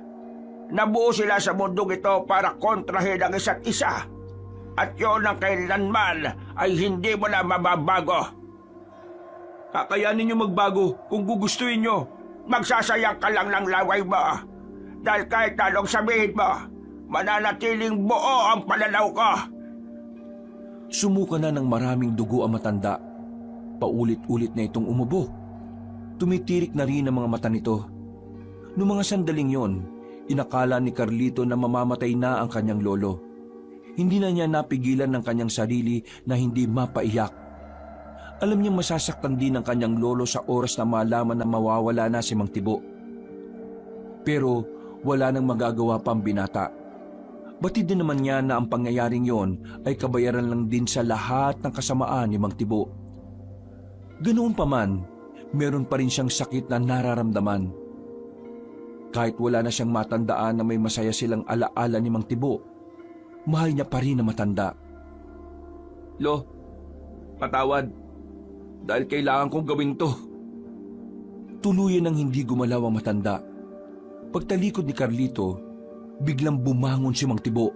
Nabuo sila sa mundong ito para kontrahin ang isa't isa. At yun ang kailanman ay hindi mo na mababago. Kakayanin nyo magbago kung gugustuhin nyo. Magsasayang ka lang ng laway mo. Dahil kahit anong sabihin mo, mananatiling buo ang pananaw ko. Sumuka na ng maraming dugo ang matanda. Paulit-ulit na itong umubo. Tumitirik na rin ang mga mata nito. Noong mga sandaling yon, inakala ni Carlito na mamamatay na ang kanyang lolo. Hindi na niya napigilan ng kanyang sarili na hindi mapaiyak. Alam niyang masasaktan din ang kanyang lolo sa oras na malaman na mawawala na si Mang Tibo. Pero wala nang magagawa pang binata. Batid din naman niya na ang pangyayaring yon ay kabayaran lang din sa lahat ng kasamaan ni Mang Tibo. Ganoon pa man, meron pa rin siyang sakit na nararamdaman. Kahit wala na siyang matandaan na may masaya silang alaala ni Mang Tibo, mahal niya pa rin na matanda. Lo, patawad. Dahil kailangan kong gawin to. Tuluyan ng hindi gumalaw ang matanda. Pagtalikod ni Carlito, biglang bumangon si Mang Tibo.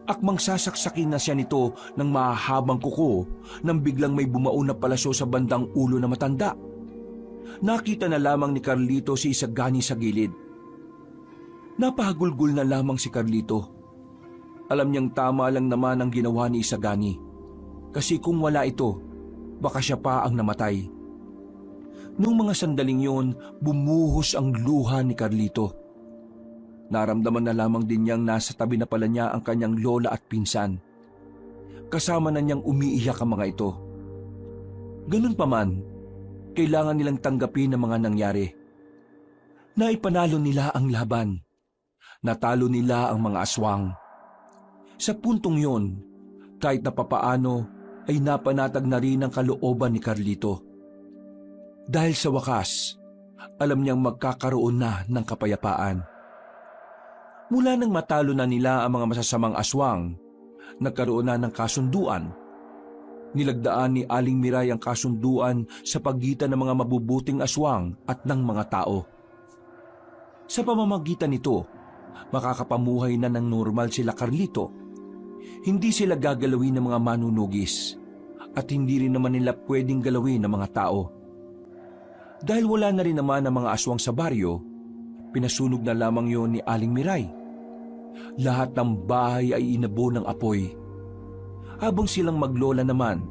Akmang sasaksakin na siya nito ng mahahabang kuko nang biglang may bumaon na palaso sa bandang ulo na matanda. Nakita na lamang ni Carlito si Isagani sa gilid. Napahagulgol na lamang si Carlito. Alam niyang tama lang naman ang ginawa ni Isagani. Kasi kung wala ito, baka siya pa ang namatay. Noong mga sandaling yon, bumuhos ang luha ni Carlito. Naramdaman na lamang din niyang nasa tabi na pala niya ang kanyang lola at pinsan. Kasama na niyang umiiyak ang mga ito. Ganun pa man, kailangan nilang tanggapin ang mga nangyari. Naipanalo nila ang laban. Natalo nila ang mga aswang. Sa puntong yon, kahit na papaano ay napanatag na rin ang kalooban ni Carlito. Dahil sa wakas, alam niyang magkakaroon na ng kapayapaan. Mula nang matalo na nila ang mga masasamang aswang, nagkaroon na ng kasunduan. Nilagdaan ni Aling Miray ang kasunduan sa pagitan ng mga mabubuting aswang at ng mga tao. Sa pamamagitan nito, makakapamuhay na ng normal sila Carlito. Hindi sila gagalawin ng mga manunugis at hindi rin naman nila pwedeng galawin ng mga tao. Dahil wala na rin naman ang mga aswang sa baryo, pinasunog na lamang yon ni Aling Miray. Lahat ng bahay ay inabo ng apoy. Habang silang maglola naman,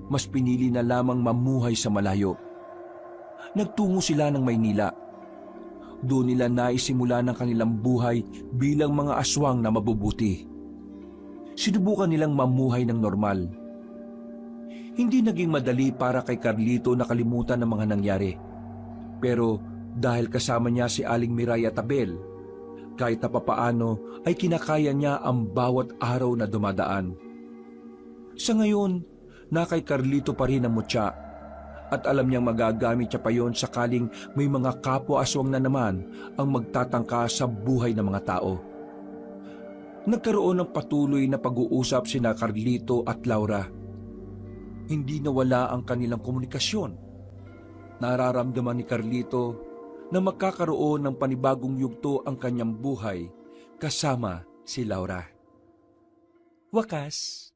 mas pinili na lamang mamuhay sa malayo. Nagtungo sila ng Maynila. Doon nila naisimula ng kanilang buhay bilang mga aswang na mabubuti. Sinubukan nilang mamuhay ng normal. Hindi naging madali para kay Carlito nakalimutan ang mga nangyari. Pero dahil kasama niya si Aling Miray at Abel, kahit na papaano ay kinakaya niya ang bawat araw na dumadaan. Sa ngayon, na kay Carlito pa rin ang mutya at alam niyang magagamit siya pa yon sakaling may mga kapwa-aswang na naman ang magtatangka sa buhay ng mga tao. Nagkaroon ng patuloy na pag-uusap sina Carlito at Laura. Hindi nawala ang kanilang komunikasyon. Nararamdaman ni Carlito na magkakaroon ng panibagong yugto ang kanyang buhay kasama si Laura. Wakas,